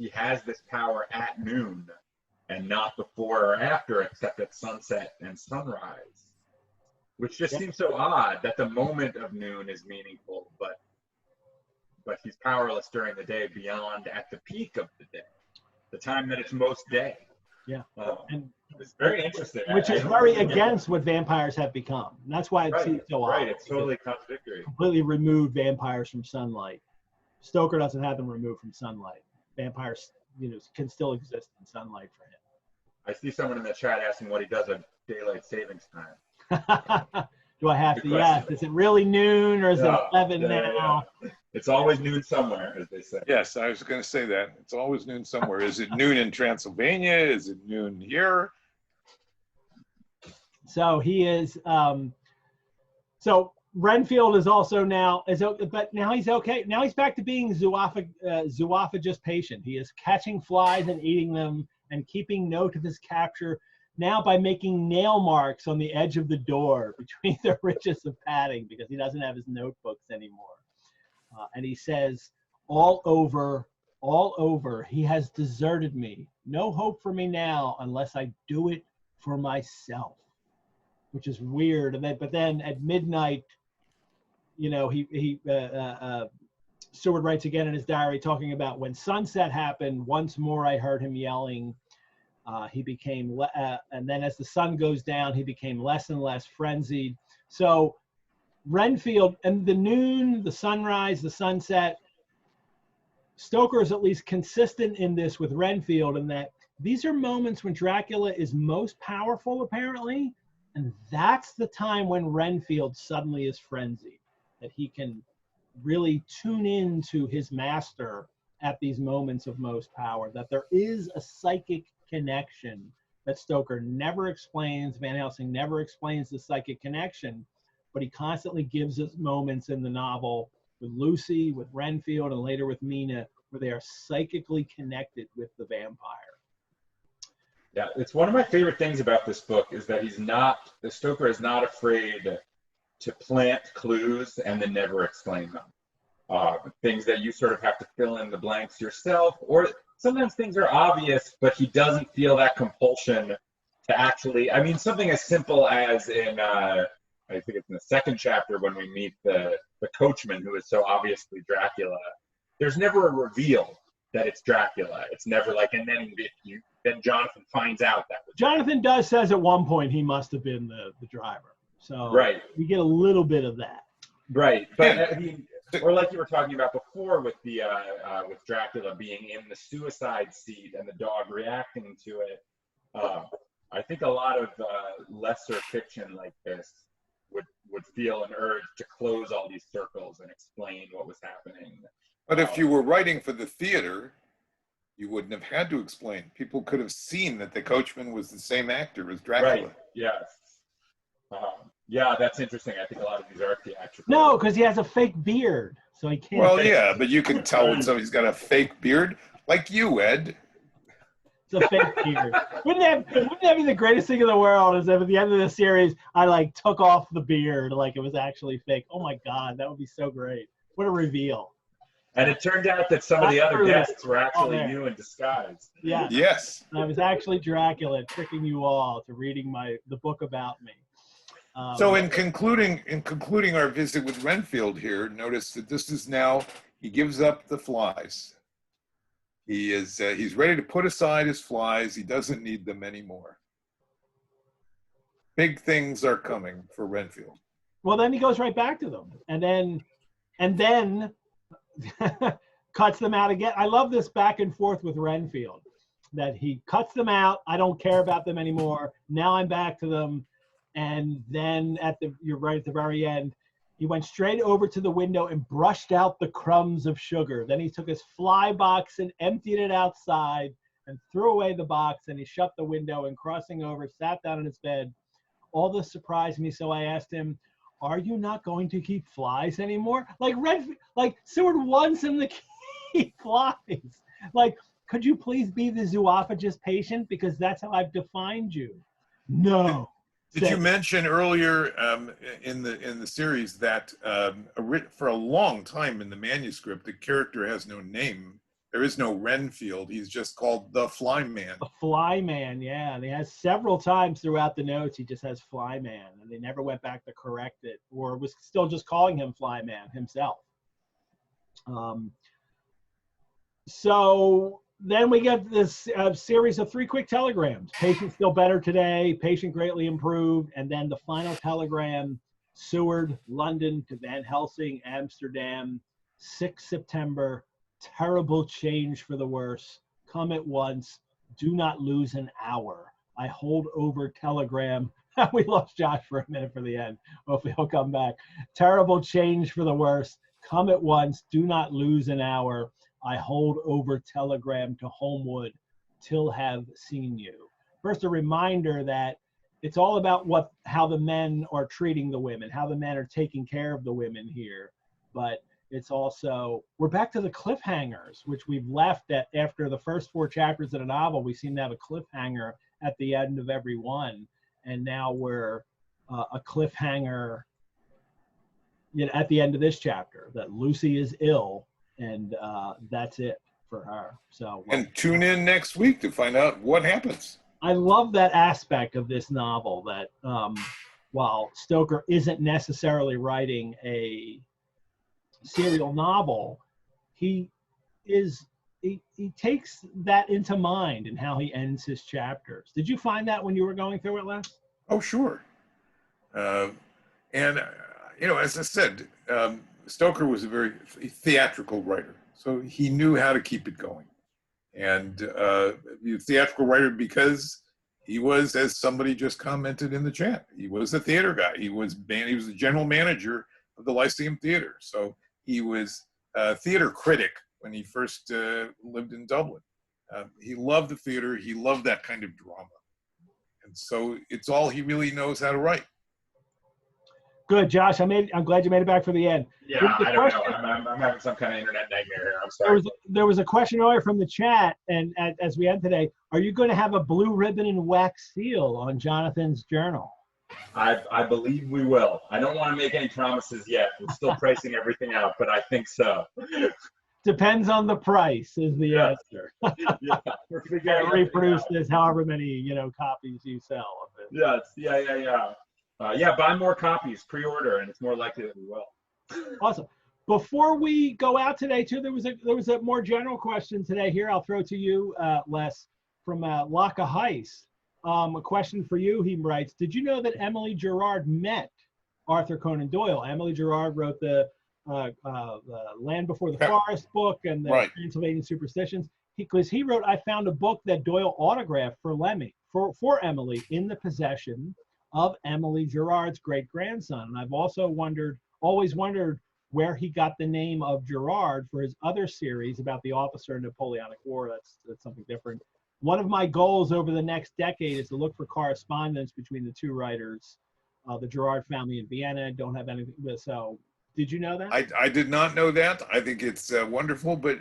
has this power at noon and not before or after, except at sunset and sunrise, which just seems so odd that the moment of noon is meaningful, but he's powerless during the day beyond at the peak of the day, the time that it's most day. Yeah. And it's very interesting. Which is very against what vampires have become. And that's why it seems so odd. Right, it's totally contradictory. Completely removed vampires from sunlight. Stoker doesn't have them removed from sunlight. Vampires, can still exist in sunlight for him. I see someone in the chat asking what he does at daylight savings time. Do I have to? Yes. Is it really noon or is it 11 now? Yeah. It's always noon somewhere, as they say. Yes, I was going to say that. It's always noon somewhere. Is it noon in Transylvania? Is it noon here? So he is. So Renfield is also now but now he's okay. Now he's back to being zoophagist patient. He is catching flies and eating them and keeping note of his capture. Now by making nail marks on the edge of the door between the ridges of padding because he doesn't have his notebooks anymore. And he says, all over, he has deserted me. No hope for me now unless I do it for myself, which is weird. But then at midnight, you know, Seward writes again in his diary talking about when sunset happened, once more I heard him yelling. He became, and then as the sun goes down, he became less and less frenzied. So Renfield and the noon, the sunrise, the sunset, Stoker is at least consistent in this with Renfield in that these are moments when Dracula is most powerful, apparently, and that's the time when Renfield suddenly is frenzied, that he can really tune in to his master at these moments of most power, that there is a psychic connection that Stoker never explains. Van Helsing never explains the psychic connection, but he constantly gives us moments in the novel with Lucy, with Renfield, and later with Mina, where they are psychically connected with the vampire. Yeah, it's one of my favorite things about this book is that the Stoker is not afraid to plant clues and then never explain them. Things that you sort of have to fill in the blanks yourself, or sometimes things are obvious, but he doesn't feel that compulsion to actually, I mean, something as simple as in, I think it's in the second chapter when we meet the coachman who is so obviously Dracula. There's never a reveal that it's Dracula. It's never like, and then Jonathan finds out that. Jonathan says at one point he must have been the driver. So right. We get a little bit of that. Right, but I mean, or like you were talking about before with the with Dracula being in the suicide seat and the dog reacting to it. I think a lot of lesser fiction like this would feel an urge to close all these circles and explain what was happening. But if you were writing for the theater, you wouldn't have had to explain. People could have seen that the coachman was the same actor as Dracula. Right, yes. Yeah, that's interesting. I think a lot of these are theatrical. No, because he has a fake beard, so he can't. Well, yeah, but you can tell when somebody's got a fake beard, like you, Ed. It's a fake beard. Wouldn't that be the greatest thing in the world? Is that at the end of the series, I took off the beard like it was actually fake. Oh my God, that would be so great. What a reveal. And it turned out that some of the other guests were actually you in disguise. Yeah. Yes. And I was actually Dracula tricking you all to reading the book about me. So in concluding our visit with Renfield here, notice that this is now, he gives up the flies. He's ready to put aside his flies. He doesn't need them anymore. Big things are coming for Renfield. Well, then he goes right back to them, and then cuts them out again. I love this back and forth with Renfield, that he cuts them out. I don't care about them anymore. Now I'm back to them. And then you're right at the very end, he went straight over to the window and brushed out the crumbs of sugar. Then he took his fly box and emptied it outside and threw away the box, and he shut the window and crossing over, sat down in his bed. All this surprised me, so I asked him, are you not going to keep flies anymore? Like Seward wants him to keep flies. Like, could you please be the zoophagist patient? Because that's how I've defined you. No. Did you mention earlier in the series that for a long time in the manuscript, the character has no name? There is no Renfield. He's just called the Flyman. The Flyman, yeah. And he has several times throughout the notes, he just has Flyman. And they never went back to correct it, or was still just calling him Flyman himself. So then we get this series of 3 quick telegrams. Patient still better today. Patient greatly improved. And then the final telegram, Seward, London to Van Helsing, Amsterdam, 6 September. Terrible change for the worse. Come at once. Do not lose an hour. I hold over telegram We lost Josh for a minute for the end. Hopefully he'll come back. Terrible change for the worse. Come at once. Do not lose an hour. I hold over telegram to Homewood till have seen you. First, a reminder that it's all about how the men are treating the women, how the men are taking care of the women here. But it's also, we're back to the cliffhangers, which we've left at after the first 4 chapters of the novel. We seem to have a cliffhanger at the end of every one. And now we're a cliffhanger at the end of this chapter, that Lucy is ill, and that's it for her. So, and tune in next week to find out what happens. I love that aspect of this novel, that while Stoker isn't necessarily writing a serial novel, he takes that into mind in how he ends his chapters. Did you find that when you were going through it, Les? Oh, sure. And as I said, Stoker was a very theatrical writer, so he knew how to keep it going. And he was a theatrical writer because he was, as somebody just commented in the chat, he was a theater guy. He was the general manager of the Lyceum Theater. So he was a theater critic when he first lived in Dublin. He loved the theater. He loved that kind of drama. And so it's all he really knows how to write. Good, Josh. I'm glad you made it back for the end. Yeah, I don't know. I'm having some kind of internet nightmare here. I'm sorry. There was a question earlier from the chat, and as we end today, are you going to have a blue ribbon and wax seal on Jonathan's journal? I believe we will. I don't want to make any promises yet. We're still pricing everything out, but I think so. Depends on the price is the answer. Yeah, we're figuring reproduce this however many copies you sell of it. Yes, yeah. Buy more copies, pre-order, and it's more likely that we will. Awesome. Before we go out today, too, there was a more general question today. Here, I'll throw to you, Les, from Laka Heiss. A question for you. He writes: did you know that Emily Gerard met Arthur Conan Doyle? Emily Gerard wrote the Land Before the Forest book and the Transylvanian Superstitions. Because he wrote, I found a book that Doyle autographed for Emily in the possession of Emily Gerard's great-grandson. And I've also always wondered where he got the name of Gerard for his other series about the officer in the Napoleonic War. That's something different. One of my goals over the next decade is to look for correspondence between the two writers. The Gerard family in Vienna don't have anything. So, did you know that? I did not know that. I think it's wonderful, but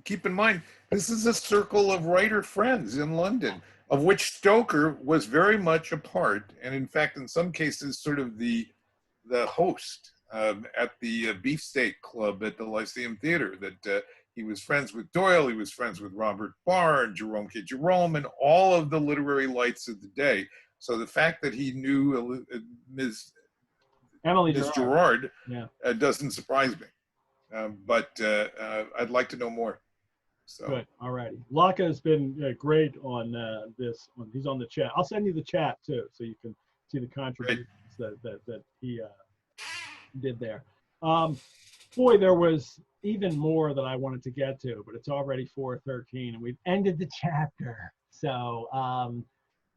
keep in mind, this is a circle of writer friends in London, of which Stoker was very much a part, and in fact, in some cases, sort of the host at the Beefsteak Club at the Lyceum Theater. That he was friends with Doyle, he was friends with Robert Barr, Jerome K. Jerome, and all of the literary lights of the day. So the fact that he knew Ms. Gerard doesn't surprise me, but I'd like to know more. So. Good. All righty. Laka has been great on this. He's on the chat. I'll send you the chat too, so you can see the contributions that he did there. Boy, there was even more that I wanted to get to, but it's already 4:13, and we've ended the chapter. So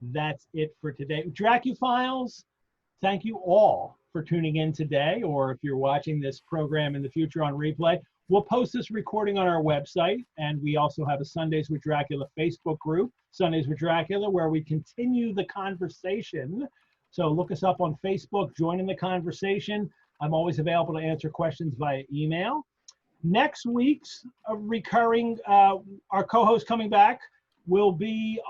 that's it for today. Dracuphiles, thank you all for tuning in today, or if you're watching this program in the future on replay. We'll post this recording on our website, and we also have a Sundays with Dracula Facebook group, Sundays with Dracula, where we continue the conversation. So look us up on Facebook, join in the conversation. I'm always available to answer questions via email. Next week's recurring, our co-host coming back will be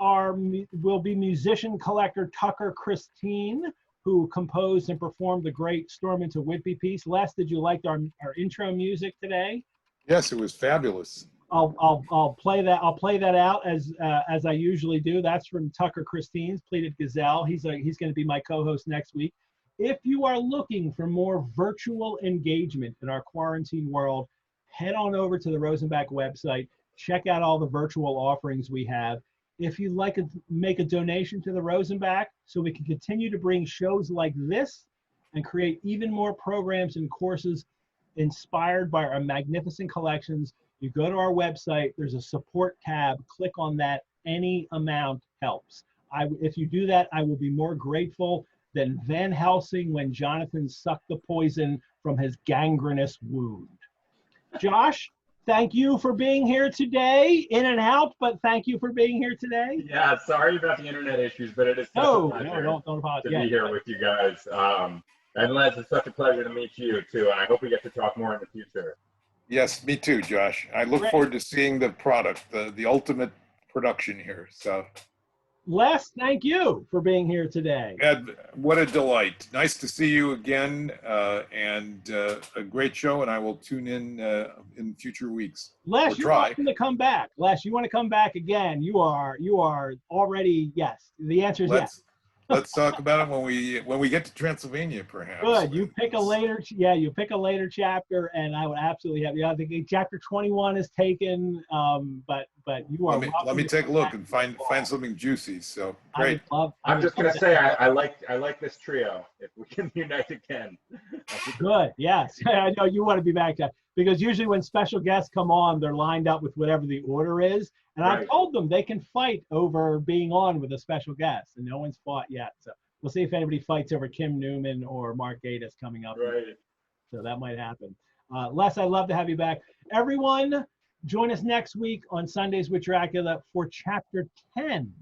musician collector Tucker Christine, who composed and performed the great Storm into Whitby piece. Les, did you like our intro music today? Yes, it was fabulous. I'll play that. I'll play that out as I usually do. That's from Tucker Christine's Pleated Gazelle. He's going to be my co-host next week. If you are looking for more virtual engagement in our quarantine world, head on over to the Rosenbach website. Check out all the virtual offerings we have. If you'd like to make a donation to the Rosenbach so we can continue to bring shows like this and create even more programs and courses inspired by our magnificent collections, you go to our website, there's a support tab, click on that. Any amount helps. If you do that, I will be more grateful than Van Helsing when Jonathan sucked the poison from his gangrenous wound. Josh, thank you for being here today. In and out, but thank you for being here today. Yeah, sorry about the internet issues, but it is such a pleasure don't apologize. to be here with you guys. And Les, it's such a pleasure to meet you too. I hope we get to talk more in the future. Yes, me too, Josh. I look forward to seeing the product, the ultimate production here. So, Les, thank you for being here today. Ed, what a delight. Nice to see you again, and a great show, and I will tune in future weeks. Les, you're welcome to come back. Les, you want to come back again? You are already, yes. The answer is yes. Let's talk about it when we get to Transylvania, perhaps. Good. You pick a later, you pick a later chapter, and I would absolutely have. Yeah, I think chapter 21 is taken, but you are. Let me take a look and find something juicy. So great. I'm just gonna say I like this trio. If we can unite again. Good. Yes, I know you want to be back to, because usually when special guests come on, they're lined up with whatever the order is. And right. I've told them they can fight over being on with a special guest, and no one's fought yet. So we'll see if anybody fights over Kim Newman or Mark Gatiss coming up. Right. So that might happen. Les, I'd love to have you back. Everyone, join us next week on Sundays with Dracula for Chapter 10,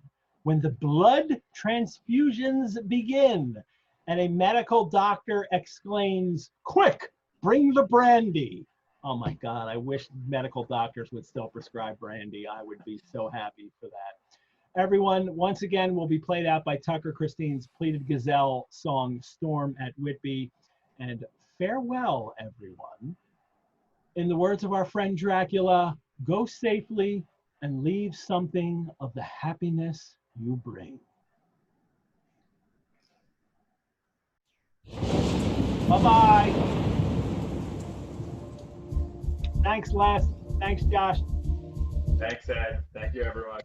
when the blood transfusions begin, and a medical doctor exclaims, "Quick, bring the brandy." Oh my God, I wish medical doctors would still prescribe brandy. I would be so happy for that. Everyone, once again, will be played out by Tucker Christine's Pleated Gazelle song, Storm at Whitby. And farewell, everyone. In the words of our friend Dracula, go safely and leave something of the happiness you bring. Bye-bye. Thanks, Les. Thanks, Josh. Thanks, Ed. Thank you, everyone.